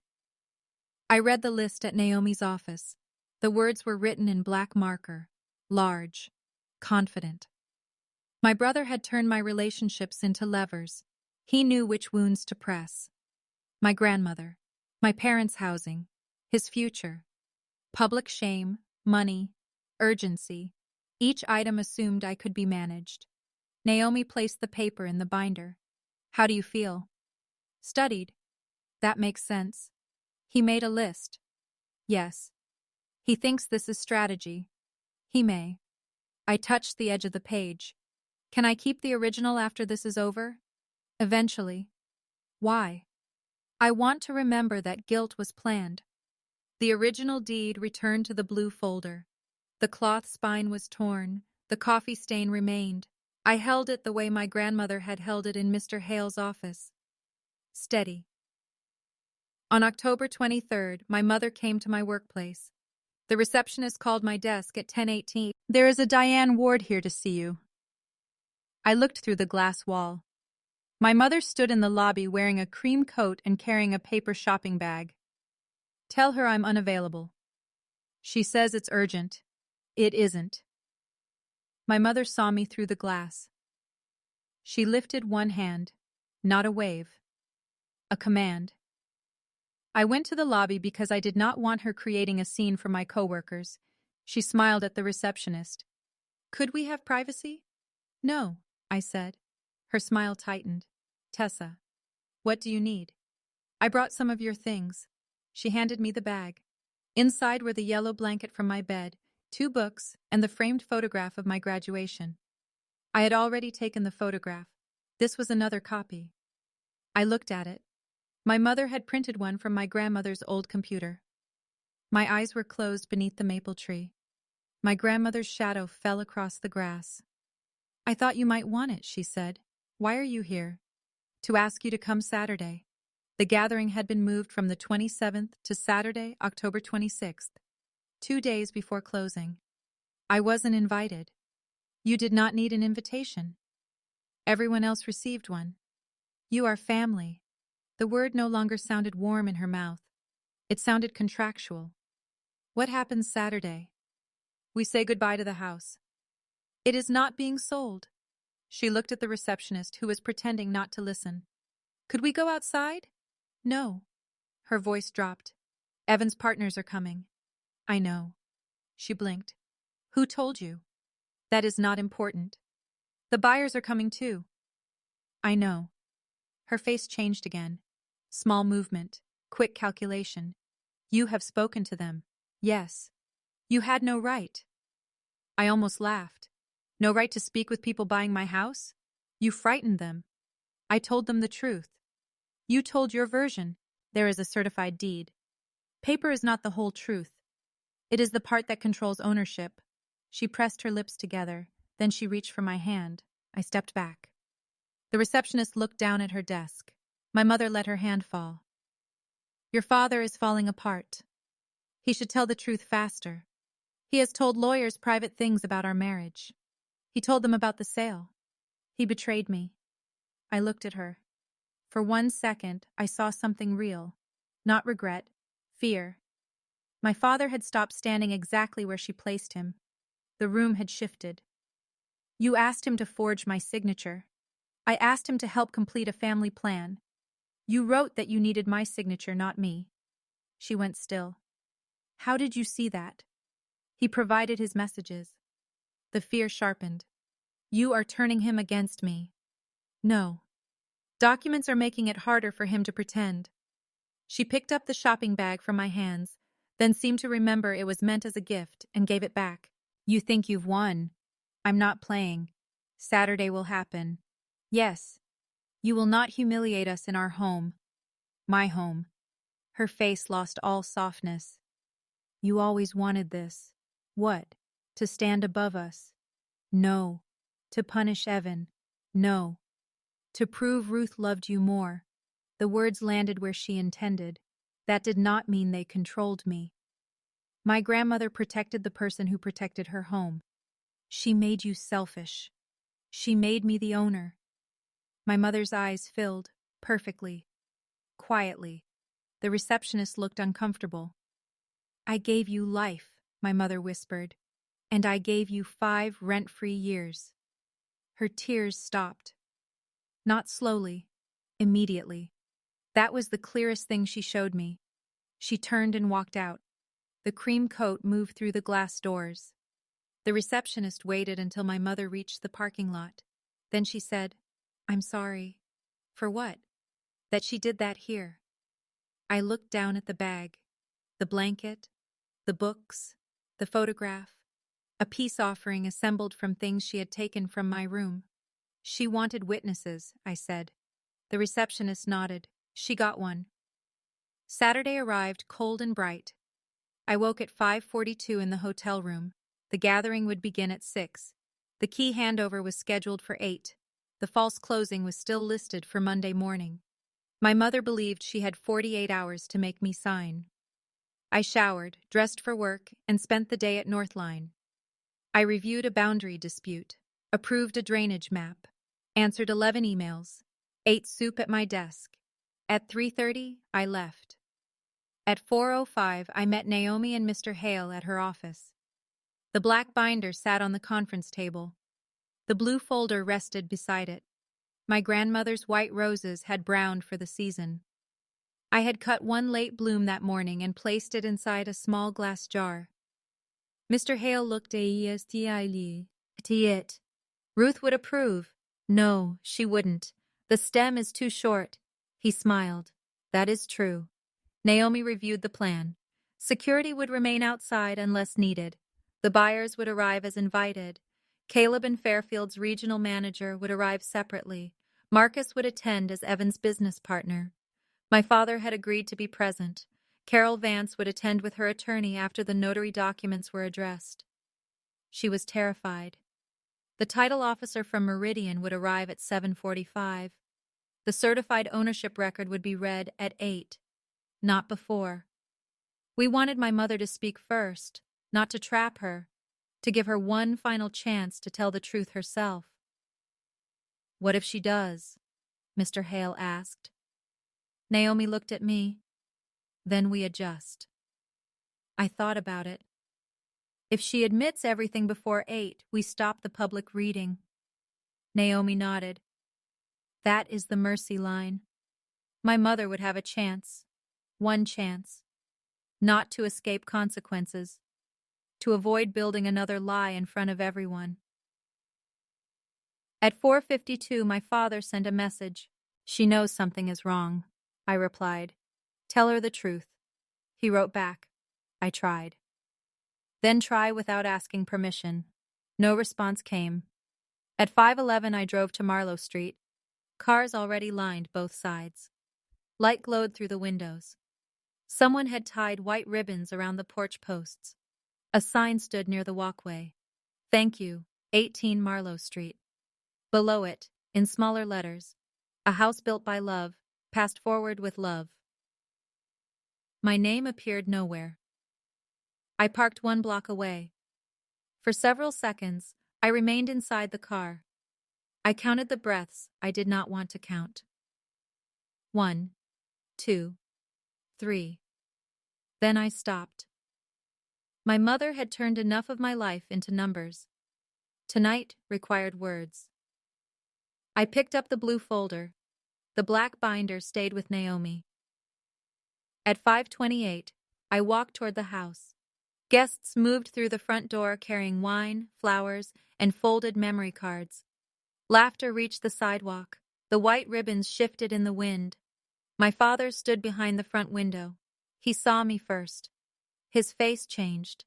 I read the list at Naomi's office. The words were written in black marker, large, confident. My brother had turned my relationships into levers. He knew which wounds to press. My grandmother, my parents' housing, his future. Public shame, money, urgency. Each item assumed I could be managed. Naomi placed the paper in the binder. How do you feel? Studied. That makes sense. He made a list. Yes. He thinks this is strategy. He may. I touched the edge of the page. Can I keep the original after this is over? Eventually. Why? I want to remember that guilt was planned. The original deed returned to the blue folder. The cloth spine was torn. The coffee stain remained. I held it the way my grandmother had held it in Mr. Hale's office. Steady. On October 23rd, my mother came to my workplace. The receptionist called my desk at 10:18. There is a Diane Ward here to see you. I looked through the glass wall. My mother stood in the lobby wearing a cream coat and carrying a paper shopping bag. Tell her I'm unavailable. She says it's urgent. It isn't. My mother saw me through the glass. She lifted one hand, not a wave, a command. I went to the lobby because I did not want her creating a scene for my coworkers. She smiled at the receptionist. Could we have privacy? No, I said. Her smile tightened. Tessa, what do you need? I brought some of your things. She handed me the bag. Inside were the yellow blanket from my bed, 2 books, and the framed photograph of my graduation. I had already taken the photograph. This was another copy. I looked at it. My mother had printed one from my grandmother's old computer. My eyes were closed beneath the maple tree. My grandmother's shadow fell across the grass. I thought you might want it, she said. Why are you here? To ask you to come Saturday. The gathering had been moved from the 27th to Saturday, October 26th, 2 days before closing. I wasn't invited. You did not need an invitation. Everyone else received one. You are family. The word no longer sounded warm in her mouth. It sounded contractual. What happens Saturday? We say goodbye to the house. It is not being sold. She looked at the receptionist, who was pretending not to listen. Could we go outside? No. Her voice dropped. Evan's partners are coming. I know. She blinked. Who told you? That is not important. The buyers are coming too. I know. Her face changed again. Small movement, quick calculation. You have spoken to them. Yes. You had no right. I almost laughed. No right to speak with people buying my house? You frightened them. I told them the truth. You told your version. There is a certified deed. Paper is not the whole truth. It is the part that controls ownership. She pressed her lips together. Then she reached for my hand. I stepped back. The receptionist looked down at her desk. My mother let her hand fall. Your father is falling apart. He should tell the truth faster. He has told lawyers private things about our marriage. He told them about the sale. He betrayed me. I looked at her. For 1 second, I saw something real. Not regret, fear. My father had stopped standing exactly where she placed him. The room had shifted. You asked him to forge my signature. I asked him to help complete a family plan. You wrote that you needed my signature, not me. She went still. How did you see that? He provided his messages. The fear sharpened. You are turning him against me. No. Documents are making it harder for him to pretend. She picked up the shopping bag from my hands, then seemed to remember it was meant as a gift and gave it back. You think you've won. I'm not playing. Saturday will happen. Yes. You will not humiliate us in our home. My home. Her face lost all softness. You always wanted this. What? To stand above us? No. To punish Evan? No. To prove Ruth loved you more. The words landed where she intended. That did not mean they controlled me. My grandmother protected the person who protected her home. She made you selfish. She made me the owner. My mother's eyes filled, perfectly, quietly. The receptionist looked uncomfortable. I gave you life, my mother whispered, and I gave you 5 rent-free years. Her tears stopped. Not slowly, immediately. That was the clearest thing she showed me. She turned and walked out. The cream coat moved through the glass doors. The receptionist waited until my mother reached the parking lot. Then she said, I'm sorry. For what? That she did that here. I looked down at the bag, the blanket, the books, the photograph, a peace offering assembled from things she had taken from my room. She wanted witnesses, I said. The receptionist nodded. She got one. Saturday arrived cold and bright. I woke at 5:42 in the hotel room. The gathering would begin at 6. The key handover was scheduled for 8. The false closing was still listed for Monday morning. My mother believed she had 48 hours to make me sign. I showered, dressed for work, and spent the day at Northline. I reviewed a boundary dispute, approved a drainage map, answered 11 emails, ate soup at my desk. At 3:30, I left. At 4:05, I met Naomi and Mr. Hale at her office. The black binder sat on the conference table. The blue folder rested beside it. My grandmother's white roses had browned for the season. I had cut one late bloom that morning and placed it inside a small glass jar. Mr. Hale looked at it. Ruth would approve. No, she wouldn't. The stem is too short. He smiled. That is true. Naomi reviewed the plan. Security would remain outside unless needed. The buyers would arrive as invited. Caleb and Fairfield's regional manager would arrive separately. Marcus would attend as Evan's business partner. My father had agreed to be present. Carol Vance would attend with her attorney after the notary documents were addressed. She was terrified. The title officer from Meridian would arrive at 7:45. The certified ownership record would be read at 8, not before. We wanted my mother to speak first, not to trap her, to give her one final chance to tell the truth herself. What if she does? Mr. Hale asked. Naomi looked at me. Then we adjust. I thought about it. If she admits everything before 8, we stop the public reading. Naomi nodded. That is the mercy line. My mother would have a chance. One chance. Not to escape consequences. To avoid building another lie in front of everyone. At 4:52, my father sent a message. She knows something is wrong. I replied. Tell her the truth. He wrote back. I tried. Then try without asking permission. No response came. At 5:11, I drove to Marlowe Street. Cars already lined both sides. Light glowed through the windows. Someone had tied white ribbons around the porch posts. A sign stood near the walkway. Thank you, 18 Marlowe Street. Below it, in smaller letters, a house built by love, passed forward with love. My name appeared nowhere. I parked 1 block away. For several seconds, I remained inside the car. I counted the breaths I did not want to count. 1, 2, 3. Then I stopped. My mother had turned enough of my life into numbers. Tonight required words. I picked up the blue folder. The black binder stayed with Naomi. At 5:28, I walked toward the house. Guests moved through the front door carrying wine, flowers, and folded memory cards. Laughter reached the sidewalk. The white ribbons shifted in the wind. My father stood behind the front window. He saw me first. His face changed.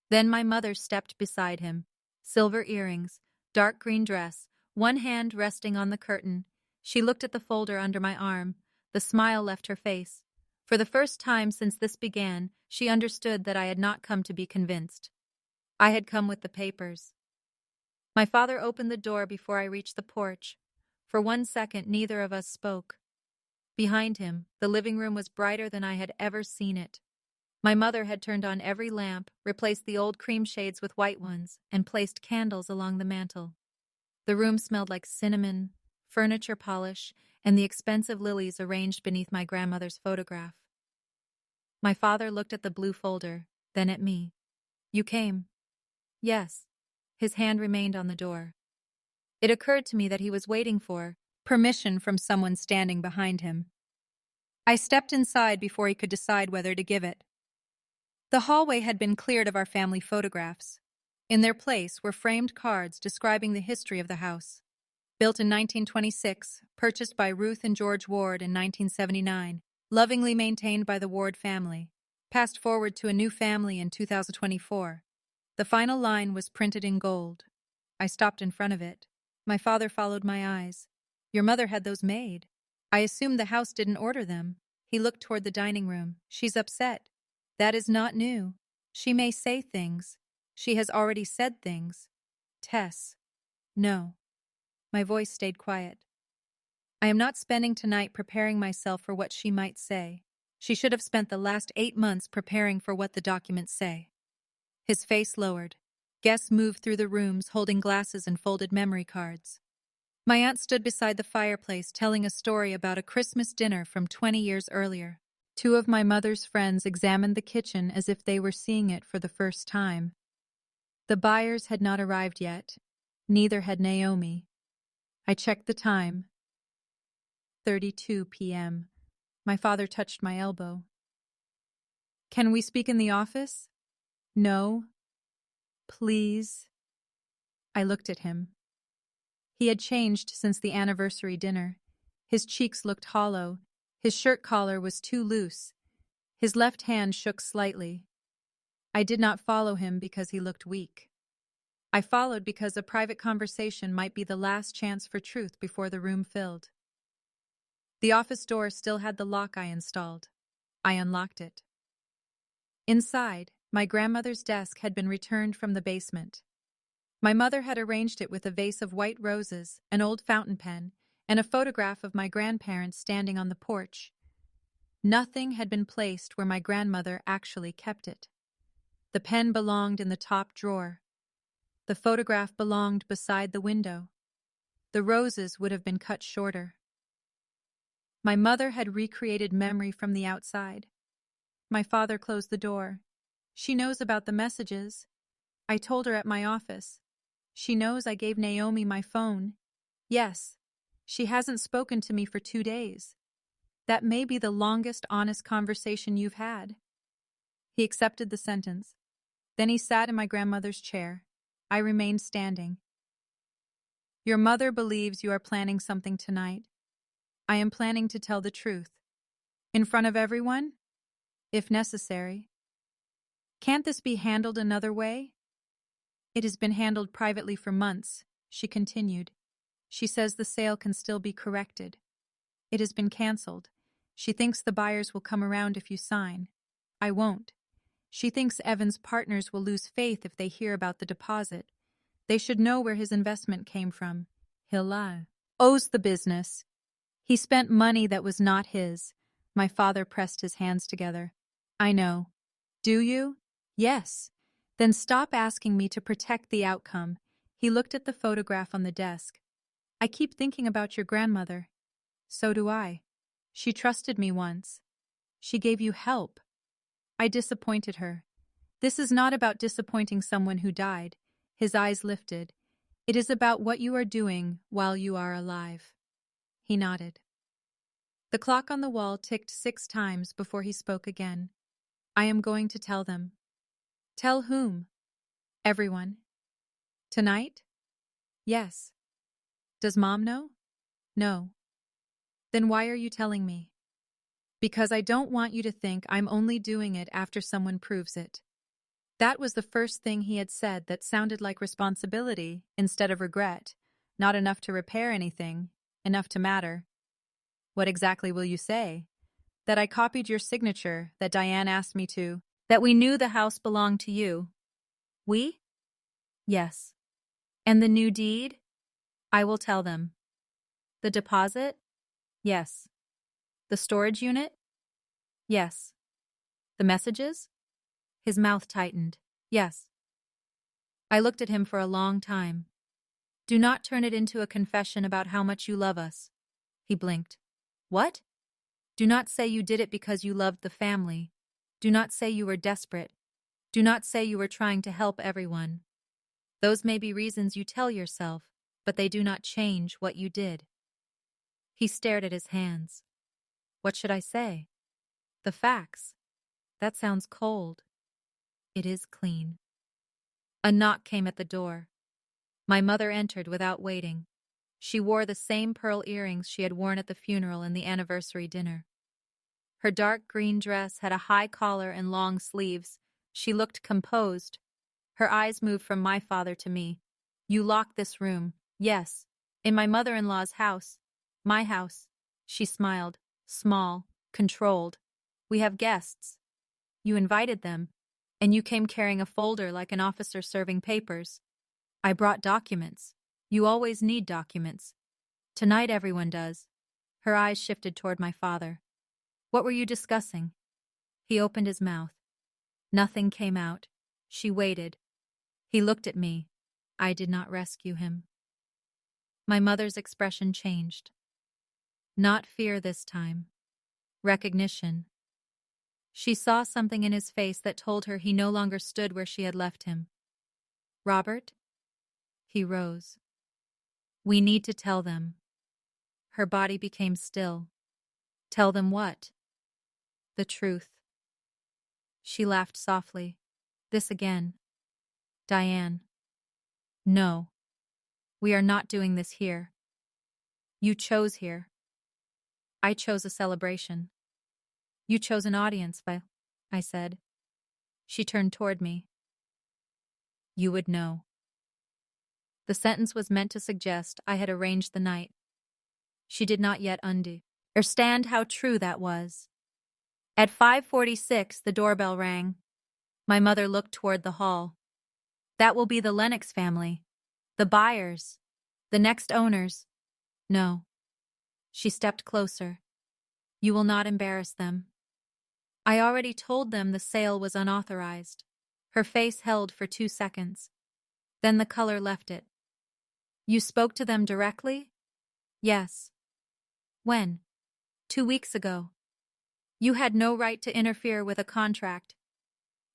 Then my mother stepped beside him. Silver earrings, dark green dress, one hand resting on the curtain. She looked at the folder under my arm. The smile left her face. For the first time since this began, she understood that I had not come to be convinced. I had come with the papers. My father opened the door before I reached the porch. For 1 second, neither of us spoke. Behind him, the living room was brighter than I had ever seen it. My mother had turned on every lamp, replaced the old cream shades with white ones, and placed candles along the mantel. The room smelled like cinnamon, furniture polish, and the expensive lilies arranged beneath my grandmother's photograph. My father looked at the blue folder, then at me. You came. Yes. His hand remained on the door. It occurred to me that he was waiting for permission from someone standing behind him. I stepped inside before he could decide whether to give it. The hallway had been cleared of our family photographs. In their place were framed cards describing the history of the house. Built in 1926, purchased by Ruth and George Ward in 1979, lovingly maintained by the Ward family, passed forward to a new family in 2024. The final line was printed in gold. I stopped in front of it. My father followed my eyes. Your mother had those made. I assumed the house didn't order them. He looked toward the dining room. She's upset. That is not new. She may say things. She has already said things. Tess. No. My voice stayed quiet. I am not spending tonight preparing myself for what she might say. She should have spent the last 8 months preparing for what the documents say. His face lowered. Guests moved through the rooms holding glasses and folded memory cards. My aunt stood beside the fireplace telling a story about a Christmas dinner from 20 years earlier. 2 of my mother's friends examined the kitchen as if they were seeing it for the first time. The buyers had not arrived yet. Neither had Naomi. I checked the time. 32 p.m. My father touched my elbow. Can we speak in the office? No. Please. I looked at him. He had changed since the anniversary dinner. His cheeks looked hollow. His shirt collar was too loose. His left hand shook slightly. I did not follow him because he looked weak. I followed because a private conversation might be the last chance for truth before the room filled. The office door still had the lock I installed. I unlocked it. Inside, my grandmother's desk had been returned from the basement. My mother had arranged it with a vase of white roses, an old fountain pen, and a photograph of my grandparents standing on the porch. Nothing had been placed where my grandmother actually kept it. The pen belonged in the top drawer. The photograph belonged beside the window. The roses would have been cut shorter. My mother had recreated memory from the outside. My father closed the door. She knows about the messages. I told her at my office. She knows I gave Naomi my phone. Yes, she hasn't spoken to me for 2 days. That may be the longest honest conversation you've had. He accepted the sentence. Then he sat in my grandmother's chair. I remained standing. Your mother believes you are planning something tonight. I am planning to tell the truth. In front of everyone? If necessary. Can't this be handled another way? It has been handled privately for months, she continued. She says the sale can still be corrected. It has been canceled. She thinks the buyers will come around if you sign. I won't. She thinks Evan's partners will lose faith if they hear about the deposit. They should know where his investment came from. He'll lie. Owes the business. He spent money that was not his. My father pressed his hands together. I know. Do you? Yes. Then stop asking me to protect the outcome. He looked at the photograph on the desk. I keep thinking about your grandmother. So do I. She trusted me once. She gave you help. I disappointed her. This is not about disappointing someone who died. His eyes lifted. It is about what you are doing while you are alive. He nodded. The clock on the wall ticked 6 times before he spoke again. I am going to tell them. Tell whom? Everyone. Tonight? Yes. Does Mom know? No. Then why are you telling me? Because I don't want you to think I'm only doing it after someone proves it. That was the first thing he had said that sounded like responsibility instead of regret, not enough to repair anything, enough to matter. What exactly will you say? That I copied your signature, that Diane asked me to, that we knew the house belonged to you. We? Yes. And the new deed? I will tell them. The deposit? Yes. The storage unit? Yes. The messages? His mouth tightened. Yes. I looked at him for a long time. Do not turn it into a confession about how much you love us. He blinked. What? Do not say you did it because you loved the family. Do not say you were desperate. Do not say you were trying to help everyone. Those may be reasons you tell yourself, but they do not change what you did. He stared at his hands. What should I say? The facts. That sounds cold. It is clean. A knock came at the door. My mother entered without waiting. She wore the same pearl earrings she had worn at the funeral and the anniversary dinner. Her dark green dress had a high collar and long sleeves. She looked composed. Her eyes moved from my father to me. You locked this room. Yes. In my mother-in-law's house. My house. She smiled. Small. Controlled. We have guests. You invited them. And you came carrying a folder like an officer serving papers. I brought documents. You always need documents. Tonight everyone does. Her eyes shifted toward my father. What were you discussing? He opened his mouth. Nothing came out. She waited. He looked at me. I did not rescue him. My mother's expression changed. Not fear this time. Recognition. She saw something in his face that told her he no longer stood where she had left him. Robert? He rose. We need to tell them. Her body became still. Tell them what? The truth. She laughed softly. This again. Diane. No. We are not doing this here. You chose here. I chose a celebration. You chose an audience, I said. She turned toward me. You would know. The sentence was meant to suggest I had arranged the night. She did not yet understand how true that was. At 5:46, the doorbell rang. My mother looked toward the hall. That will be the Lennox family. The buyers. The next owners. No. She stepped closer. You will not embarrass them. I already told them the sale was unauthorized. Her face held for 2 seconds. Then the color left it. You spoke to them directly? Yes. When? 2 weeks ago. You had no right to interfere with a contract.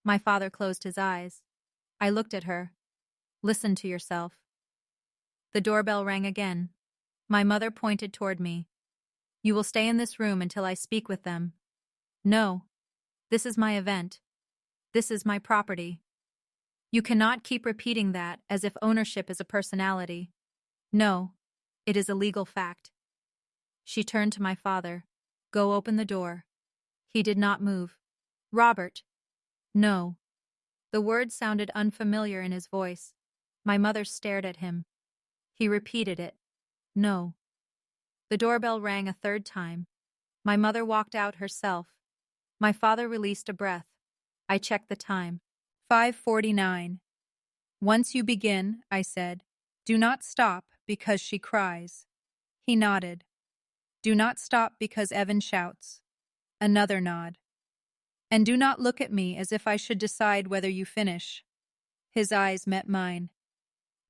My father closed his eyes. I looked at her. Listen to yourself. The doorbell rang again. My mother pointed toward me. You will stay in this room until I speak with them. No. This is my event. This is my property. You cannot keep repeating that as if ownership is a personality. No. It is a legal fact. She turned to my father. Go open the door. He did not move. Robert. No. The word sounded unfamiliar in his voice. My mother stared at him. He repeated it. No. The doorbell rang a third time. My mother walked out herself. My father released a breath. I checked the time. 5:49. Once you begin, I said, do not stop because she cries. He nodded. Do not stop because Evan shouts. Another nod. And do not look at me as if I should decide whether you finish. His eyes met mine.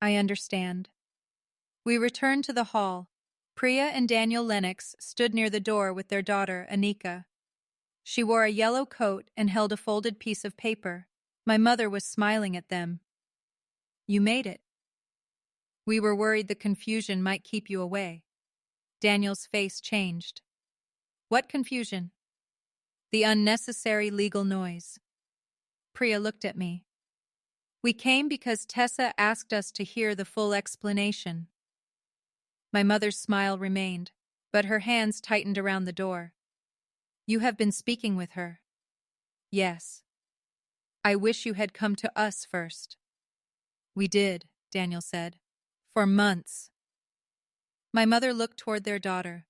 I understand. We returned to the hall. Priya and Daniel Lennox stood near the door with their daughter, Anika. She wore a yellow coat and held a folded piece of paper. My mother was smiling at them. You made it. We were worried the confusion might keep you away. Daniel's face changed. What confusion? The unnecessary legal noise. Priya looked at me. We came because Tessa asked us to hear the full explanation. My mother's smile remained, but her hands tightened around the door. You have been speaking with her. Yes. I wish you had come to us first. We did, Daniel said. For months. My mother looked toward their daughter.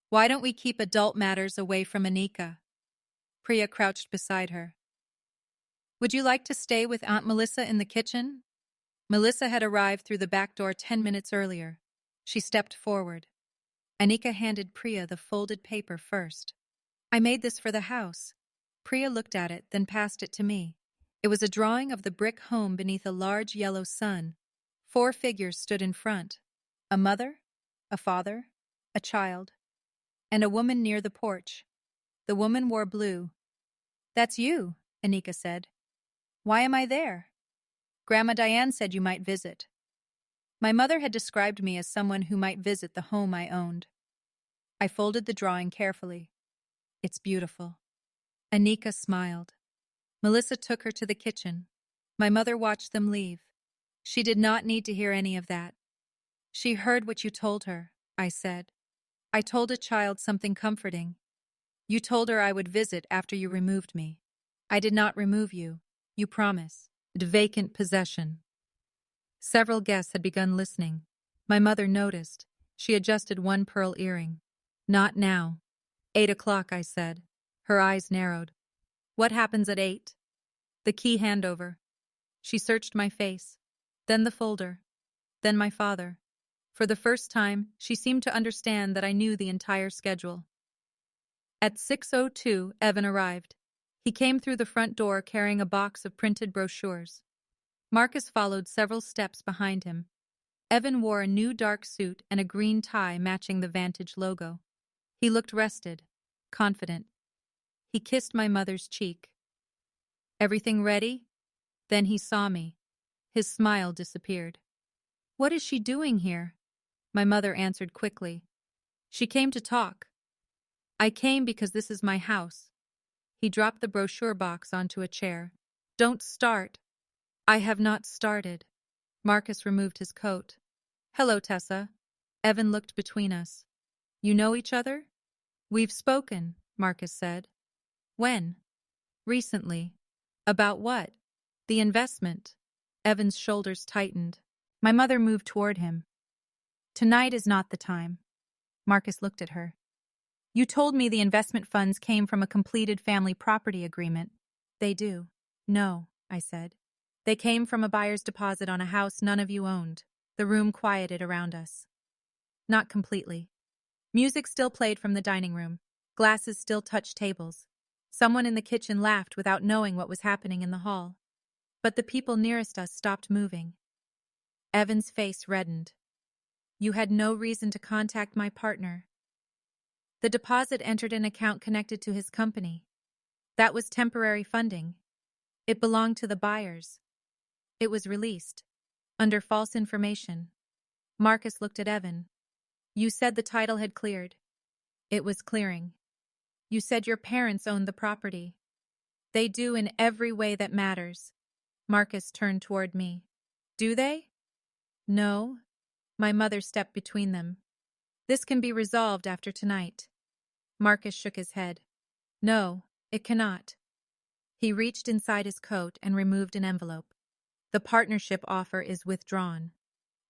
Why don't we keep adult matters away from Anika? Priya crouched beside her. Would you like to stay with Aunt Melissa in the kitchen? Melissa had arrived through the back door 10 minutes earlier. She stepped forward. Anika handed Priya the folded paper first. I made this for the house. Priya looked at it, then passed it to me. It was a drawing of the brick home beneath a large yellow sun. 4 figures stood in front. A mother, a father, a child, and a woman near the porch. The woman wore blue. That's you, Anika said. Why am I there? Grandma Diane said you might visit. My mother had described me as someone who might visit the home I owned. I folded the drawing carefully. It's beautiful. Anika smiled. Melissa took her to the kitchen. My mother watched them leave. She did not need to hear any of that. She heard what you told her, I said. I told a child something comforting. You told her I would visit after you removed me. I did not remove you. You promise. Vacant possession. Several guests had begun listening. My mother noticed. She adjusted one pearl earring. Not now. 8 o'clock, I said. Her eyes narrowed. What happens at 8? The key handover. She searched my face. Then the folder. Then my father. For the first time, she seemed to understand that I knew the entire schedule. At 6:02, Evan arrived. He came through the front door carrying a box of printed brochures. Marcus followed several steps behind him. Evan wore a new dark suit and a green tie matching the Vantage logo. He looked rested, confident. He kissed my mother's cheek. Everything ready? Then he saw me. His smile disappeared. What is she doing here? My mother answered quickly. She came to talk. I came because this is my house. He dropped the brochure box onto a chair. Don't start. I have not started. Marcus removed his coat. Hello, Tessa. Evan looked between us. You know each other? We've spoken, Marcus said. When? Recently. About what? The investment. Evan's shoulders tightened. My mother moved toward him. Tonight is not the time. Marcus looked at her. You told me the investment funds came from a completed family property agreement. They do. No, I said. They came from a buyer's deposit on a house none of you owned. The room quieted around us. Not completely. Music still played from the dining room. Glasses still touched tables. Someone in the kitchen laughed without knowing what was happening in the hall. But the people nearest us stopped moving. Evan's face reddened. You had no reason to contact my partner. The deposit entered an account connected to his company. That was temporary funding. It belonged to the buyers. It was released. Under false information. Marcus looked at Evan. You said the title had cleared. It was clearing. You said your parents owned the property. They do in every way that matters. Marcus turned toward me. Do they? No. My mother stepped between them. This can be resolved after tonight. Marcus shook his head. No, it cannot. He reached inside his coat and removed an envelope. The partnership offer is withdrawn.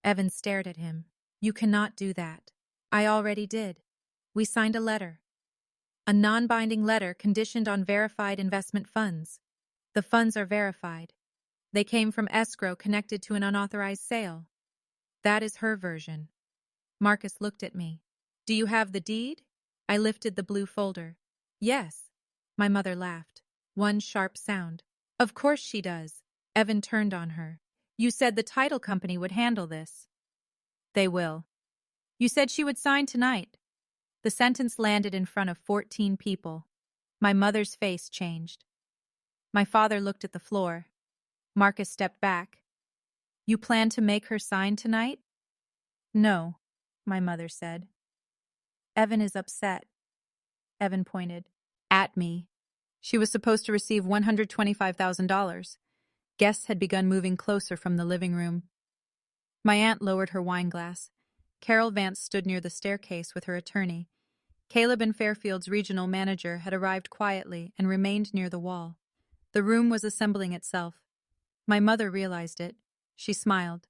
Evan stared at him. You cannot do that. I already did. We signed a letter. A non-binding letter conditioned on verified investment funds. The funds are verified. They came from escrow connected to an unauthorized sale. That is her version. Marcus looked at me. Do you have the deed? I lifted the blue folder. Yes. My mother laughed. One sharp sound. Of course she does. Evan turned on her. You said the title company would handle this. They will. You said she would sign tonight. The sentence landed in front of 14 people. My mother's face changed. My father looked at the floor. Marcus stepped back. You plan to make her sign tonight? No, my mother said. Evan is upset. Evan pointed. At me. She was supposed to receive $125,000. Guests had begun moving closer from the living room. My aunt lowered her wine glass. Carol Vance stood near the staircase with her attorney. Caleb and Fairfield's regional manager had arrived quietly and remained near the wall. The room was assembling itself. My mother realized it. She smiled.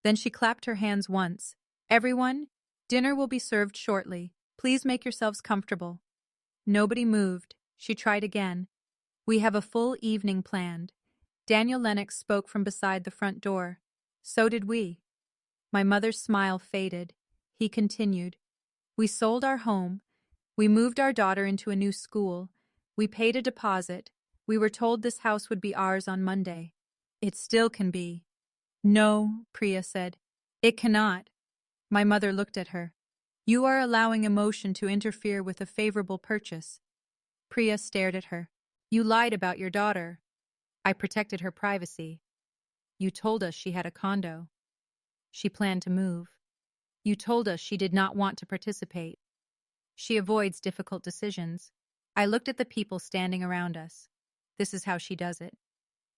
Then she clapped her hands once. Everyone, dinner will be served shortly. Please make yourselves comfortable. Nobody moved. She tried again. We have a full evening planned. Daniel Lennox spoke from beside the front door. So did we. My mother's smile faded. He continued. We sold our home. We moved our daughter into a new school. We paid a deposit. We were told this house would be ours on Monday. It still can be. No, Priya said. It cannot. My mother looked at her. You are allowing emotion to interfere with a favorable purchase. Priya stared at her. You lied about your daughter. I protected her privacy. You told us she had a condo. She planned to move. You told us she did not want to participate. She avoids difficult decisions. I looked at the people standing around us. This is how she does it.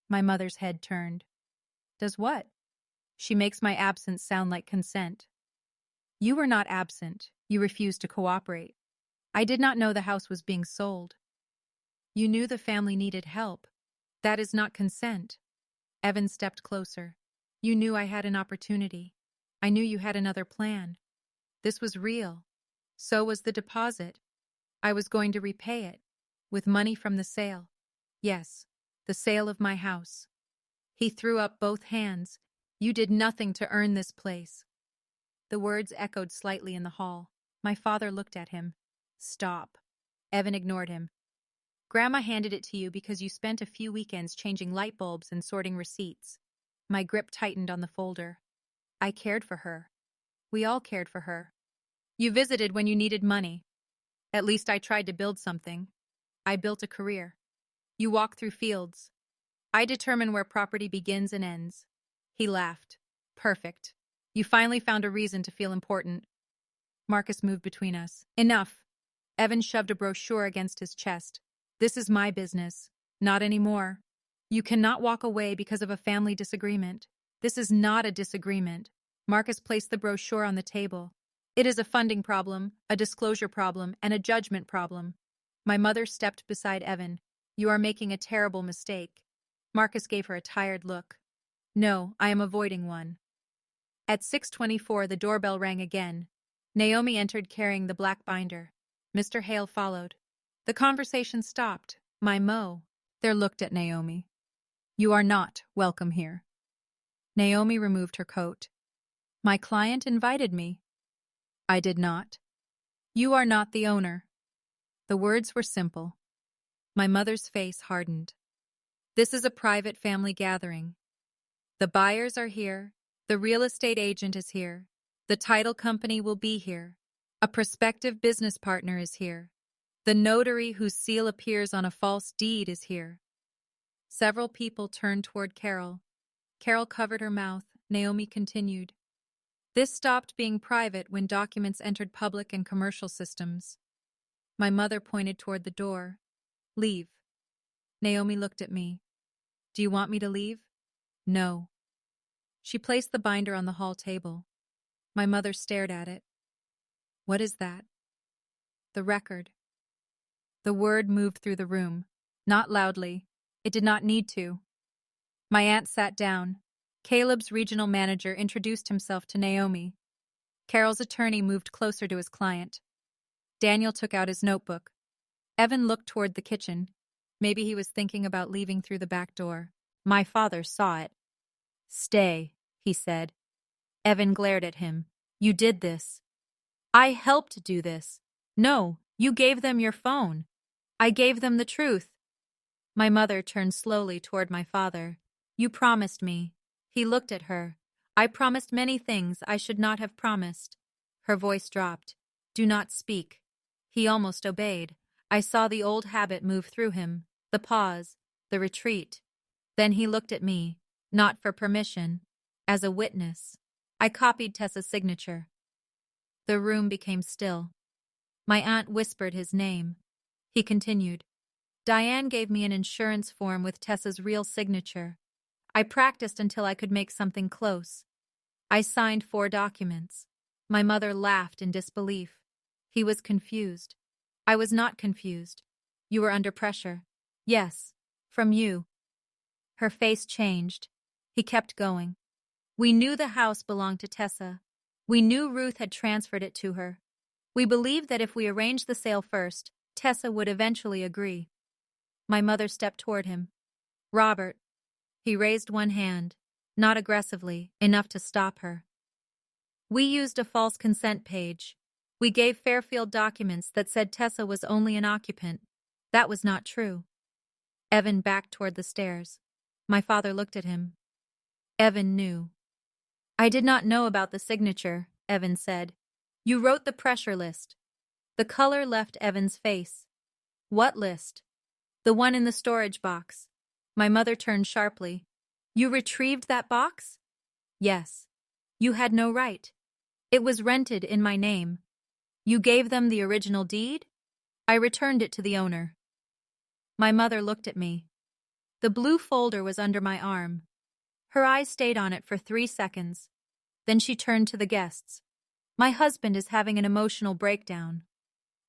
My mother's head turned. Does what? She makes my absence sound like consent. You were not absent. You refused to cooperate. I did not know the house was being sold. You knew the family needed help. That is not consent. Evan stepped closer. You knew I had an opportunity. I knew you had another plan. This was real. So was the deposit. I was going to repay it. With money from the sale. Yes, the sale of my house. He threw up both hands. You did nothing to earn this place. The words echoed slightly in the hall. My father looked at him. Stop. Evan ignored him. Grandma handed it to you because you spent a few weekends changing light bulbs and sorting receipts. My grip tightened on the folder. I cared for her. We all cared for her. You visited when you needed money. At least I tried to build something. I built a career. You walk through fields. I determine where property begins and ends. He laughed. Perfect. You finally found a reason to feel important. Marcus moved between us. Enough. Evan shoved a brochure against his chest. This is my business. Not anymore. You cannot walk away because of a family disagreement. This is not a disagreement. Marcus placed the brochure on the table. It is a funding problem, a disclosure problem, and a judgment problem. My mother stepped beside Evan. You are making a terrible mistake. Marcus gave her a tired look. No, I am avoiding one. At 6:24, the doorbell rang again. Naomi entered carrying the black binder. Mr. Hale followed. The conversation stopped. My Mo. There looked at Naomi. You are not welcome here. Naomi removed her coat. My client invited me. I did not. You are not the owner. The words were simple. My mother's face hardened. This is a private family gathering. The buyers are here. The real estate agent is here. The title company will be here. A prospective business partner is here. The notary whose seal appears on a false deed is here. Several people turned toward Carol. Carol covered her mouth. Naomi continued. This stopped being private when documents entered public and commercial systems. My mother pointed toward the door. Leave. Naomi looked at me. Do you want me to leave? No. She placed the binder on the hall table. My mother stared at it. What is that? The record. The word moved through the room. Not loudly. It did not need to. My aunt sat down. Caleb's regional manager introduced himself to Naomi. Carol's attorney moved closer to his client. Daniel took out his notebook. Evan looked toward the kitchen. Maybe he was thinking about leaving through the back door. My father saw it. Stay, he said. Evan glared at him. You did this. I helped do this. No, you gave them your phone. I gave them the truth. My mother turned slowly toward my father. You promised me. He looked at her. I promised many things I should not have promised. Her voice dropped. Do not speak. He almost obeyed. I saw the old habit move through him, the pause, the retreat. Then he looked at me, not for permission, as a witness. I copied Tessa's signature. The room became still. My aunt whispered his name. He continued. Diane gave me an insurance form with Tessa's real signature. I practiced until I could make something close. I signed 4 documents. My mother laughed in disbelief. He was confused. I was not confused. You were under pressure. Yes, from you. Her face changed. He kept going. We knew the house belonged to Tessa. We knew Ruth had transferred it to her. We believed that if we arranged the sale first, Tessa would eventually agree. My mother stepped toward him. Robert. He raised one hand, not aggressively, enough to stop her. We used a false consent page. We gave Fairfield documents that said Tessa was only an occupant. That was not true. Evan backed toward the stairs. My father looked at him. Evan knew. I did not know about the signature, Evan said. You wrote the pressure list. The color left Evan's face. What list? The one in the storage box. My mother turned sharply. You retrieved that box? Yes. You had no right. It was rented in my name. You gave them the original deed? I returned it to the owner. My mother looked at me. The blue folder was under my arm. Her eyes stayed on it for 3 seconds. Then she turned to the guests. My husband is having an emotional breakdown.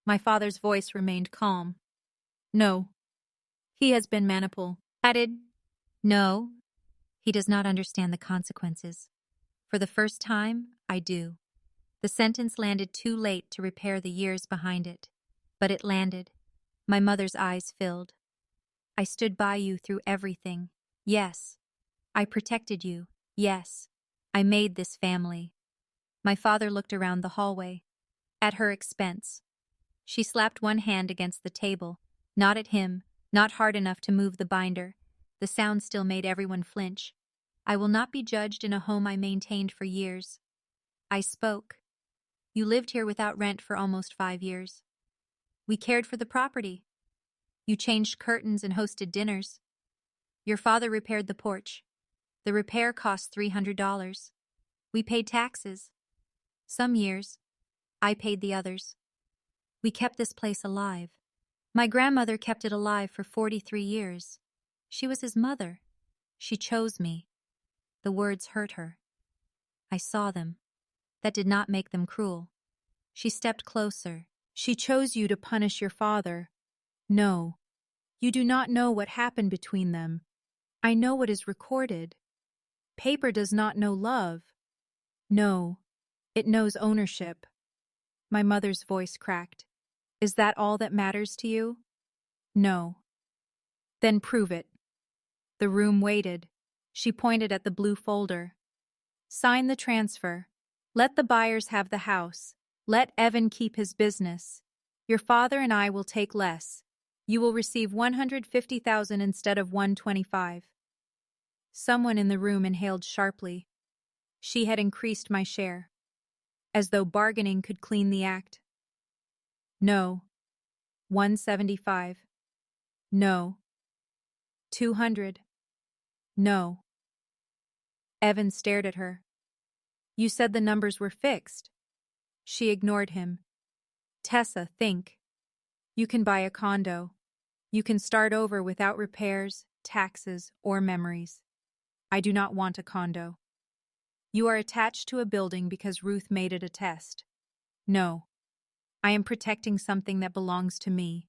My father's voice remained calm. No. He has been manipulated. No. He does not understand the consequences. For the first time, I do. The sentence landed too late to repair the years behind it. But it landed. My mother's eyes filled. I stood by you through everything. Yes. I protected you. Yes. I made this family. My father looked around the hallway. At her expense. She slapped one hand against the table. Not at him, not hard enough to move the binder. The sound still made everyone flinch. I will not be judged in a home I maintained for years. I spoke. You lived here without rent for almost 5 years. We cared for the property. You changed curtains and hosted dinners. Your father repaired the porch. The repair cost $300. We paid taxes. Some years, I paid the others. We kept this place alive. My grandmother kept it alive for 43 years. She was his mother. She chose me. The words hurt her. I saw them. That did not make them cruel. She stepped closer. She chose you to punish your father. No, you do not know what happened between them. I know what is recorded. Paper does not know love. No, it knows ownership. My mother's voice cracked. Is that all that matters to you? No. Then prove it. The room waited. She pointed at the blue folder. Sign the transfer. Let the buyers have the house. Let Evan keep his business. Your father and I will take less. You will receive 150,000 instead of 125. Someone in the room inhaled sharply. She had increased my share. As though bargaining could clean the act. No. 175. No. 200. No. Evan stared at her. You said the numbers were fixed. She ignored him. Tessa, think. You can buy a condo. You can start over without repairs, taxes, or memories. I do not want a condo. You are attached to a building because Ruth made it a test. No. I am protecting something that belongs to me.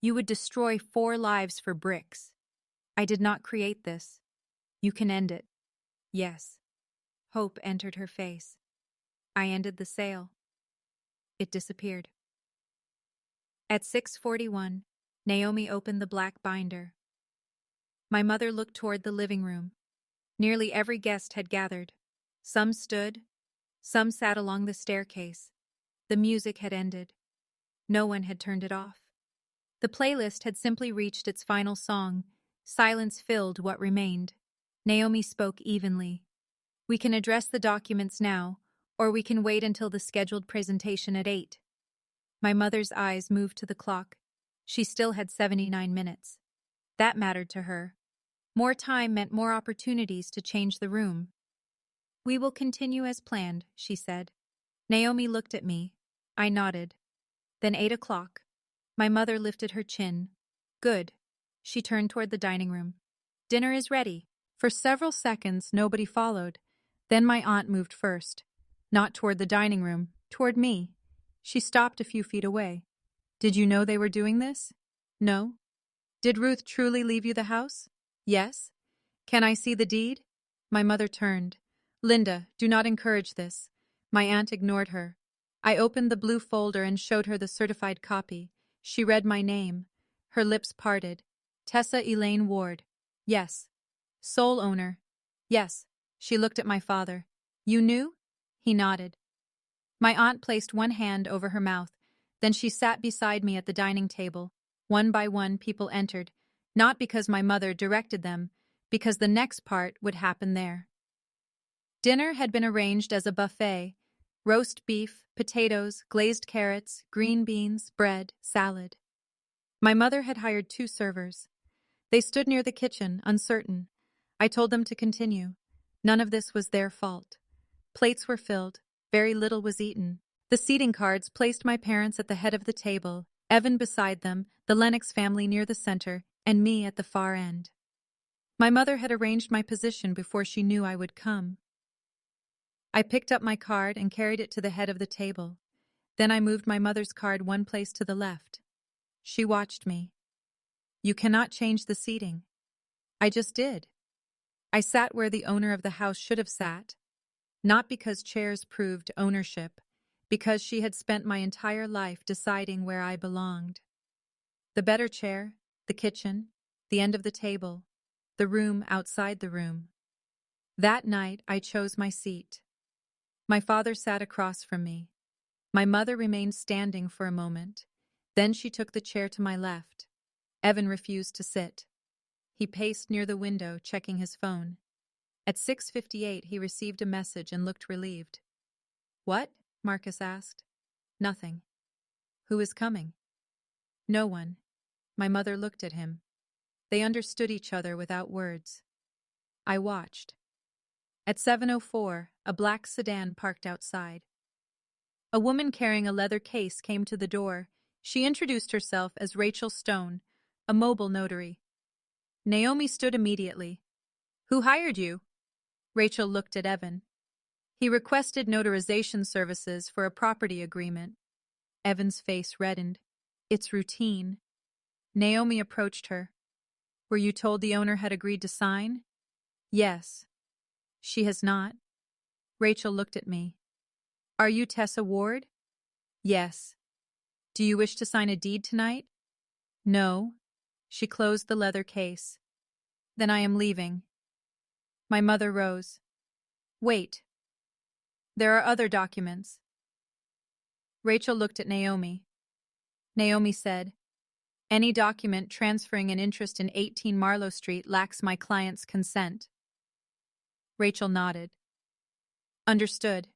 You would destroy 4 lives for bricks. I did not create this. You can end it. Yes. Hope entered her face. I ended the sale. It disappeared. At 6:41, Naomi opened the black binder. My mother looked toward the living room. Nearly every guest had gathered. Some stood, some sat along the staircase. The music had ended. No one had turned it off. The playlist had simply reached its final song. Silence filled what remained. Naomi spoke evenly. We can address the documents now, or we can wait until the scheduled presentation at 8. My mother's eyes moved to the clock. She still had 79 minutes. That mattered to her. More time meant more opportunities to change the room. We will continue as planned, she said. Naomi looked at me. I nodded. Then 8 o'clock. My mother lifted her chin. Good. She turned toward the dining room. Dinner is ready. For several seconds, nobody followed. Then my aunt moved first. Not toward the dining room, toward me. She stopped a few feet away. Did you know they were doing this? No. Did Ruth truly leave you the house? Yes. Can I see the deed? My mother turned. Linda, do not encourage this. My aunt ignored her. I opened the blue folder and showed her the certified copy. She read my name. Her lips parted. Tessa Elaine Ward. Yes. Sole owner. Yes. She looked at my father. You knew? He nodded. My aunt placed one hand over her mouth. Then she sat beside me at the dining table. One by one, people entered, not because my mother directed them, because the next part would happen there. Dinner had been arranged as a buffet: roast beef, potatoes, glazed carrots, green beans, bread, salad. My mother had hired 2 servers. They stood near the kitchen, uncertain. I told them to continue. None of this was their fault. Plates were filled. Very little was eaten. The seating cards placed my parents at the head of the table, Evan beside them, the Lennox family near the center, and me at the far end. My mother had arranged my position before she knew I would come. I picked up my card and carried it to the head of the table. Then I moved my mother's card one place to the left. She watched me. You cannot change the seating. I just did. I sat where the owner of the house should have sat, not because chairs proved ownership, because she had spent my entire life deciding where I belonged. The better chair, the kitchen, the end of the table, the room outside the room. That night I chose my seat. My father sat across from me. My mother remained standing for a moment. Then she took the chair to my left. Evan refused to sit. He paced near the window, checking his phone. At 6:58 he received a message and looked relieved. What? Marcus asked. Nothing. Who is coming? No one. My mother looked at him. They understood each other without words. I watched. At 7:04, a black sedan parked outside. A woman carrying a leather case came to the door. She introduced herself as Rachel Stone, a mobile notary. Naomi stood immediately. Who hired you? Rachel looked at Evan. He requested notarization services for a property agreement. Evan's face reddened. It's routine. Naomi approached her. Were you told the owner had agreed to sign? Yes. She has not. Rachel looked at me. Are you Tessa Ward? Yes. Do you wish to sign a deed tonight? No. She closed the leather case. Then I am leaving. My mother rose. Wait. There are other documents. Rachel looked at Naomi. Naomi said, any document transferring an interest in 18 Marlowe Street lacks my client's consent. Rachel nodded. Understood.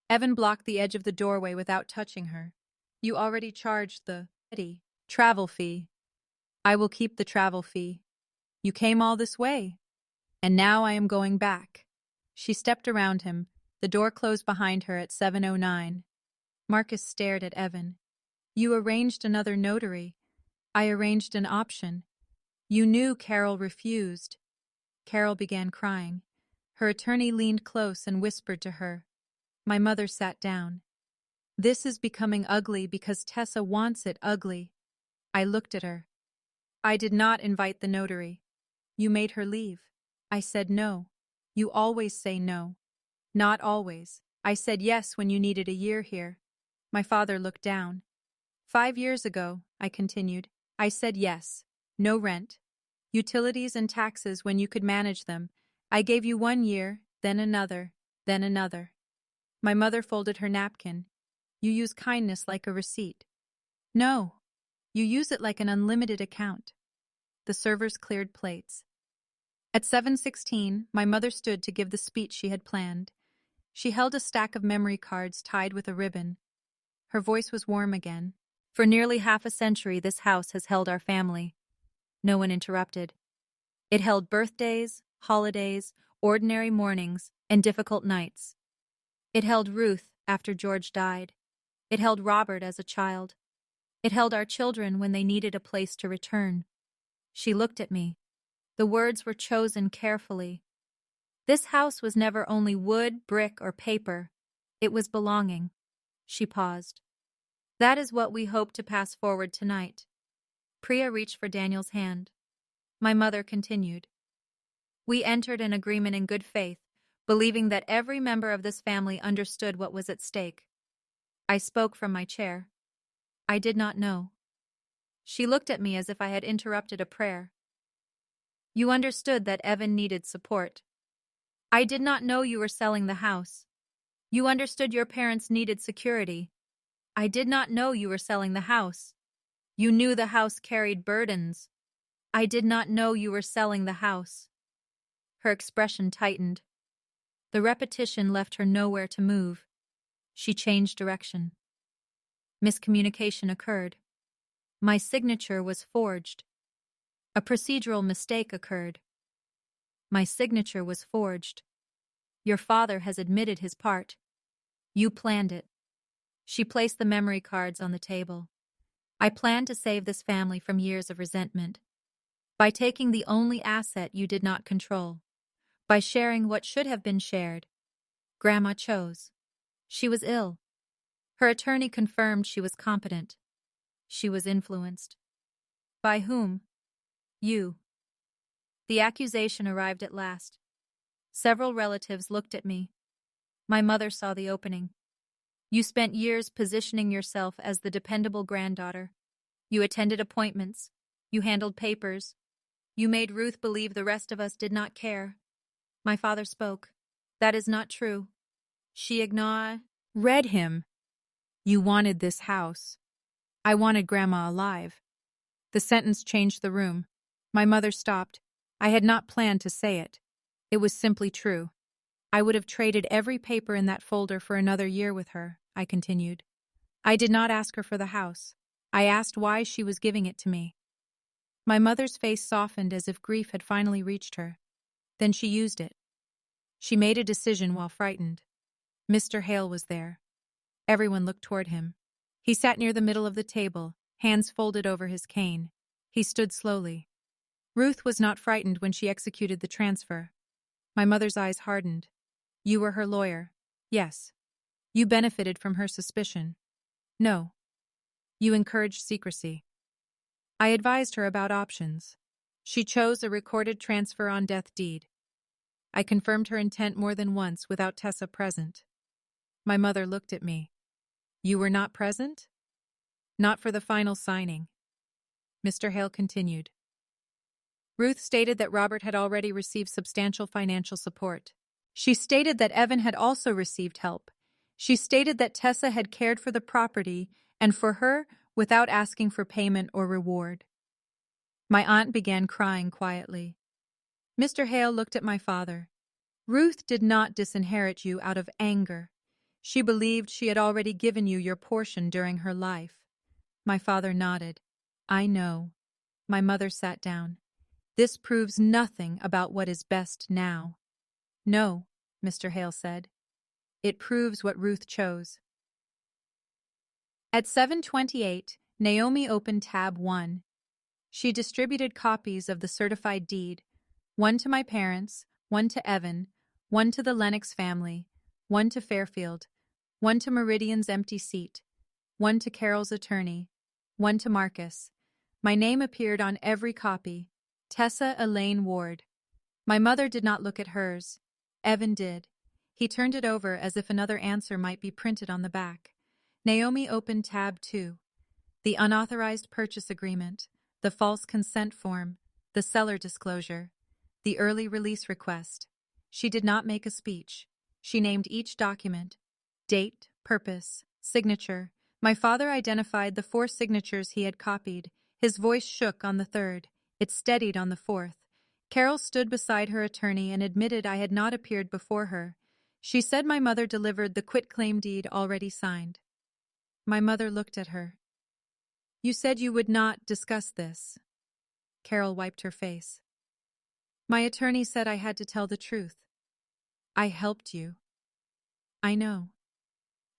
Evan blocked the edge of the doorway without touching her. You already charged the travel fee. I will keep the travel fee. You came all this way, and now I am going back. She stepped around him. The door closed behind her at 7:09. Marcus stared at Evan. You arranged another notary. I arranged an option. You knew Carol refused. Carol began crying. Her attorney leaned close and whispered to her. My mother sat down. This is becoming ugly because Tessa wants it ugly. I looked at her. I did not invite the notary. You made her leave. I said no. You always say no. Not always. I said yes when you needed a year here. My father looked down. 5 years ago, I continued, I said yes. No rent. Utilities and taxes when you could manage them. I gave you 1 year, then another, then another. My mother folded her napkin. You use kindness like a receipt. No. You use it like an unlimited account. The servers cleared plates. At 7:16, my mother stood to give the speech she had planned. She held a stack of memory cards tied with a ribbon. Her voice was warm again. For nearly half a century, this house has held our family. No one interrupted. It held birthdays, holidays, ordinary mornings, and difficult nights. It held Ruth after George died. It held Robert as a child. It held our children when they needed a place to return. She looked at me. The words were chosen carefully. This house was never only wood, brick, or paper. It was belonging. She paused. That is what we hope to pass forward tonight. Priya reached for Daniel's hand. My mother continued. We entered an agreement in good faith, believing that every member of this family understood what was at stake. I spoke from my chair. I did not know. She looked at me as if I had interrupted a prayer. You understood that Evan needed support. I did not know you were selling the house. You understood your parents needed security. I did not know you were selling the house. You knew the house carried burdens. I did not know you were selling the house. Her expression tightened. The repetition left her nowhere to move. She changed direction. Miscommunication occurred. My signature was forged. A procedural mistake occurred. My signature was forged. Your father has admitted his part. You planned it. She placed the memory cards on the table. I planned to save this family from years of resentment. By taking the only asset you did not control. By sharing what should have been shared. Grandma chose. She was ill. Her attorney confirmed she was competent. She was influenced. By whom? You. The accusation arrived at last. Several relatives looked at me. My mother saw the opening. You spent years positioning yourself as the dependable granddaughter. You attended appointments. You handled papers. You made Ruth believe the rest of us did not care. My father spoke. That is not true. She read him. You wanted this house. I wanted Grandma alive. The sentence changed the room. My mother stopped. I had not planned to say it. It was simply true. I would have traded every paper in that folder for another year with her, I continued. I did not ask her for the house. I asked why she was giving it to me. My mother's face softened as if grief had finally reached her. Then she used it. She made a decision while frightened. Mr. Hale was there. Everyone looked toward him. He sat near the middle of the table, hands folded over his cane. He stood slowly. Ruth was not frightened when she executed the transfer. My mother's eyes hardened. You were her lawyer. Yes. You benefited from her suspicion. No. You encouraged secrecy. I advised her about options. She chose a recorded transfer on death deed. I confirmed her intent more than once without Tessa present. My mother looked at me. You were not present? Not for the final signing. Mr. Hale continued. Ruth stated that Robert had already received substantial financial support. She stated that Evan had also received help. She stated that Tessa had cared for the property and for her without asking for payment or reward. My aunt began crying quietly. Mr. Hale looked at my father. Ruth did not disinherit you out of anger. She believed she had already given you your portion during her life. My father nodded. I know. My mother sat down. This proves nothing about what is best now. No, Mr. Hale said. It proves what Ruth chose. At 7:28, Naomi opened tab 1. She distributed copies of the certified deed, one to my parents, one to Evan, one to the Lennox family, one to Fairfield, one to Meridian's empty seat, one to Carol's attorney, one to Marcus. My name appeared on every copy. Tessa Elaine Ward. My mother did not look at hers. Evan did. He turned it over as if another answer might be printed on the back. Naomi opened tab 2. The unauthorized purchase agreement, the false consent form, the seller disclosure, the early release request. She did not make a speech. She named each document. Date, purpose, signature. My father identified the 4 signatures he had copied. His voice shook on the 3rd. It steadied on the 4th. Carol stood beside her attorney and admitted I had not appeared before her. She said my mother delivered the quitclaim deed already signed. My mother looked at her. You said you would not discuss this. Carol wiped her face. My attorney said I had to tell the truth. I helped you. I know.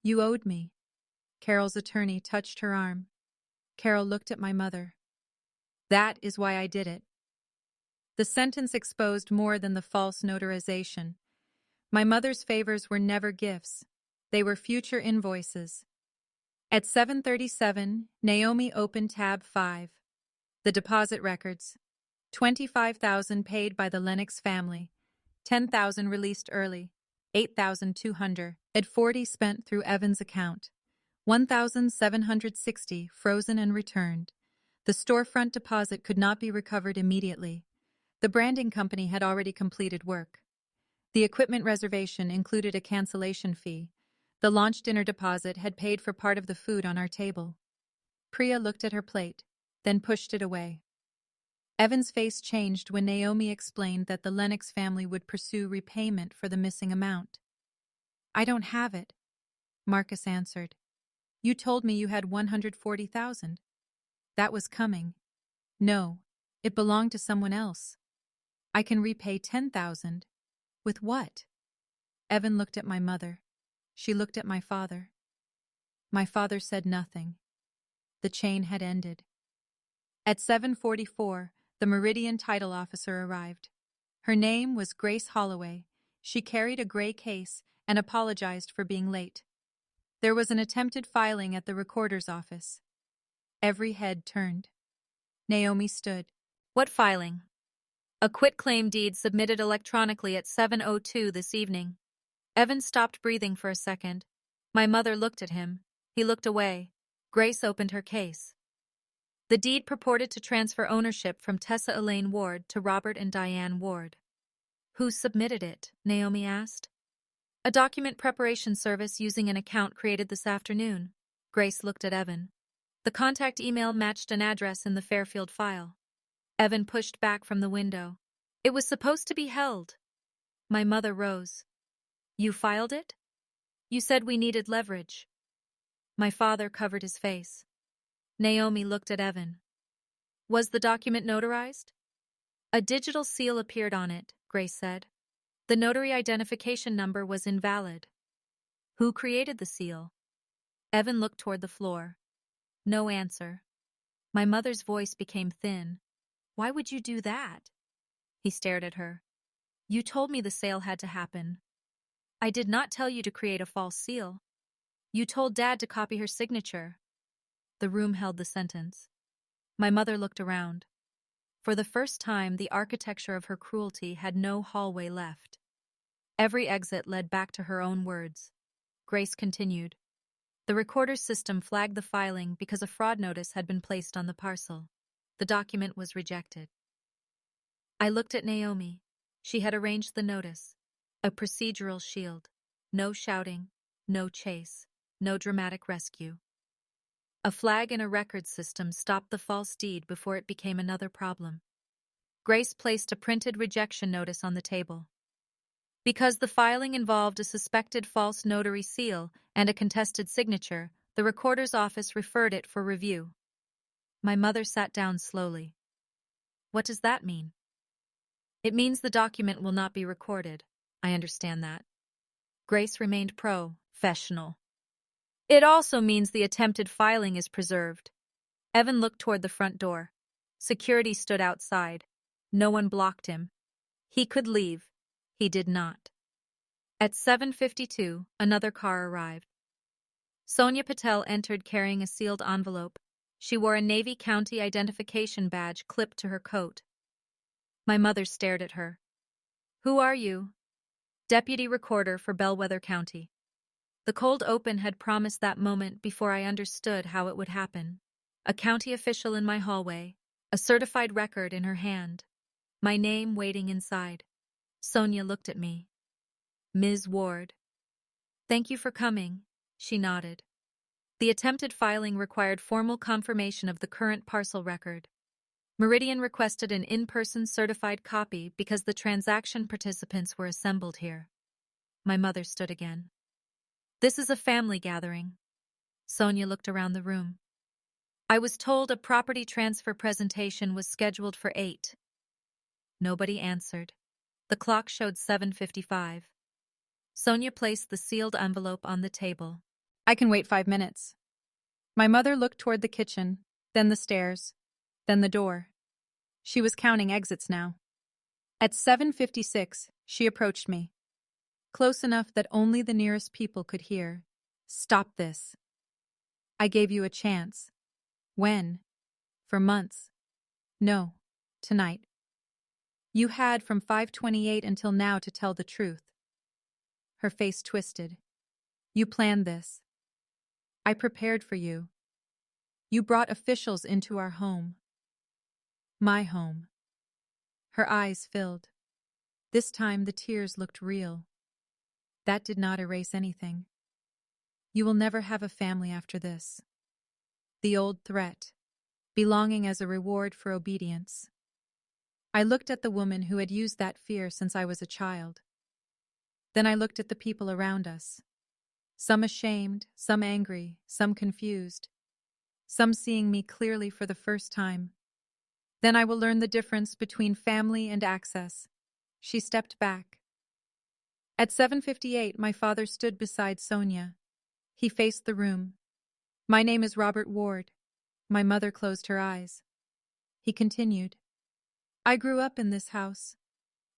You owed me. Carol's attorney touched her arm. Carol looked at my mother. That is why I did it. The sentence exposed more than the false notarization. My mother's favors were never gifts. They were future invoices. At 7:37, Naomi opened tab 5. The deposit records. $25,000 paid by the Lennox family. $10,000 released early. $8,240 spent through Evan's account. $1,760 frozen and returned. The storefront deposit could not be recovered immediately. The branding company had already completed work. The equipment reservation included a cancellation fee. The launch dinner deposit had paid for part of the food on our table. Priya looked at her plate, then pushed it away. Evan's face changed when Naomi explained that the Lennox family would pursue repayment for the missing amount. I don't have it, Marcus answered. You told me you had $140,000. That was coming. No, it belonged to someone else. I can repay $10,000. With what? Evan looked at my mother. She looked at my father. My father said nothing. The chain had ended. At 7:44, the Meridian title officer arrived. Her name was Grace Holloway. She carried a gray case and apologized for being late. There was an attempted filing at the recorder's office. Every head turned. Naomi stood. What filing? A quitclaim deed submitted electronically at 7:02 this evening. Evan stopped breathing for a second. My mother looked at him. He looked away. Grace opened her case. The deed purported to transfer ownership from Tessa Elaine Ward to Robert and Diane Ward. Who submitted it? Naomi asked. A document preparation service using an account created this afternoon. Grace looked at Evan. The contact email matched an address in the Fairfield file. Evan pushed back from the window. It was supposed to be held. My mother rose. You filed it? You said we needed leverage. My father covered his face. Naomi looked at Evan. Was the document notarized? A digital seal appeared on it, Grace said. The notary identification number was invalid. Who created the seal? Evan looked toward the floor. No answer. My mother's voice became thin. Why would you do that? He stared at her. You told me the sale had to happen. I did not tell you to create a false seal. You told Dad to copy her signature. The room held the sentence. My mother looked around. For the first time, the architecture of her cruelty had no hallway left. Every exit led back to her own words. Grace continued. The recorder system flagged the filing because a fraud notice had been placed on the parcel. The document was rejected. I looked at Naomi. She had arranged the notice. A procedural shield. No shouting, no chase, no dramatic rescue. A flag in a record system stopped the false deed before it became another problem. Grace placed a printed rejection notice on the table. Because the filing involved a suspected false notary seal and a contested signature, the recorder's office referred it for review. My mother sat down slowly. What does that mean? It means the document will not be recorded. I understand that. Grace remained professional. It also means the attempted filing is preserved. Evan looked toward the front door. Security stood outside. No one blocked him. He could leave. He did not. At 7:52, another car arrived. Sonia Patel entered carrying a sealed envelope. She wore a Navy County identification badge clipped to her coat. My mother stared at her. Who are you? Deputy Recorder for Bellwether County. The cold open had promised that moment before I understood how it would happen. A county official in my hallway, a certified record in her hand, my name waiting inside. Sonia looked at me. Ms. Ward. Thank you for coming, she nodded. The attempted filing required formal confirmation of the current parcel record. Meridian requested an in-person certified copy because the transaction participants were assembled here. My mother stood again. This is a family gathering. Sonia looked around the room. I was told a property transfer presentation was scheduled for 8. Nobody answered. The clock showed 7:55. Sonia placed the sealed envelope on the table. I can wait 5 minutes. My mother looked toward the kitchen, then the stairs, then the door. She was counting exits now. At 7:56, she approached me. Close enough that only the nearest people could hear. Stop this. I gave you a chance. When? For months. No, tonight. You had from 5:28 until now to tell the truth. Her face twisted. You planned this. I prepared for you. You brought officials into our home. My home. Her eyes filled. This time the tears looked real. That did not erase anything. You will never have a family after this. The old threat. Belonging as a reward for obedience. I looked at the woman who had used that fear since I was a child. Then I looked at the people around us. Some ashamed, some angry, some confused. Some seeing me clearly for the first time. Then I will learn the difference between family and access. She stepped back. At 7:58, my father stood beside Sonia. He faced the room. My name is Robert Ward. My mother closed her eyes. He continued. I grew up in this house.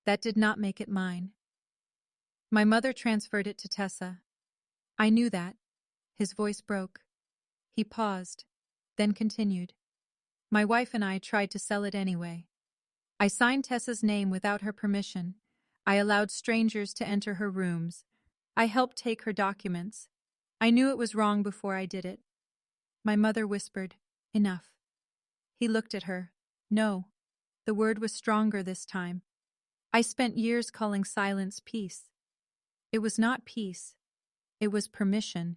That did not make it mine. My mother transferred it to Tessa. I knew that. His voice broke. He paused, then continued. My wife and I tried to sell it anyway. I signed Tessa's name without her permission. I allowed strangers to enter her rooms. I helped take her documents. I knew it was wrong before I did it. My mother whispered, Enough. He looked at her. No. The word was stronger this time. I spent years calling silence peace. It was not peace. It was permission.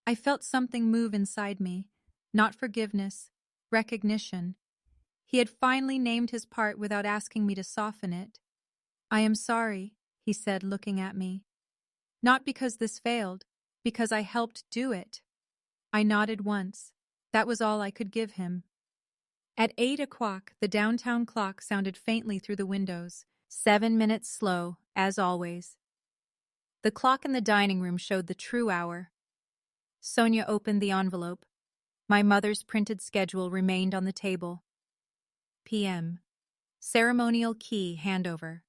I felt something move inside me. Not forgiveness, recognition. He had finally named his part without asking me to soften it. I am sorry, he said, looking at me. Not because this failed, because I helped do it. I nodded once. That was all I could give him. At 8 o'clock, the downtown clock sounded faintly through the windows. 7 minutes slow, as always. The clock in the dining room showed the true hour. Sonia opened the envelope. My mother's printed schedule remained on the table. p.m. Ceremonial key handover.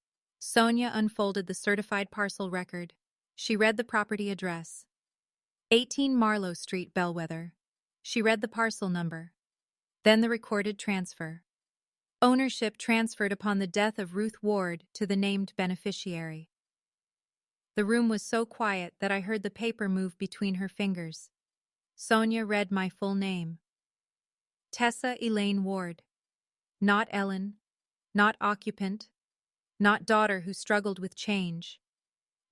Sonia unfolded the certified parcel record. She read the property address. 18 Marlowe Street, Bellwether. She read the parcel number. Then the recorded transfer. Ownership transferred upon the death of Ruth Ward to the named beneficiary. The room was so quiet that I heard the paper move between her fingers. Sonia read my full name. Tessa Elaine Ward. Not Ellen. Not occupant. Not daughter who struggled with change.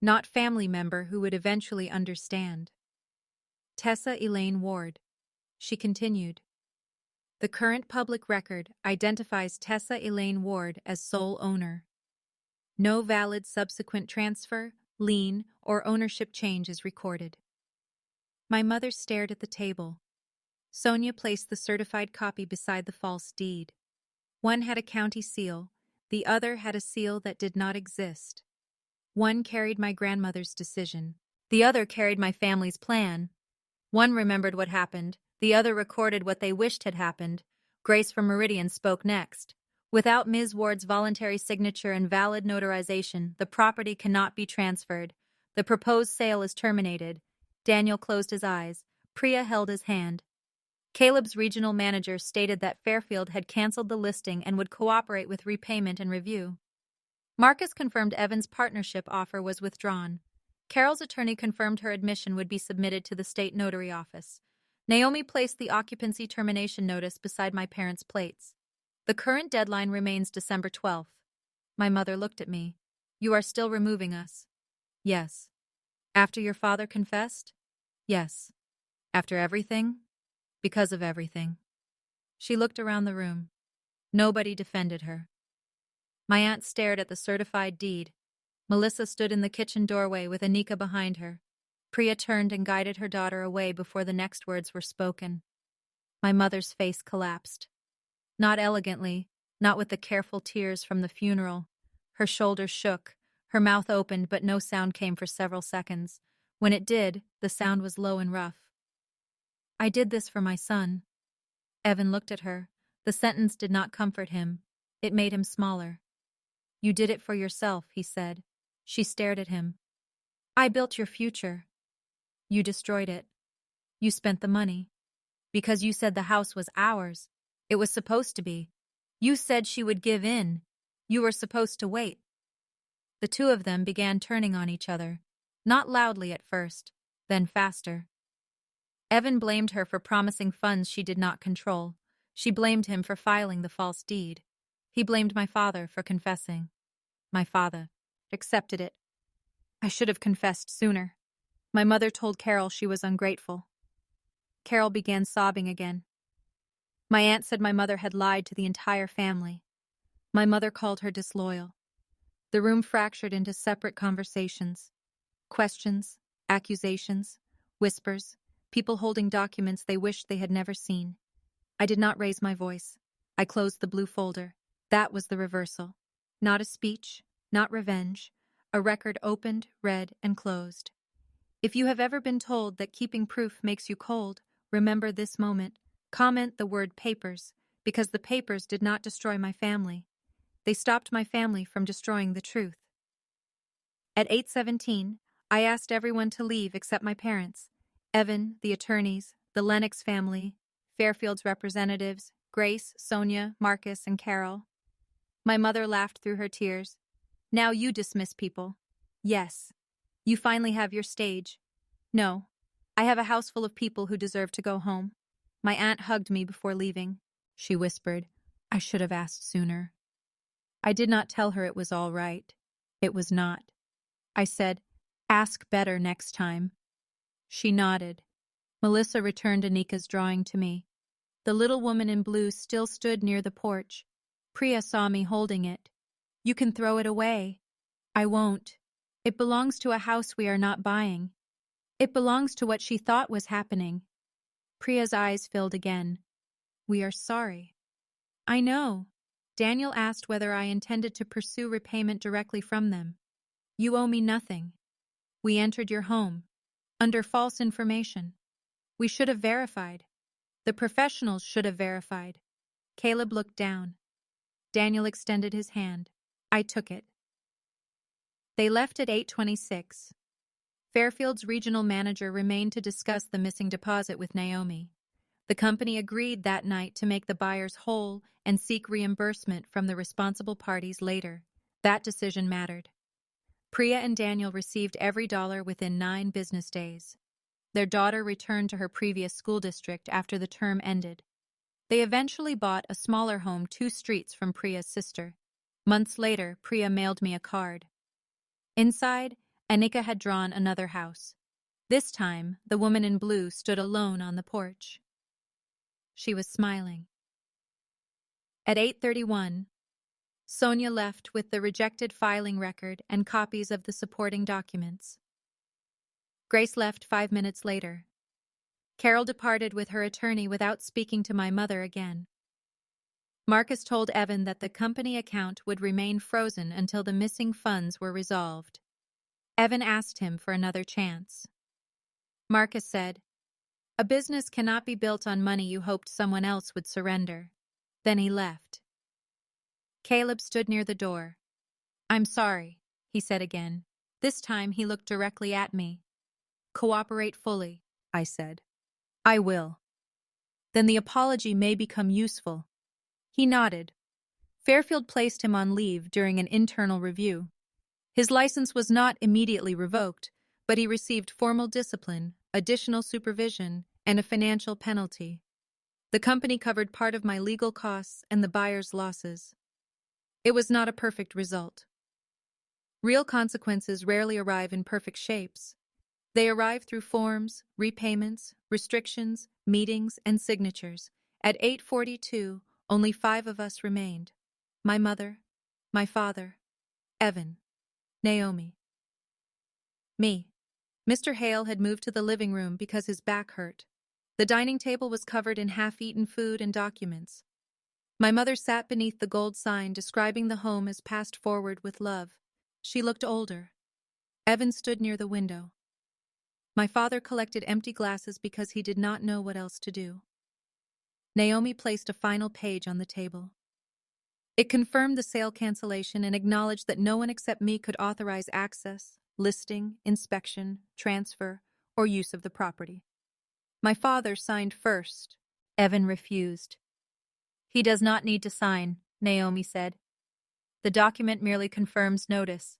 Not family member who would eventually understand. Tessa Elaine Ward. She continued. The current public record identifies Tessa Elaine Ward as sole owner. No valid subsequent transfer, lien, or ownership change is recorded. My mother stared at the table. Sonia placed the certified copy beside the false deed. One had a county seal, the other had a seal that did not exist. One carried my grandmother's decision, the other carried my family's plan. One remembered what happened, the other recorded what they wished had happened. Grace from Meridian spoke next. Without Ms. Ward's voluntary signature and valid notarization, the property cannot be transferred. The proposed sale is terminated. Daniel closed his eyes. Priya held his hand. Caleb's regional manager stated that Fairfield had canceled the listing and would cooperate with repayment and review. Marcus confirmed Evan's partnership offer was withdrawn. Carol's attorney confirmed her admission would be submitted to the state notary office. Naomi placed the occupancy termination notice beside my parents' plates. The current deadline remains December 12th. My mother looked at me. You are still removing us? Yes. After your father confessed? Yes. After everything? Because of everything. She looked around the room. Nobody defended her. My aunt stared at the certified deed. Melissa stood in the kitchen doorway with Anika behind her. Priya turned and guided her daughter away before the next words were spoken. My mother's face collapsed. Not elegantly, not with the careful tears from the funeral. Her shoulders shook, her mouth opened, but no sound came for several seconds. When it did, the sound was low and rough. I did this for my son. Evan looked at her. The sentence did not comfort him. It made him smaller. You did it for yourself, he said. She stared at him. I built your future. You destroyed it. You spent the money. Because you said the house was ours. It was supposed to be. You said she would give in. You were supposed to wait. The two of them began turning on each other. Not loudly at first, then faster. Evan blamed her for promising funds she did not control. She blamed him for filing the false deed. He blamed my father for confessing. My father accepted it. I should have confessed sooner. My mother told Carol she was ungrateful. Carol began sobbing again. My aunt said my mother had lied to the entire family. My mother called her disloyal. The room fractured into separate conversations. Questions, accusations, whispers, people holding documents they wished they had never seen. I did not raise my voice. I closed the blue folder. That was the reversal. Not a speech, not revenge. A record opened, read, and closed. If you have ever been told that keeping proof makes you cold, remember this moment. Comment the word papers, because the papers did not destroy my family. They stopped my family from destroying the truth. At 8:17, I asked everyone to leave except my parents. Evan, the attorneys, the Lennox family, Fairfield's representatives, Grace, Sonia, Marcus, and Carol. My mother laughed through her tears. Now you dismiss people. Yes. You finally have your stage. No. I have a house full of people who deserve to go home. My aunt hugged me before leaving. She whispered, I should have asked sooner. I did not tell her it was all right. It was not. I said, ask better next time. She nodded. Melissa returned Anika's drawing to me. The little woman in blue still stood near the porch. Priya saw me holding it. You can throw it away. I won't. It belongs to a house we are not buying. It belongs to what she thought was happening. Priya's eyes filled again. We are sorry. I know. Daniel asked whether I intended to pursue repayment directly from them. You owe me nothing. We entered your home. Under false information. We should have verified. The professionals should have verified. Caleb looked down. Daniel extended his hand. I took it. They left at 8:26. Fairfield's regional manager remained to discuss the missing deposit with Naomi. The company agreed that night to make the buyers whole and seek reimbursement from the responsible parties later. That decision mattered. Priya and Daniel received every dollar within 9 business days. Their daughter returned to her previous school district after the term ended. They eventually bought a smaller home 2 streets from Priya's sister. Months later, Priya mailed me a card. Inside, Anika had drawn another house. This time, the woman in blue stood alone on the porch. She was smiling. At 8:31, Sonia left with the rejected filing record and copies of the supporting documents. Grace left 5 minutes later. Carol departed with her attorney without speaking to my mother again. Marcus told Evan that the company account would remain frozen until the missing funds were resolved. Evan asked him for another chance. Marcus said, "A business cannot be built on money you hoped someone else would surrender." Then he left. Caleb stood near the door. "I'm sorry," he said again. This time he looked directly at me. "Cooperate fully," I said. "I will." "Then the apology may become useful." He nodded. Fairfield placed him on leave during an internal review. His license was not immediately revoked, but he received formal discipline, additional supervision, and a financial penalty. The company covered part of my legal costs and the buyer's losses. It was not a perfect result. Real consequences rarely arrive in perfect shapes. They arrive through forms, repayments, restrictions, meetings, and signatures. At 8:42, only 5 of us remained. My mother, my father, Evan, Naomi. Me. Mr. Hale had moved to the living room because his back hurt. The dining table was covered in half-eaten food and documents. My mother sat beneath the gold sign describing the home as passed forward with love. She looked older. Evan stood near the window. My father collected empty glasses because he did not know what else to do. Naomi placed a final page on the table. It confirmed the sale cancellation and acknowledged that no one except me could authorize access, listing, inspection, transfer, or use of the property. My father signed first. Evan refused. "He does not need to sign," Naomi said. "The document merely confirms notice."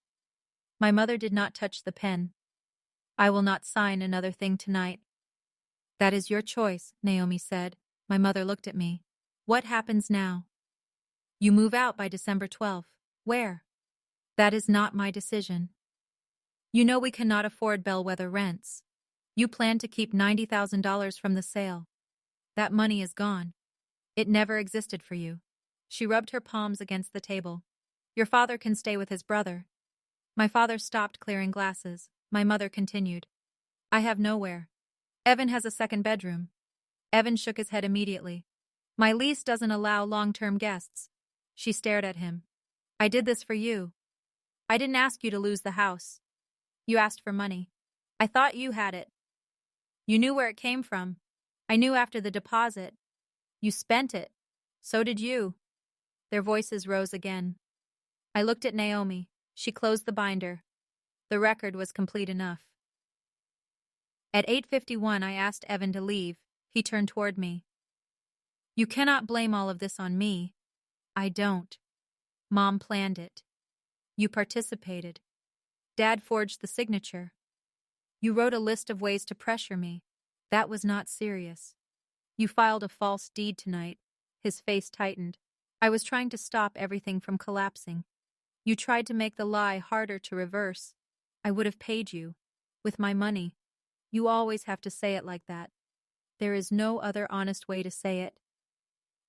My mother did not touch the pen. "I will not sign another thing tonight." "That is your choice," Naomi said. My mother looked at me. "What happens now?" "You move out by December 12th. Where?" "That is not my decision. You know we cannot afford bellwether rents. You plan to keep $90,000 from the sale. That money is gone. It never existed for you." She rubbed her palms against the table. "Your father can stay with his brother." My father stopped clearing glasses. My mother continued. "I have nowhere. Evan has a second bedroom." Evan shook his head immediately. "My lease doesn't allow long-term guests." She stared at him. "I did this for you. I didn't ask you to lose the house. You asked for money. I thought you had it. You knew where it came from. I knew after the deposit. You spent it. So did you." Their voices rose again. I looked at Naomi. She closed the binder. The record was complete enough. At 8:51, I asked Evan to leave. He turned toward me. "You cannot blame all of this on me." "I don't. Mom planned it. You participated. Dad forged the signature. You wrote a list of ways to pressure me. That was not serious. You filed a false deed tonight." His face tightened. "I was trying to stop everything from collapsing. You tried to make the lie harder to reverse. I would have paid you. With my money. You always have to say it like that. There is no other honest way to say it."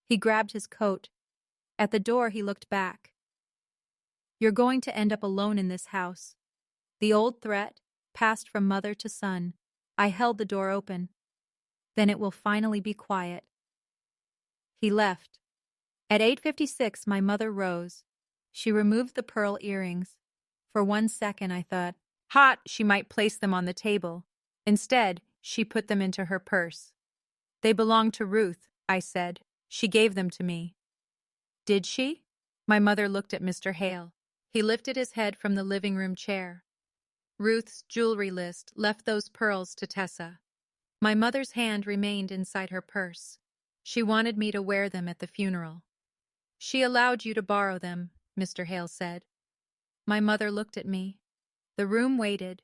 He grabbed his coat. At the door, he looked back. "You're going to end up alone in this house." The old threat passed from mother to son. I held the door open. "Then it will finally be quiet." He left. At 8:56, my mother rose. She removed the pearl earrings. For 1 second, I thought, she might place them on the table. Instead, she put them into her purse. "They belong to Ruth," I said. "She gave them to me." "Did she?" My mother looked at Mr. Hale. He lifted his head from the living room chair. Ruth's jewelry list left those pearls to Tessa. My mother's hand remained inside her purse. She wanted me to wear them at the funeral. She allowed you to borrow them, Mr. Hale said. My mother looked at me. The room waited.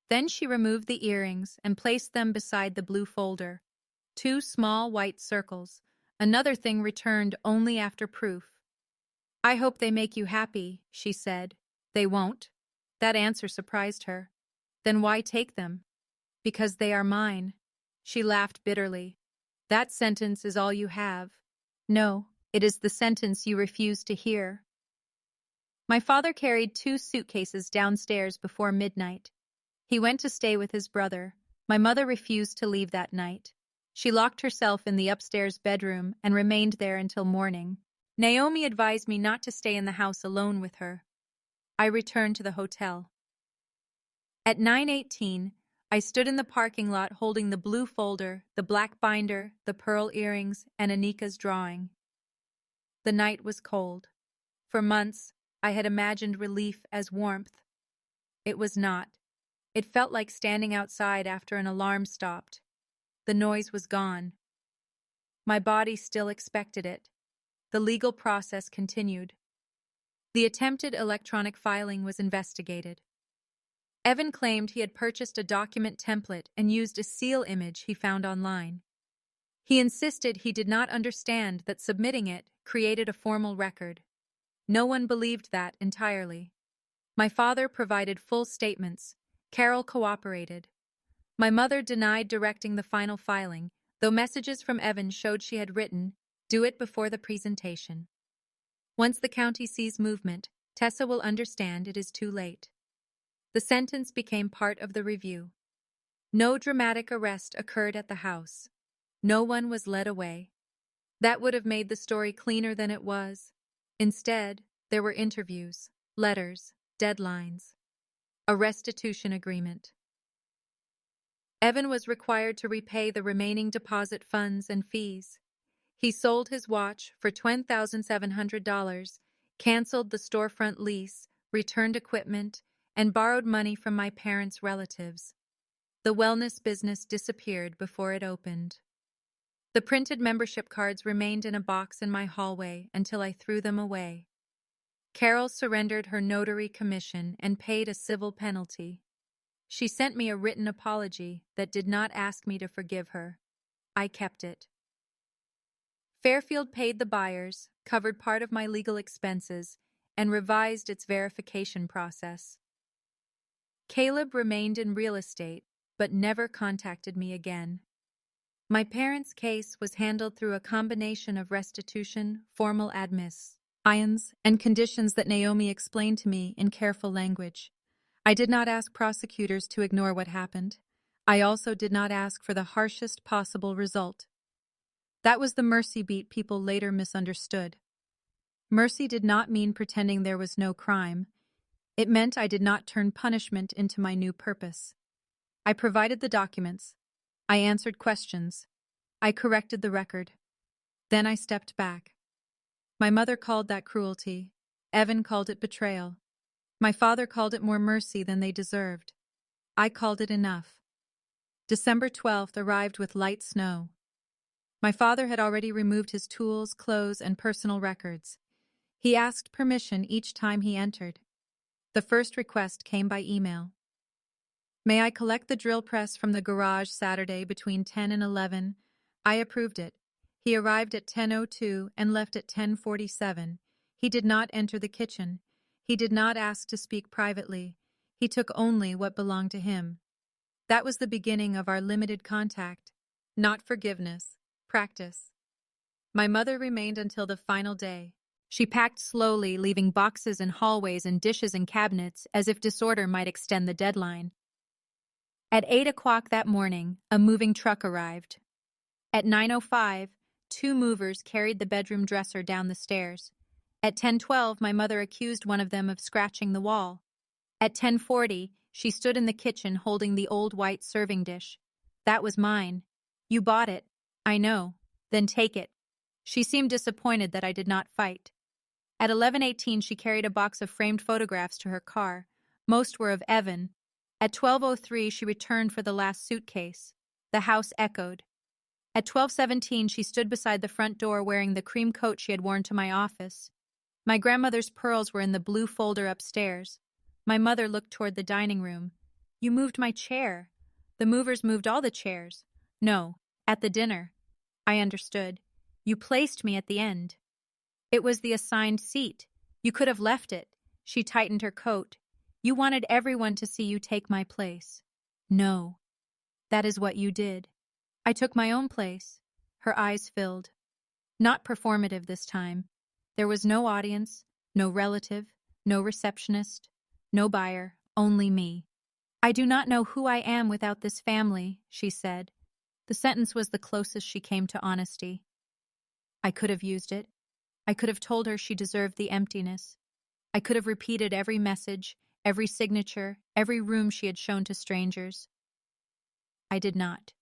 Then she removed the earrings and placed them beside the blue folder. 2 small white circles. Another thing returned only after proof. I hope they make you happy, she said. They won't. That answer surprised her. Then why take them? Because they are mine. She laughed bitterly. That sentence is all you have. No, it is the sentence you refuse to hear. My father carried 2 suitcases downstairs before midnight. He went to stay with his brother. My mother refused to leave that night. She locked herself in the upstairs bedroom and remained there until morning. Naomi advised me not to stay in the house alone with her. I returned to the hotel. At 9:18, I stood in the parking lot holding the blue folder, the black binder, the pearl earrings, and Anika's drawing. The night was cold. For months, I had imagined relief as warmth. It was not. It felt like standing outside after an alarm stopped. The noise was gone. My body still expected it. The legal process continued. The attempted electronic filing was investigated. Evan claimed he had purchased a document template and used a seal image he found online. He insisted he did not understand that submitting it created a formal record. No one believed that entirely. My father provided full statements. Carol cooperated. My mother denied directing the final filing, though messages from Evan showed she had written, "Do it before the presentation." Once the county sees movement, Tessa will understand it is too late. The sentence became part of the review. No dramatic arrest occurred at the house. No one was led away. That would have made the story cleaner than it was. Instead, there were interviews, letters, deadlines, a restitution agreement. Evan was required to repay the remaining deposit funds and fees. He sold his watch for $10,700, canceled the storefront lease, returned equipment, and borrowed money from my parents' relatives. The wellness business disappeared before it opened. The printed membership cards remained in a box in my hallway until I threw them away. Carol surrendered her notary commission and paid a civil penalty. She sent me a written apology that did not ask me to forgive her. I kept it. Fairfield paid the buyers, covered part of my legal expenses, and revised its verification process. Caleb remained in real estate, but never contacted me again. My parents' case was handled through a combination of restitution, formal admiss, ions, and conditions that Naomi explained to me in careful language. I did not ask prosecutors to ignore what happened. I also did not ask for the harshest possible result. That was the mercy beat people later misunderstood. Mercy did not mean pretending there was no crime. It meant I did not turn punishment into my new purpose. I provided the documents. I answered questions. I corrected the record. Then I stepped back. My mother called that cruelty. Evan called it betrayal. My father called it more mercy than they deserved. I called it enough. December 12th arrived with light snow. My father had already removed his tools, clothes, and personal records. He asked permission each time he entered. The first request came by email. May I collect the drill press from the garage Saturday between 10 and 11? I approved it. He arrived at 10:02 and left at 10:47. He did not enter the kitchen. He did not ask to speak privately. He took only what belonged to him. That was the beginning of our limited contact. Not forgiveness, practice. My mother remained until the final day. She packed slowly, leaving boxes in hallways and dishes in cabinets as if disorder might extend the deadline. At 8 o'clock that morning, a moving truck arrived. At 9:05, 2 movers carried the bedroom dresser down the stairs. At 10:12, my mother accused one of them of scratching the wall. At 10:40, she stood in the kitchen holding the old white serving dish. That was mine. You bought it. I know. Then take it. She seemed disappointed that I did not fight. At 11:18, she carried a box of framed photographs to her car. Most were of Evan. At 12:03, she returned for the last suitcase. The house echoed. At 12:17, she stood beside the front door wearing the cream coat she had worn to my office. My grandmother's pearls were in the blue folder upstairs. My mother looked toward the dining room. "You moved my chair." "The movers moved all the chairs." "No, at the dinner." I understood. "You placed me at the end." "It was the assigned seat. You could have left it." She tightened her coat. "You wanted everyone to see you take my place." "No. That is what you did." "I took my own place." Her eyes filled. Not performative this time. There was no audience, no relative, no receptionist, no buyer, only me. "I do not know who I am without this family," she said. The sentence was the closest she came to honesty. I could have used it. I could have told her she deserved the emptiness. I could have repeated every message, every signature, every room she had shown to strangers. I did not.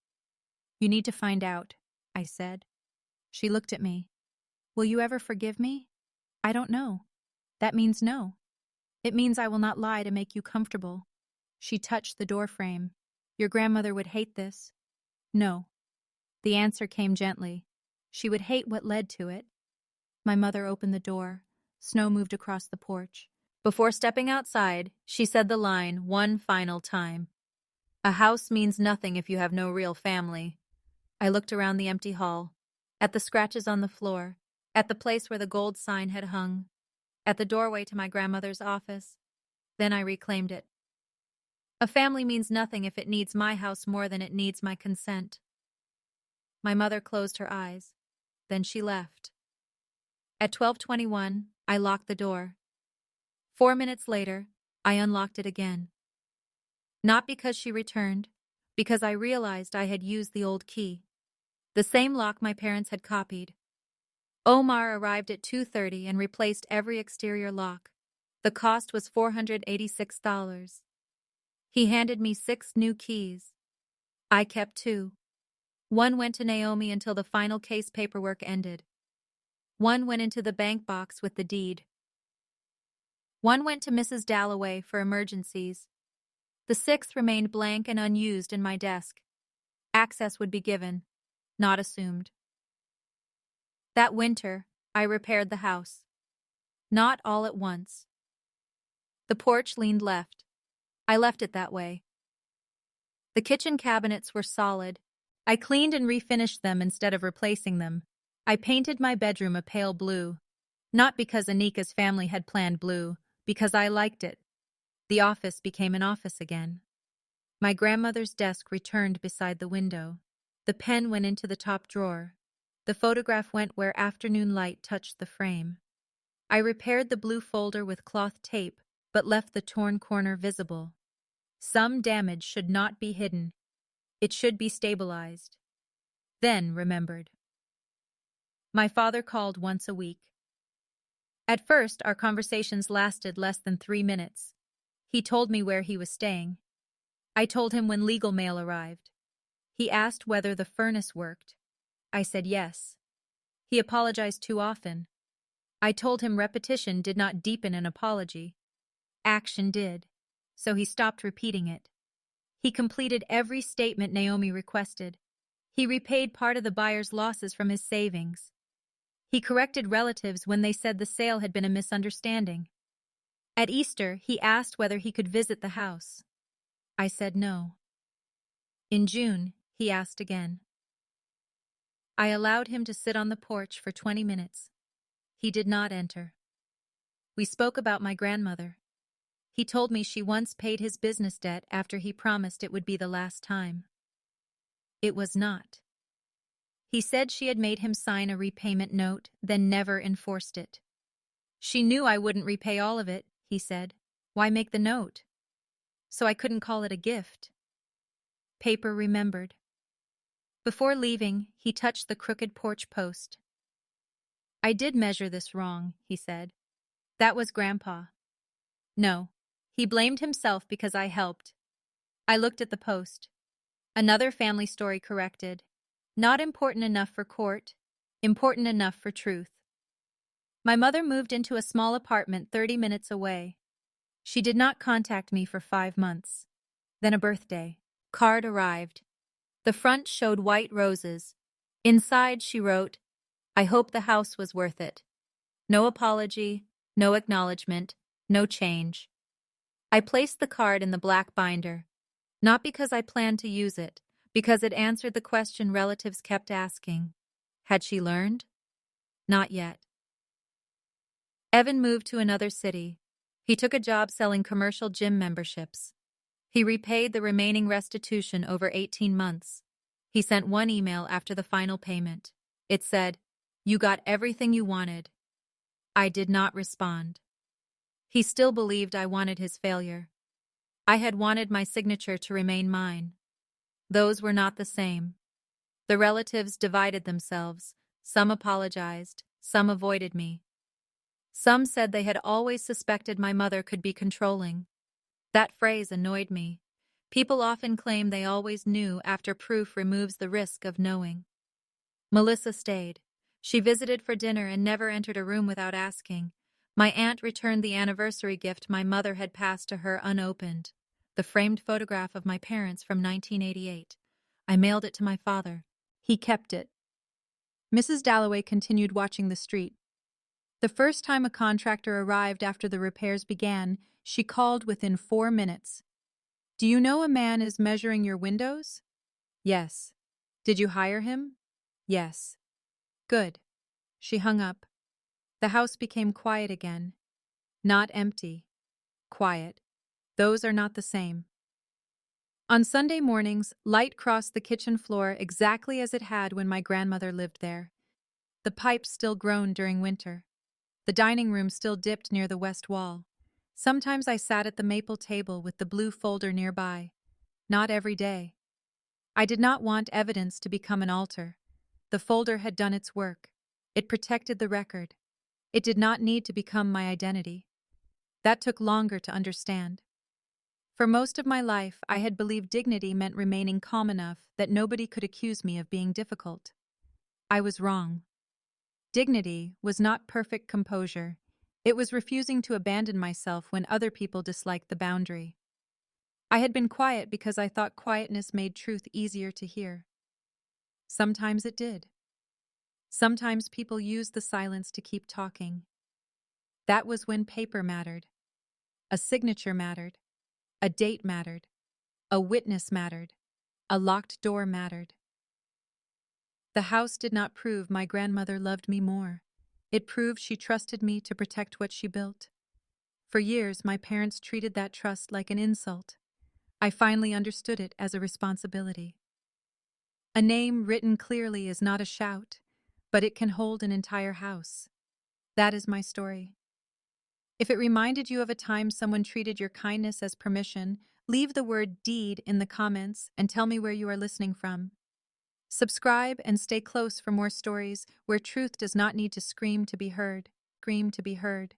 "You need to find out," I said. She looked at me. "Will you ever forgive me?" "I don't know." "That means no." "It means I will not lie to make you comfortable." She touched the door frame. "Your grandmother would hate this." "No." The answer came gently. "She would hate what led to it." My mother opened the door. Snow moved across the porch. Before stepping outside, she said the line one final time. "A house means nothing if you have no real family." I looked around the empty hall, at the scratches on the floor, at the place where the gold sign had hung, at the doorway to my grandmother's office. Then I reclaimed it. A family means nothing if it needs my house more than it needs my consent. My mother closed her eyes. Then she left. At 12:21, I locked the door. 4 minutes later, I unlocked it again. Not because she returned, because I realized I had used the old key. The same lock my parents had copied. Omar arrived at 2:30 and replaced every exterior lock. The cost was $486. He handed me 6 new keys. I kept 2. One went to Naomi until the final case paperwork ended. One went into the bank box with the deed. One went to Mrs. Dalloway for emergencies. The 6th remained blank and unused in my desk. Access would be given, not assumed. That winter, I repaired the house. Not all at once. The porch leaned left. I left it that way. The kitchen cabinets were solid. I cleaned and refinished them instead of replacing them. I painted my bedroom a pale blue. Not because Anika's family had planned blue, because I liked it. The office became an office again. My grandmother's desk returned beside the window. The pen went into the top drawer. The photograph went where afternoon light touched the frame. I repaired the blue folder with cloth tape, but left the torn corner visible. Some damage should not be hidden. It should be stabilized. Then remembered. My father called once a week. At first, our conversations lasted less than 3 minutes. He told me where he was staying. I told him when legal mail arrived. He asked whether the furnace worked. I said yes. He apologized too often. I told him repetition did not deepen an apology. Action did, so he stopped repeating it. He completed every statement Naomi requested. He repaid part of the buyer's losses from his savings. He corrected relatives when they said the sale had been a misunderstanding. At Easter, he asked whether he could visit the house. I said no. In June, he asked again. I allowed him to sit on the porch for 20 minutes. He did not enter. We spoke about my grandmother. He told me she once paid his business debt after he promised it would be the last time. It was not. He said she had made him sign a repayment note, then never enforced it. She knew I wouldn't repay all of it, he said. Why make the note? So I couldn't call it a gift. Paper remembered. Before leaving, he touched the crooked porch post. I did measure this wrong, he said. That was Grandpa. No, he blamed himself because I helped. I looked at the post. Another family story corrected. Not important enough for court, important enough for truth. My mother moved into a small apartment 30 minutes away. She did not contact me for 5 months. Then a birthday card arrived. The front showed white roses. Inside she wrote, "I hope the house was worth it." No apology, no acknowledgement, no change. I placed the card in the black binder, not because I planned to use it, because it answered the question relatives kept asking. Had she learned? Not yet. Evan moved to another city. He took a job selling commercial gym memberships. He repaid the remaining restitution over 18 months. He sent one email after the final payment. It said, "You got everything you wanted." I did not respond. He still believed I wanted his failure. I had wanted my signature to remain mine. Those were not the same. The relatives divided themselves. Some apologized, some avoided me. Some said they had always suspected my mother could be controlling. That phrase annoyed me. People often claim they always knew after proof removes the risk of knowing. Melissa stayed. She visited for dinner and never entered a room without asking. My aunt returned the anniversary gift my mother had passed to her unopened, the framed photograph of my parents from 1988. I mailed it to my father. He kept it. Mrs. Dalloway continued watching the street. The first time a contractor arrived after the repairs began, she called within 4 minutes. "Do you know a man is measuring your windows?" "Yes." "Did you hire him?" "Yes." "Good." She hung up. The house became quiet again. Not empty. Quiet. Those are not the same. On Sunday mornings, light crossed the kitchen floor exactly as it had when my grandmother lived there. The pipes still groaned during winter. The dining room still dipped near the west wall. Sometimes I sat at the maple table with the blue folder nearby. Not every day. I did not want evidence to become an altar. The folder had done its work. It protected the record. It did not need to become my identity. That took longer to understand. For most of my life, I had believed dignity meant remaining calm enough that nobody could accuse me of being difficult. I was wrong. Dignity was not perfect composure. It was refusing to abandon myself when other people disliked the boundary. I had been quiet because I thought quietness made truth easier to hear. Sometimes it did. Sometimes people used the silence to keep talking. That was when paper mattered. A signature mattered. A date mattered. A witness mattered. A locked door mattered. The house did not prove my grandmother loved me more. It proved she trusted me to protect what she built. For years, my parents treated that trust like an insult. I finally understood it as a responsibility. A name written clearly is not a shout, but it can hold an entire house. That is my story. If it reminded you of a time someone treated your kindness as permission, leave the word deed in the comments and tell me where you are listening from. Subscribe and stay close for more stories where truth does not need to scream to be heard. Scream to be heard.